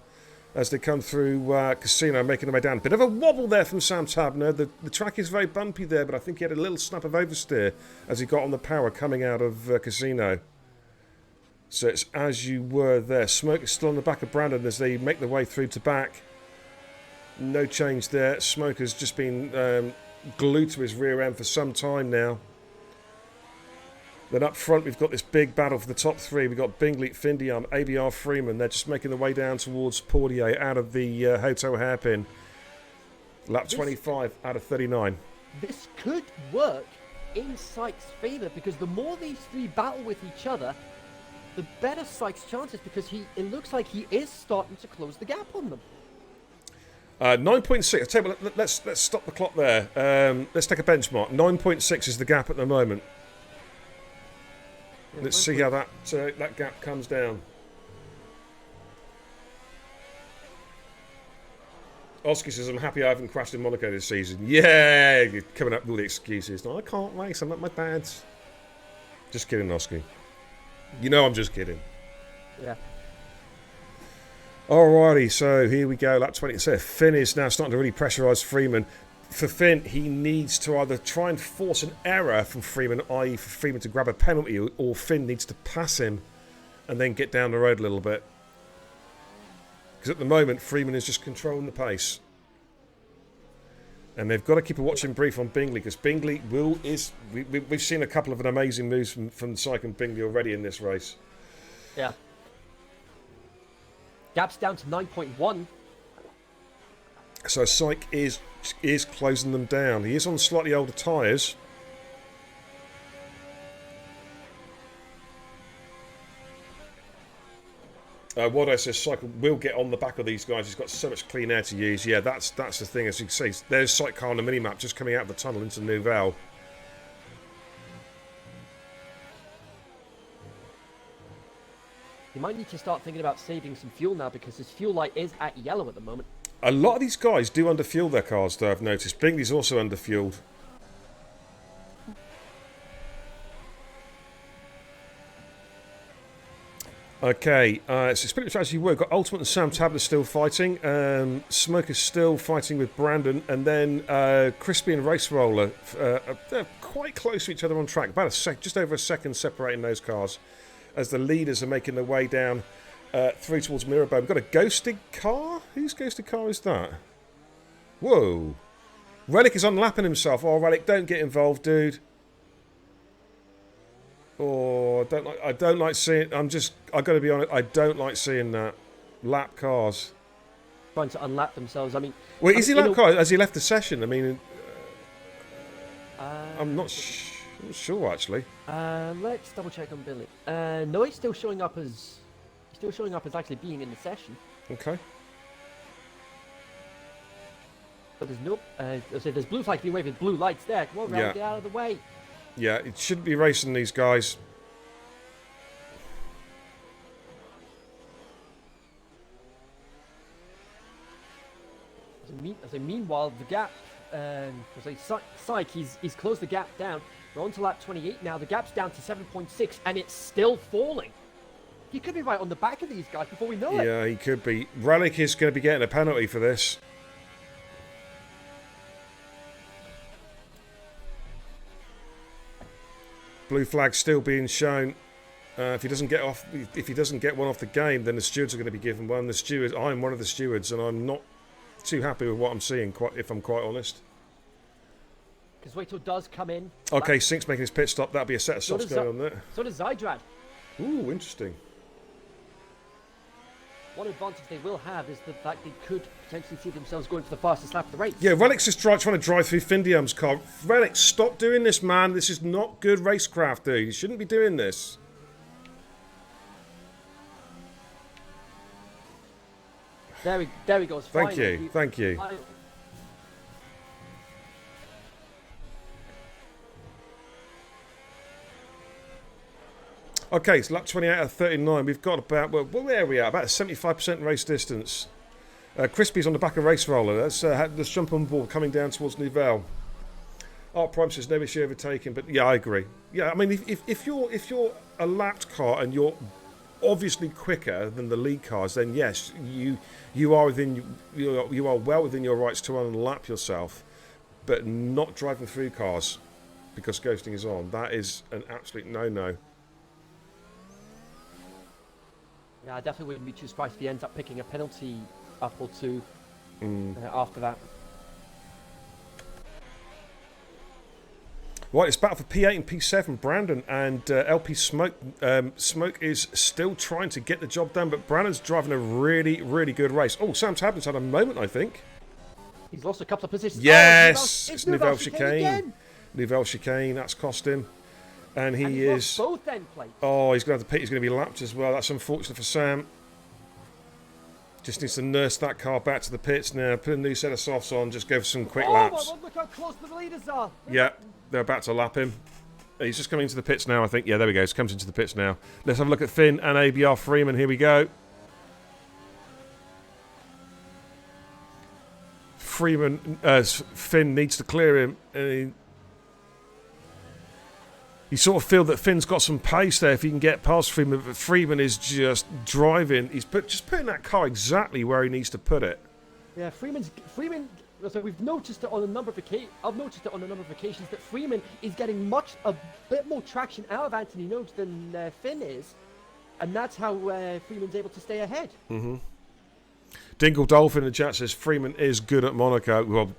as they come through Casino, making their way down. Bit of a wobble there from Sam Tabner. The track is very bumpy there, but I think he had a little snap of oversteer as he got on the power coming out of Casino. So it's as you were there. Smoke is still on the back of Brandon as they make their way through to back. No change there. Smoke has just been glued to his rear end for some time now. Then up front we've got this big battle for the top three. We've got Bingley, Findiam, ABR Freeman. They're just making their way down towards Portier out of the Hoto hairpin. Lap 25 out of 39. This could work in Sykes' favour because the more these three battle with each other, the better Sykes' chances because it looks like he is starting to close the gap on them. 9.6. I'll tell you what, let's stop the clock there. Let's take a benchmark. 9.6 is the gap at the moment. Yeah, let's see how that gap comes down. Oski says, I'm happy I haven't crashed in Monaco this season. Yeah, you're coming up with all the excuses. No, I can't race. I'm at my dad's. Just kidding, Oski. You know I'm just kidding. Yeah. Alrighty, so here we go. Lap 20. So Finn is now starting to really pressurise Freeman. For Finn, he needs to either try and force an error from Freeman, i.e. for Freeman to grab a penalty, or Finn needs to pass him and then get down the road a little bit. Because at the moment, Freeman is just controlling the pace. And they've got to keep a watching brief on Bingley, because Bingley we've seen a couple of amazing moves from Syke and Bingley already in this race. Yeah. Gap's down to 9.1. So Syke is closing them down. He is on slightly older tyres. Wado says Syke will get on the back of these guys. He's got so much clean air to use. Yeah, that's the thing. As you can see, there's Syke car on the minimap just coming out of the tunnel into Nouvelle. He might need to start thinking about saving some fuel now because his fuel light is at yellow at the moment. A lot of these guys do underfuel their cars, though, I've noticed. Bingley's also underfueled. Okay, so it's pretty much as you were. Got Ultimate and Sam Tabler still fighting. Smoke is still fighting with Brandon. And then Crispy and Race Roller, they're quite close to each other on track. About just over a second separating those cars as the leaders are making their way down through towards Mirabeau. We've got a ghosted car? Whose ghosted car is that? Whoa. Relic is unlapping himself. Oh, Relic, don't get involved, dude. Oh, I don't like seeing... I got to be honest, I don't like seeing that. Lap cars. Trying to unlap themselves, I mean... Wait, is he lap car? Has he left the session? I mean... I'm not I'm not sure actually. Let's double check on Billy. No, he's still showing up as actually being in the session. Okay. But there's no. There's blue flag being waved with blue lights there. Come on, Raul, Yeah. get out of the way. Yeah, it shouldn't be racing these guys. Meanwhile, the gap. Syke, he's closed the gap down. We're on to lap 28 now. The gap's down to 7.6, and it's still falling. He could be right on the back of these guys before we know it. Yeah, he could be. Relic is going to be getting a penalty for this. Blue flag still being shown. If he doesn't get one off the game, then the stewards are going to be given one. I'm one of the stewards, and I'm not too happy with what I'm seeing. If I'm quite honest. Because does come in. Okay, Sink's making his pit stop. That'll be a set of softs going on there. So does Zydrad. Ooh, interesting. One advantage they will have is the fact they could potentially see themselves going for the fastest lap of the race. Yeah, Relic's just trying to drive through Findium's car. Relic, stop doing this, man. This is not good racecraft, dude. You shouldn't be doing this. There he goes. Thank you. Okay, so lap 28 out of 39. We've got about, well, where are we at? About a 75% race distance. Crispy's on the back of Race Roller. Let's jump on board, coming down towards Nouvelle. Art Prime says no issue overtaking, but yeah, I agree. Yeah, I mean, if you're a lapped car and you're obviously quicker than the lead cars, then yes, you are well within your rights to unlap yourself, but not driving through cars because ghosting is on. That is an absolute no-no. Yeah, I definitely wouldn't be too surprised if he ends up picking a penalty up or two after that. Right, it's battle for P8 and P7. Brandon and LP Smoke. Smoke is still trying to get the job done, but Brandon's driving a really, really good race. Oh, Sam Tablet's had a moment, I think. He's lost a couple of positions. Yes! It's Nouvelle Chicane. Nouvelle Chicane, that's cost him. And he is... both end plates. Oh, he's going to have to pit. He's going to be lapped as well. That's unfortunate for Sam. Just needs to nurse that car back to the pits now. Put a new set of softs on. Just go for some quick laps. Oh, look how close the leaders are. Yeah, they're about to lap him. He's just coming into the pits now, I think. Yeah, there we go. He comes into the pits now. Let's have a look at Finn and ABR Freeman. Here we go. Finn needs to clear him. You sort of feel that Finn's got some pace there if he can get past Freeman, but Freeman is just driving. He's just putting that car exactly where he needs to put it. Yeah, Freeman. So we've noticed it on a number of occasions. I've noticed it on a number of occasions that Freeman is getting a bit more traction out of Anthony Nodes than Finn is, and that's how Freeman's able to stay ahead. Mm-hmm. Dingle Dolphin in the chat says Freeman is good at Monaco. Well,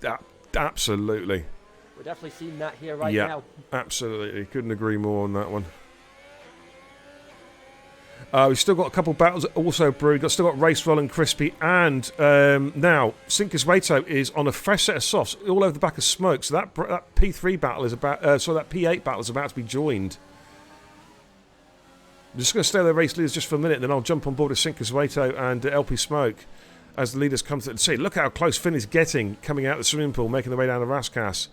absolutely. We're definitely seeing that here right now. Absolutely. Couldn't agree more on that one. We've still got a couple of battles also brewed. We've still got Race Roll and Crispy. And now, Sinkers Waito is on a fresh set of softs all over the back of Smoke. So that P3 battle is about... that P8 battle is about to be joined. I'm just going to stay with the race leaders just for a minute, then I'll jump on board with Sinkers Waito and LP Smoke as the leaders come to the sea. Look how close Finn is getting, coming out of the swimming pool, making the way down the Rascasse.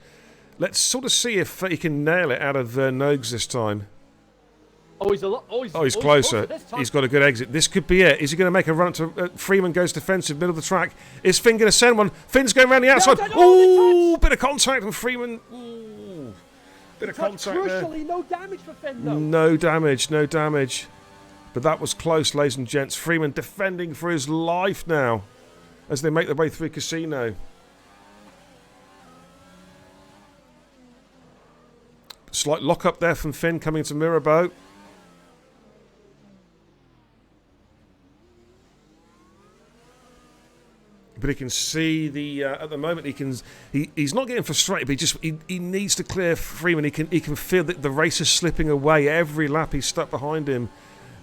Let's sort of see if he can nail it out of Nogues this time. He's closer. He's got a good exit. This could be it. Is he going to make a run up to Freeman goes defensive, middle of the track. Is Finn going to send one? Finn's going around the outside. Ooh, bit of contact from Freeman. Ooh, bit of contact there. Crucially, no damage for Finn though. No damage. But that was close, ladies and gents. Freeman defending for his life now as they make their way through Casino. Slight lock-up there from Finn coming to Mirabeau. But he can see the at the moment he's not getting frustrated, but he needs to clear Freeman. He can feel that the race is slipping away. Every lap he's stuck behind him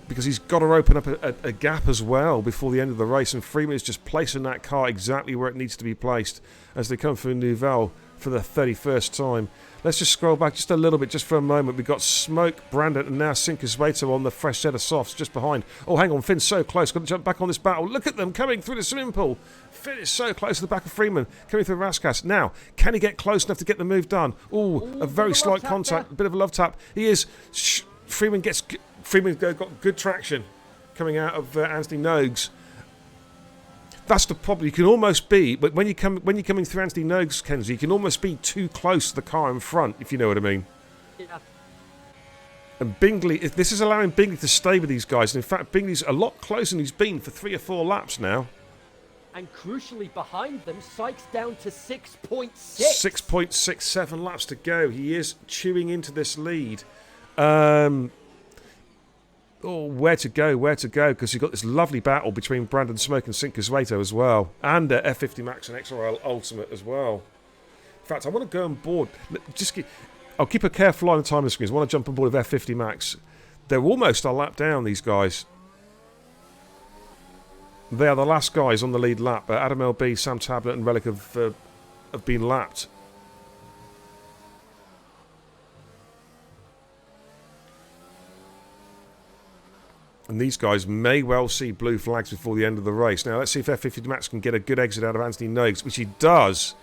because he's got to open up a gap as well before the end of the race. And Freeman is just placing that car exactly where it needs to be placed as they come through Nouvelle. for the 31st time. Let's just scroll back just a little bit, just for a moment. We've got Smoke, Brandon, and now Sinkerswaito on the fresh set of softs just behind. Oh, hang on, Finn's so close. Got to jump back on this battle. Look at them coming through the swimming pool. Finn is so close to the back of Freeman, coming through Raskas. Now, can he get close enough to get the move done? Oh, a very slight contact, a bit of a love tap. He is. Freeman got good traction coming out of Anthony Nogues. That's the problem. You can almost be, but when you're coming through Anthony Nogues, Kenzie, you can almost be too close to the car in front, if you know what I mean. Yeah. And Bingley, this is allowing Bingley to stay with these guys. And in fact, Bingley's a lot closer than he's been for 3 or 4 laps now. And crucially, behind them, Sykes down to 6.6. 6.67 laps to go. He is chewing into this lead. Where to go, because you've got this lovely battle between Brandon Smoke and Sinkerswaito as well, and F50 Max and XRL Ultimate as well. In fact, I want to go on board. I'll keep a careful eye on the timer screens. I want to jump on board with F50 Max. They're almost a lap down, these guys. They are the last guys on the lead lap. Adam LB, Sam Tablet, and Relic have been lapped. And these guys may well see blue flags before the end of the race. Now, let's see if F50 Max can get a good exit out of Anthony Nogues, which he does,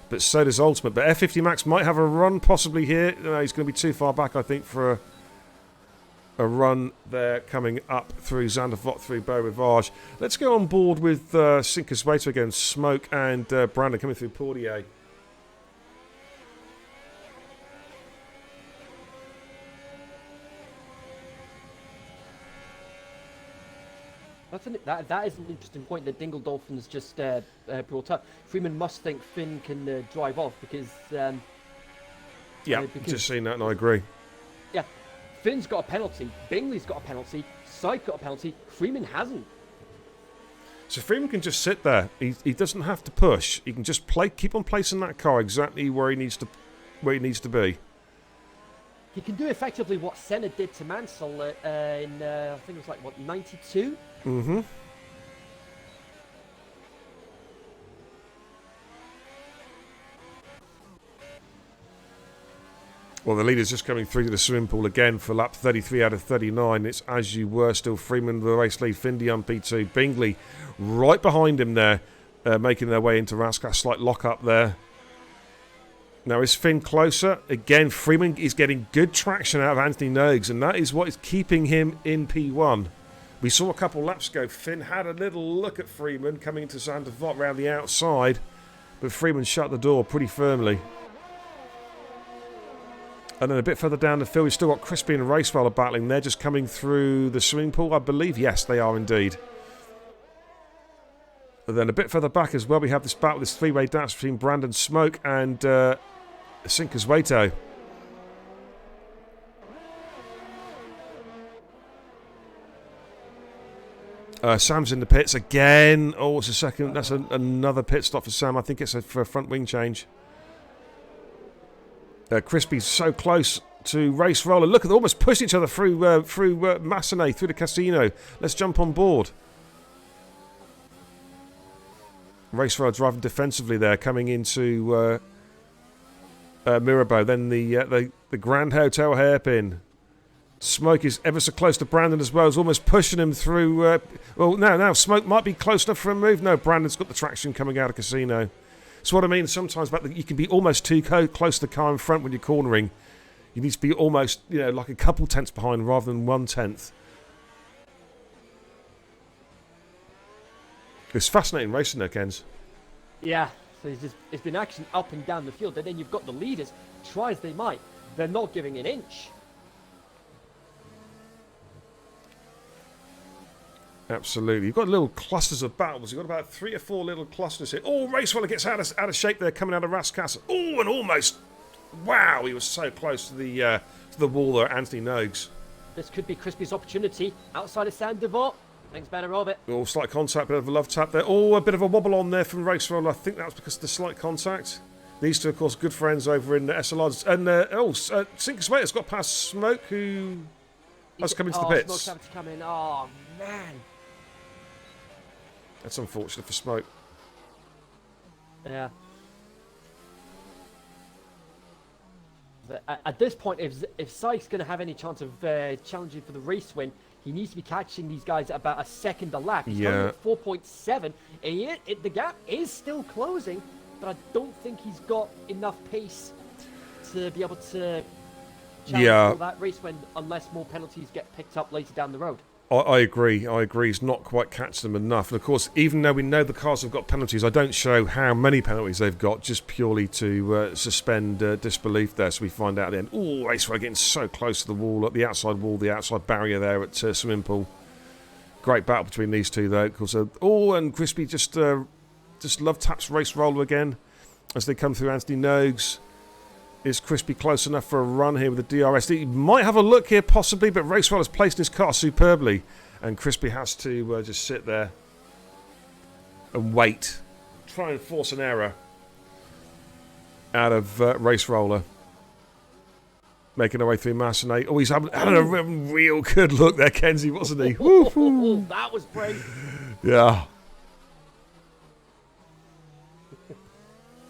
but so does Ultimate. But F50 Max might have a run possibly here. No, he's going to be too far back, I think, for a run there coming up through Zandervot, through Beau Rivage. Let's go on board with Sinkerswaito again, Smoke and Brandon coming through Portier. That is an interesting point that Dingle Dolphins just brought up. Freeman must think Finn can drive off because... just seen that and I agree. Yeah, Finn's got a penalty, Bingley's got a penalty, Syke got a penalty, Freeman hasn't. So Freeman can just sit there. He doesn't have to push. He can just keep on placing that car exactly where he needs to be. He can do effectively what Senna did to Mansell in, I think it was 92? Mm-hmm. Well, the leader's just coming through to the swimming pool again for lap 33 out of 39. It's as you were, still Freeman with the race lead, Findy on P2. Bingley right behind him there, making their way into Raskas. Slight lock up there. Now, is Finn closer? Again, Freeman is getting good traction out of Anthony Nogues, and that is what is keeping him in P1. We saw a couple laps ago, Finn had a little look at Freeman coming into Zandervot around the outside, but Freeman shut the door pretty firmly. And then a bit further down the field, we've still got Crispy and Racewell battling. They're just coming through the swimming pool, I believe. Yes, they are indeed. And then a bit further back as well, we have this battle, this three-way dash between Brandon Smoke and Sinkerswaito. Sam's in the pits again. Oh, it's a second. That's another pit stop for Sam. I think it's for a front wing change. Crispy's so close to Race Roller. Look, they almost pushed each other through Massenet, through the casino. Let's jump on board. Race Roller driving defensively there, coming into Mirabeau. Then the Grand Hotel hairpin. Smoke is ever so close to Brandon as well. He's almost pushing him through. Now Smoke might be close enough for a move. No, Brandon's got the traction coming out of Casino. That's what I mean sometimes about you can be almost too close to the car in front when you're cornering. You need to be almost, like a couple tenths behind rather than 1/10. It's fascinating racing there, Kens. Yeah, so it's been action up and down the field, and then you've got the leaders. Try as they might, they're not giving an inch. Absolutely. You've got little clusters of battles. You've got about 3 or 4 little clusters here. Oh, Raceweller gets out of shape there, coming out of Raskas. Oh, and almost. Wow, he was so close to the wall there, Anthony Nogues. This could be Crispy's opportunity outside of Sandoval. Thanks, better of it. Oh, slight contact, bit of a love tap there. Oh, a bit of a wobble on there from Raceweller. I think that was because of the slight contact. These two, of course, good friends over in SLRs. And, Sinkerswaito's got past Smoke, who has come into the pits. Smoke's having to come in. Oh, man. That's unfortunate for Smoke. Yeah. At this point, if Sykes going to have any chance of challenging for the race win, he needs to be catching these guys at about a second a lap. He's coming at 4.7, and the gap is still closing, but I don't think he's got enough pace to be able to challenge for that race win unless more penalties get picked up later down the road. I agree. He's not quite catching them enough. And of course, even though we know the cars have got penalties, I don't show how many penalties they've got, just purely to suspend disbelief there. So we find out then. Oh, Raceway getting so close to the wall, at the outside barrier there at swimming pool. Great battle between these two, though. Of course, and Crispy just love taps Race Roller again as they come through Anthony Nogues. Is Crispy close enough for a run here with the DRS? He might have a look here, possibly, but Race Roller's placed his car superbly, and Crispy has to just sit there and wait. Try and force an error out of Race Roller. Making our way through Massenet. Oh, he's having a real good look there, Kenzie, wasn't he? Oh, that was brave. Yeah.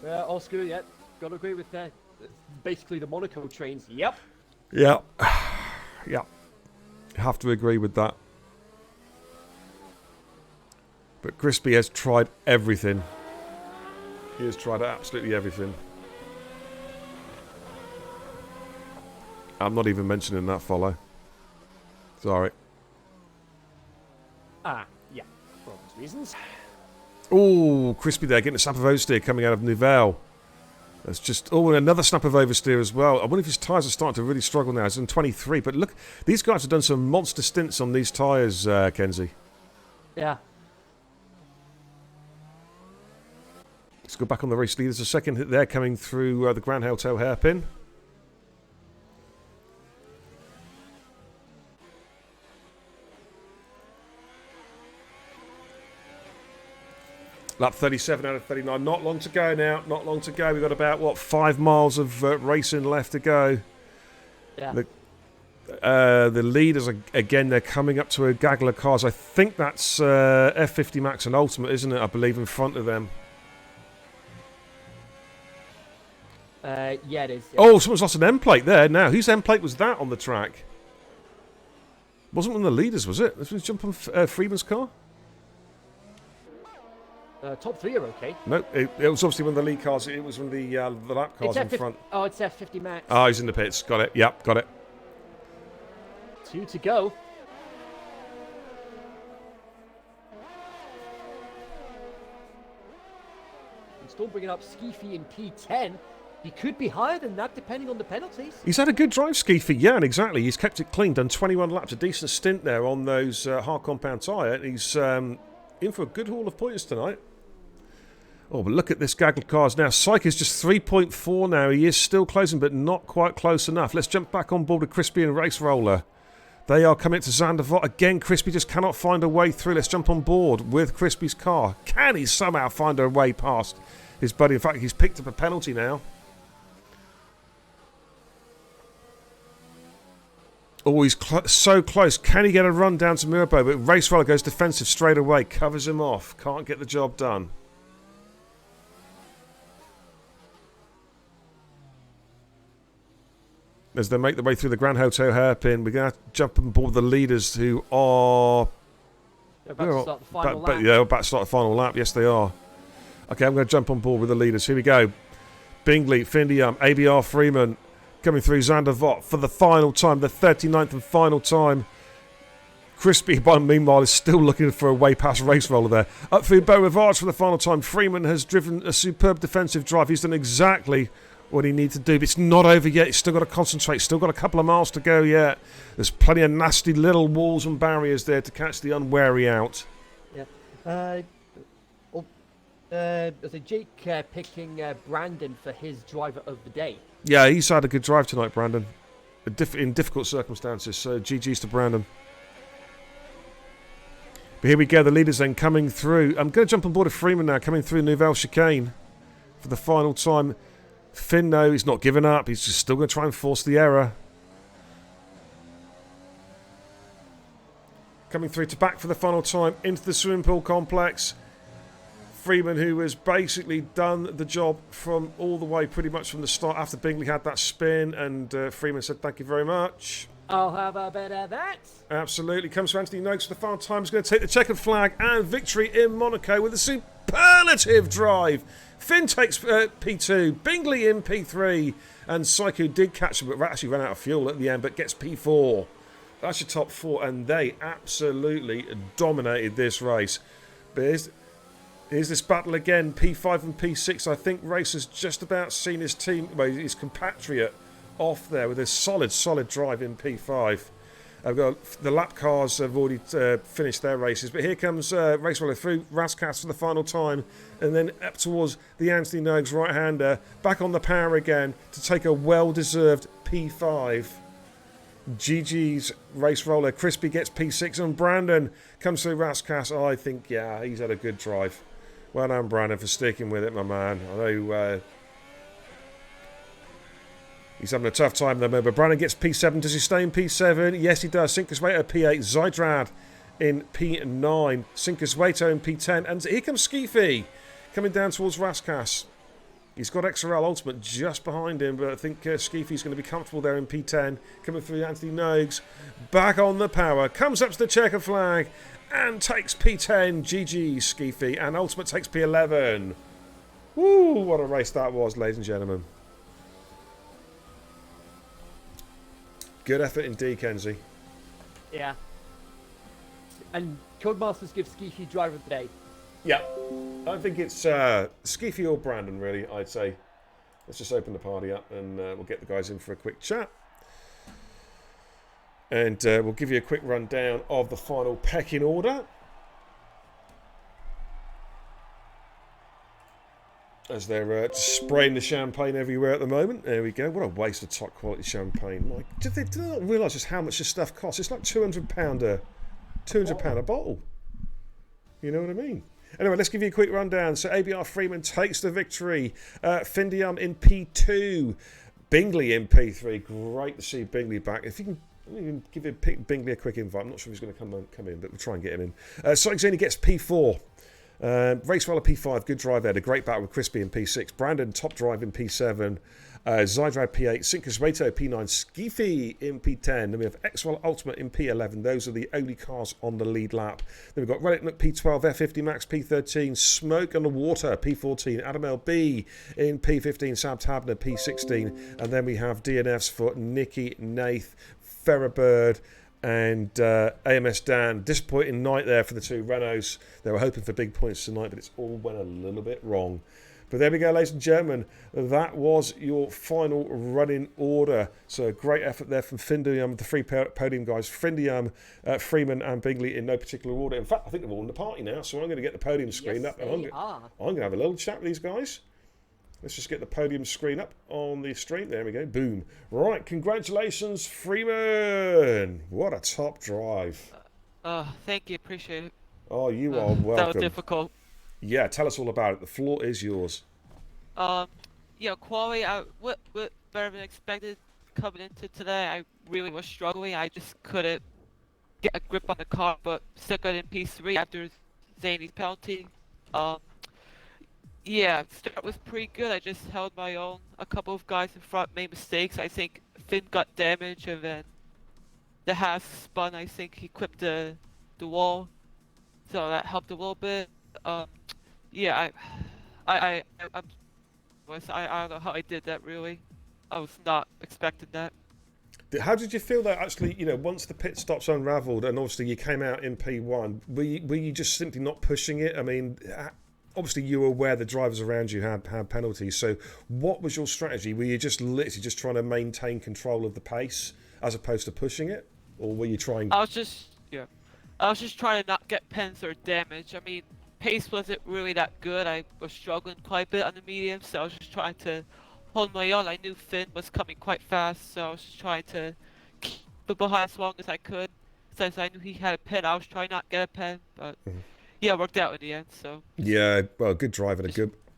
Oscar, yeah, got to agree with that. Basically the Monaco trains. Yep. Yeah. Yeah. Have to agree with that. But Crispy has tried everything. He has tried absolutely everything. I'm not even mentioning that follow. Sorry. Yeah. For obvious reasons. Oh, Crispy there getting a snap of oversteer coming out of Nouvelle. That's just... Oh, and another snap of oversteer as well. I wonder if his tyres are starting to really struggle now. He's in 23. But look, these guys have done some monster stints on these tyres, Kenzie. Yeah. Let's go back on the race leaders. A second hit there coming through the Grand Hotel hairpin. Lap 37 out of 39. Not long to go now. Not long to go. We've got about, 5 miles of racing left to go. Yeah. The leaders, again, they're coming up to a gaggle of cars. I think that's F50 Max and Ultimate, isn't it? I believe in front of them. Yeah, it is. Yeah. Oh, someone's lost an M plate there now. Whose M plate was that on the track? Wasn't one of the leaders, was it? Let's jump on Freeman's car. Top 3 are okay. No, it was obviously one of the lead cars. It was one of the lap cars in front. Oh, it's F50 Max. Oh, he's in the pits. Got it. Yep, got it. 2 to go. And still bringing up Skeefy in P10. He could be higher than that, depending on the penalties. He's had a good drive, Skeefy. Yeah, and exactly. He's kept it clean. Done 21 laps. A decent stint there on those hard compound tyre. He's in for a good haul of points tonight. Oh, but look at this gaggle of cars now. Syke is just 3.4 now. He is still closing, but not quite close enough. Let's jump back on board with Crispy and Race Roller. They are coming to Zandervot. Again, Crispy just cannot find a way through. Let's jump on board with Crispy's car. Can he somehow find a way past his buddy? In fact, he's picked up a penalty now. Oh, he's so close. Can he get a run down to Mirabo? But Race Roller goes defensive straight away. Covers him off. Can't get the job done. As they make their way through the Grand Hotel hairpin, we're going to jump on board the leaders who are... They're about to start the final lap. Yeah, about to start the final lap. Yes, they are. Okay, I'm going to jump on board with the leaders. Here we go. Bingley, Findium, ABR Freeman coming through Zandervot for the final time, the 39th and final time. Crispy, meanwhile, is still looking for a way past Race Roller there. Up through Beau Rivage for the final time. Freeman has driven a superb defensive drive. He's done exactly what he needs to do, but it's not over yet. He's still got to concentrate. Still got a couple of miles to go yet. There's plenty of nasty little walls and barriers there to catch the unwary out. Yeah. There's a Jake picking Brandon for his driver of the day. Yeah, he's had a good drive tonight, Brandon. In difficult circumstances, so GG's to Brandon. But here we go, the leaders then coming through. I'm going to jump on board of Freeman now, coming through Nouvelle Chicane for the final time. Finn, no, he's not giving up. He's just still going to try and force the error. Coming through to back for the final time into the swimming pool complex. Freeman, who has basically done the job from all the way pretty much from the start after Bingley had that spin, and Freeman said thank you very much. I'll have a bit of that. Absolutely. Comes to Anthony Noakes for the final time. He's going to take the checkered flag and victory in Monaco with a superlative drive. Finn takes P2, Bingley in P3, and Psycho did catch him, but actually ran out of fuel at the end, but gets P4. That's your top 4, and they absolutely dominated this race. But here's this battle again, P5 and P6. I think Race has just about seen his team, well, his compatriot, off there with a solid drive in P5. I've got the lap cars have already finished their races, but here comes Race Roller through Raskas for the final time, and then up towards the Anthony Noakes right-hander, back on the power again to take a well-deserved P5. GG's Race Roller. Crispy gets P6, and Brandon comes through Raskas. I think, yeah, he's had a good drive. Well done, Brandon, for sticking with it, my man. I know he's having a tough time at the moment, but Brandon gets P7. Does he stay in P7? Yes, he does. Sinkaswato P8. Zydrad in P9. Sinkaswato in P10. And here comes Skeefy coming down towards Raskas. He's got XRL Ultimate just behind him, but I think Skeefy's going to be comfortable there in P10. Coming through Anthony Noakes. Back on the power. Comes up to the checker flag and takes P10. GG, Skeefy. And Ultimate takes P11. Woo, what a race that was, ladies and gentlemen. Good effort indeed, Kenzie. Yeah. And Codemasters give Skeefy driver of the day. Yeah. I think it's Skeefy or Brandon, really, I'd say. Let's just open the party up and we'll get the guys in for a quick chat. And we'll give you a quick rundown of the final pecking order. As they're spraying the champagne everywhere at the moment. There we go. What a waste of top quality champagne. Like, do they not realise just how much this stuff costs? It's like £200 a bottle. You know what I mean? Anyway, let's give you a quick rundown. So ABR Freeman takes the victory. Findium in P2. Bingley in P3. Great to see Bingley back. If you can give Bingley a quick invite. I'm not sure if he's going to come in, but we'll try and get him in. Soixini gets P4. Race Roller P5, good drive there. The great battle with Crispy in P6. Brandon, top drive in P7. Zydrad P8. Sinkaswato P9. Skeefy in P10. Then we have XRL Ultimate in P11. Those are the only cars on the lead lap. Then we've got Relic Nook P12. F50 Max P13. Smoke and the Water P14. Adam LB in P15. Sam Tabner P16. And then we have DNFs for Nicky, Nath, Ferrabird, and AMS Dan. Disappointing night there for the two Renaults. They were hoping for big points tonight, but it's all went a little bit wrong. But there we go, ladies and gentlemen. That was your final running order. So great effort there from Findium, the three podium guys. Findium, Freeman and Bingley in no particular order. In fact, I think they're all in the party now, so I'm going to get the podium screen up. And I'm going to have a little chat with these guys. Let's just get the podium screen up on the stream. There we go. Boom. Right. Congratulations, Freeman. What a top drive. Thank you. Appreciate it. Oh, you are welcome. That was difficult. Yeah, tell us all about it. The floor is yours. Yeah, quality, what better than expected coming into today. I really was struggling. I just couldn't get a grip on the car, but still got in P3 after Zany's penalty. Yeah, start was pretty good. I just held my own. A couple of guys in front made mistakes. I think Finn got damaged, and then the Haas spun. I think he clipped the wall, so that helped a little bit. Yeah, I don't know how I did that really. I was not expecting that. How did you feel that actually, once the pit stops unravelled and obviously you came out in P1, were you just simply not pushing it? I mean, obviously you were aware the drivers around you had penalties, so what was your strategy? Were you just literally just trying to maintain control of the pace as opposed to pushing it? Or were you trying... I was just trying to not get pens or damage. I mean, pace wasn't really that good. I was struggling quite a bit on the medium, so I was just trying to hold my own. I knew Finn was coming quite fast, so I was just trying to keep it behind as long as I could. Since I knew he had a pen, I was trying not to get a pen, but yeah, it worked out in the end. So yeah, well, good drive and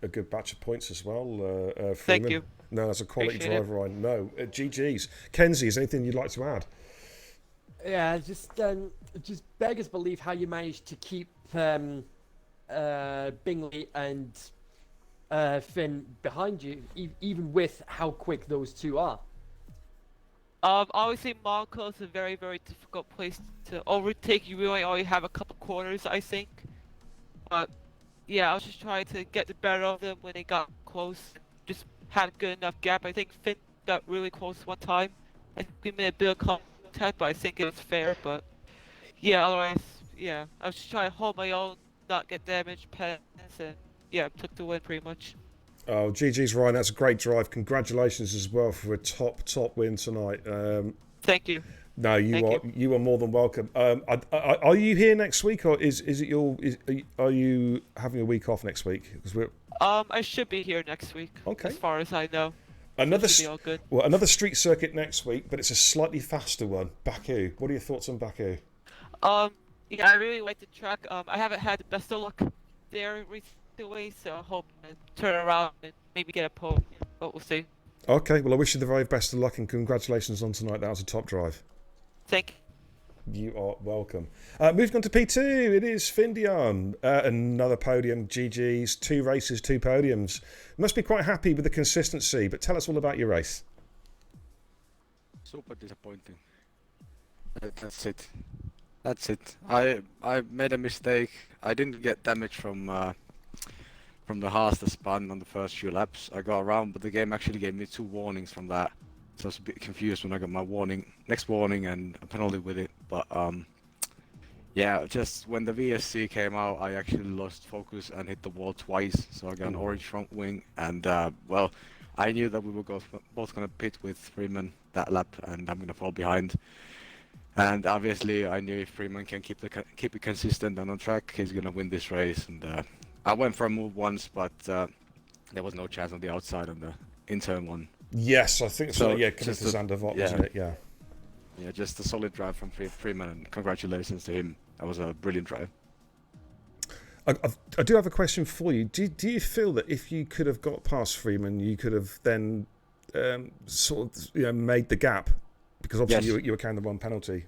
a good batch of points as well. Freeman. Thank you. No, that's a quality Appreciate driver. I know. GG's. Kenzie, is there anything you'd like to add? Yeah, just beggars believe how you managed to keep Bingley and Finn behind you, even with how quick those two are? Obviously Monaco is a very, very difficult place to overtake. You really only have a couple corners, I think. But yeah, I was just trying to get the better of them when they got close. Just had a good enough gap. I think Finn got really close one time. I think we made a bit of contact, but I think it was fair. But yeah, otherwise, yeah, I was just trying to hold my own, not get damaged, pens, and yeah, took the win pretty much. Oh, GG's Ryan, that's a great drive. Congratulations as well for a top win tonight. Thank you. No, you are more than welcome. Are you here next week, or is it are you having a week off next week? Because I should be here next week. Okay. As far as I know. another Should be all good. well, another street circuit next week, but it's a slightly faster one. Baku. What are your thoughts on Baku? Yeah, I really like the track. I haven't had the best of luck there recently, so I hope to turn around and maybe get a pole. But we'll see. Okay, well, I wish you the very best of luck and congratulations on tonight. That was a top drive. Thank you. You are welcome. Moving on to P2, it is Findion. Another podium, GG's, 2 races, 2 podiums. Must be quite happy with the consistency, but tell us all about your race. Super disappointing. That's it. That's it. I made a mistake. I didn't get damage from the Haas spun on the first few laps. I got around, but the game actually gave me 2 warnings from that. So I was a bit confused when I got my next warning and a penalty with it. But yeah, just when the VSC came out, I actually lost focus and hit the wall twice. So I got an orange front wing, and well, I knew that we were both going to pit with Freeman that lap, and I'm going to fall behind. And obviously, I knew if Freeman can keep it consistent and on track, he's going to win this race. And I went for a move once, but there was no chance on the outside on the in-turn one. Yes, I think so. Yeah, coming just to Xander Vaught, wasn't it? Yeah. Yeah, just a solid drive from Freeman, and congratulations to him. That was a brilliant drive. I do have a question for you. Do you feel that if you could have got past Freeman, you could have then sort of made the gap? Because obviously Yes. you were carrying the 1 penalty.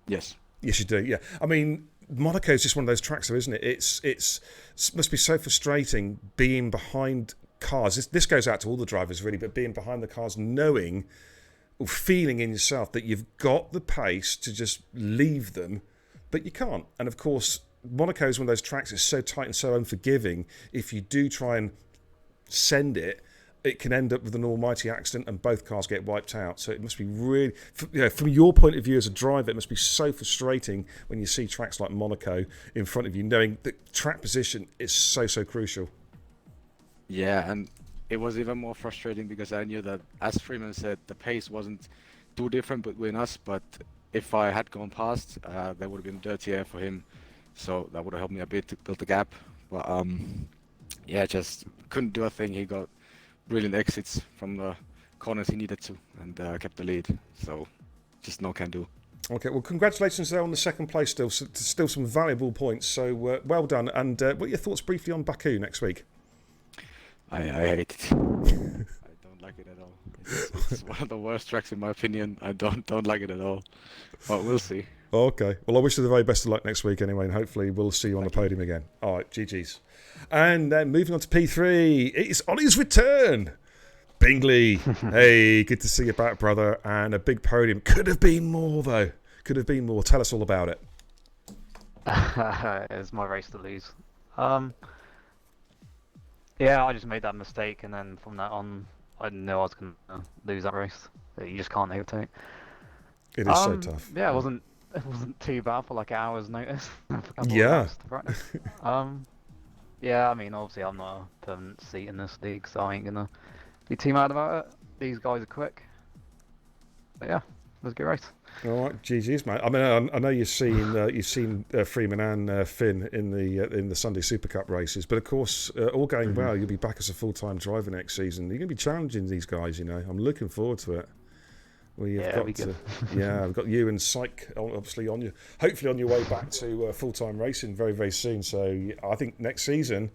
Yes. Yes, you do. Yeah, I mean, Monaco is just one of those tracks, though, isn't it? It must be so frustrating being behind cars. This goes out to all the drivers, really, but being behind the cars, knowing or feeling in yourself that you've got the pace to just leave them, but you can't. And of course, Monaco is one of those tracks that's so tight and so unforgiving. If you do try and send it, it can end up with an almighty accident and both cars get wiped out. So it must be really, from your point of view as a driver, it must be so frustrating when you see tracks like Monaco in front of you, knowing that track position is so crucial. Yeah, and it was even more frustrating because I knew that, as Freeman said, the pace wasn't too different between us, but if I had gone past, there would have been dirty air for him, so that would have helped me a bit to build the gap. But yeah, just couldn't do a thing. He got brilliant exits from the corners he needed to, and kept the lead, so just no can do. Okay, well, congratulations there on the second place still some valuable points, so well done. And what are your thoughts briefly on Baku next week? I hate it. I don't like it at all. It's one of the worst tracks in my opinion. I don't like it at all. But we'll see. Okay. Well, I wish you the very best of luck next week anyway, and hopefully we'll see you on the podium again. All right, GG's. And then moving on to P3, it's Ollie's return. Bingley, hey, good to see you back, brother. And a big podium. Could have been more, though. Could have been more. Tell us all about it. It's my race to lose. Yeah, I just made that mistake, and then from that on, I knew I was going to lose that race. You just can't overtake. It is so tough. Yeah, it wasn't too bad for like an hour's notice. For a couple of Yeah. laps to practice. Yeah, I mean, obviously I'm not a permanent seat in this league, so I ain't gonna be too mad about it. These guys are quick. But yeah, it was a good race. All right, GG's, mate. I mean, I know you've seen Freeman and Finn in the Sunday Super Cup races, but of course, all going well, you'll be back as a full-time driver next season. You're going to be challenging these guys, you know. I'm looking forward to it. We've got you and Syke obviously hopefully on your way back to full-time racing very, very soon. So I think next season,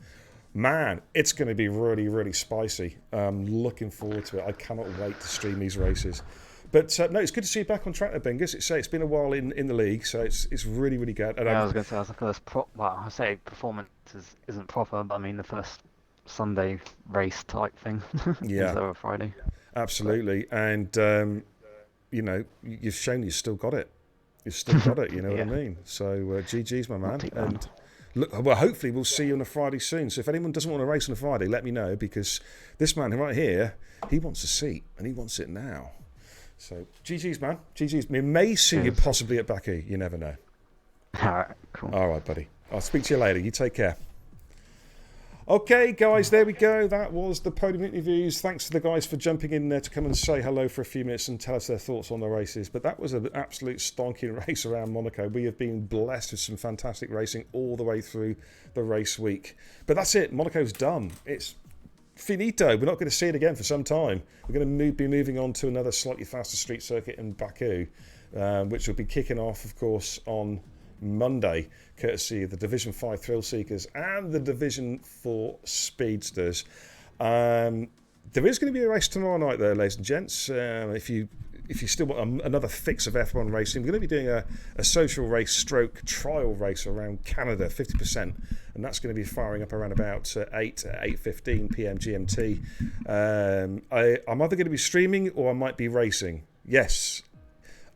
man, it's going to be really, really spicy. Looking forward to it. I cannot wait to stream these races. But no, it's good to see you back on track there, Bingus. It's been a while in the league, so it's really, really good. And Yeah, I was going to say that's the first well, I say performance isn't proper, but I mean the first Sunday race type thing Yeah. instead of a Friday. absolutely. And you know, you've shown you've still got it. You've still got it. You know what I Yeah. mean? So GG's, my man. too bad. And look, well, hopefully we'll see you on a Friday soon. So if anyone doesn't want to race on a Friday, let me know, because this man right here, he wants a seat and he wants it now. So GG's, man. GG's. We may see you Cheers. possibly at Baku. You never know. Alright, cool. All right, buddy. I'll speak to you later. You take care. Okay, guys, there we go. That was the podium interviews. Thanks to the guys for jumping in there to come and say hello for a few minutes and tell us their thoughts on the races. But that was an absolute stonking race around Monaco. We have been blessed with some fantastic racing all the way through the race week. But that's it. Monaco's done. It's finito. We're not going to see it again for some time. We're going to be moving on to another slightly faster street circuit in Baku, which will be kicking off, of course, on Monday, courtesy of the Division 5 Thrill Seekers and the Division 4 Speedsters. There is going to be a race tomorrow night there, ladies and gents. If you still want another fix of F1 racing, we're going to be doing a social race stroke trial race around Canada, 50%, and that's going to be firing up around about 8:15 p.m. GMT. I'm either going to be streaming or I might be racing. Yes,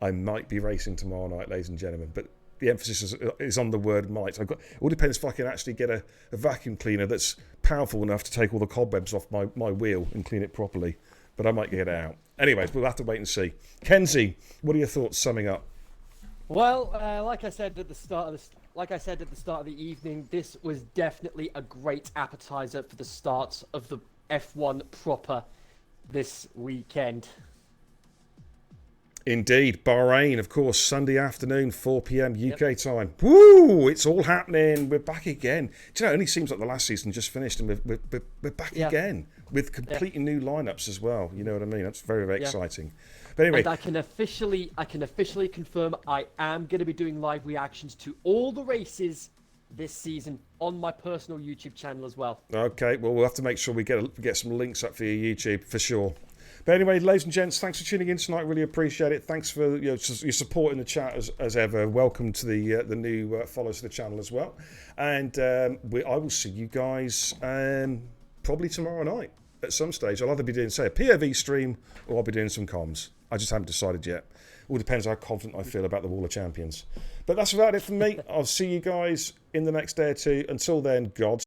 I might be racing tomorrow night, ladies and gentlemen, but the emphasis is on the word might. It all depends if I can actually get a vacuum cleaner that's powerful enough to take all the cobwebs off my wheel and clean it properly. But I might get it out. Anyways, we'll have to wait and see. Kenzie, what are your thoughts summing up? Well, like I said at the start of the evening, this was definitely a great appetizer for the start of the F1 proper this weekend. Indeed. Bahrain, of course, Sunday afternoon, 4 p.m. UK time. Woo! It's all happening. We're back again. Do you know, it only seems like the last season just finished and we're back again with completely new lineups as well. You know what I mean? That's very, very exciting. But anyway, And I can officially confirm I am going to be doing live reactions to all the races this season on my personal YouTube channel as well. okay, well, we'll have to make sure we get some links up for your YouTube for sure. But anyway, ladies and gents, thanks for tuning in tonight. Really appreciate it. Thanks for your support in the chat as ever. Welcome to the new followers to the channel as well. And I will see you guys probably tomorrow night at some stage. I'll either be doing, say, a POV stream or I'll be doing some comms. I just haven't decided yet. All depends how confident I feel about the Wall of Champions. But that's about it from me. I'll see you guys in the next day or two. Until then, God.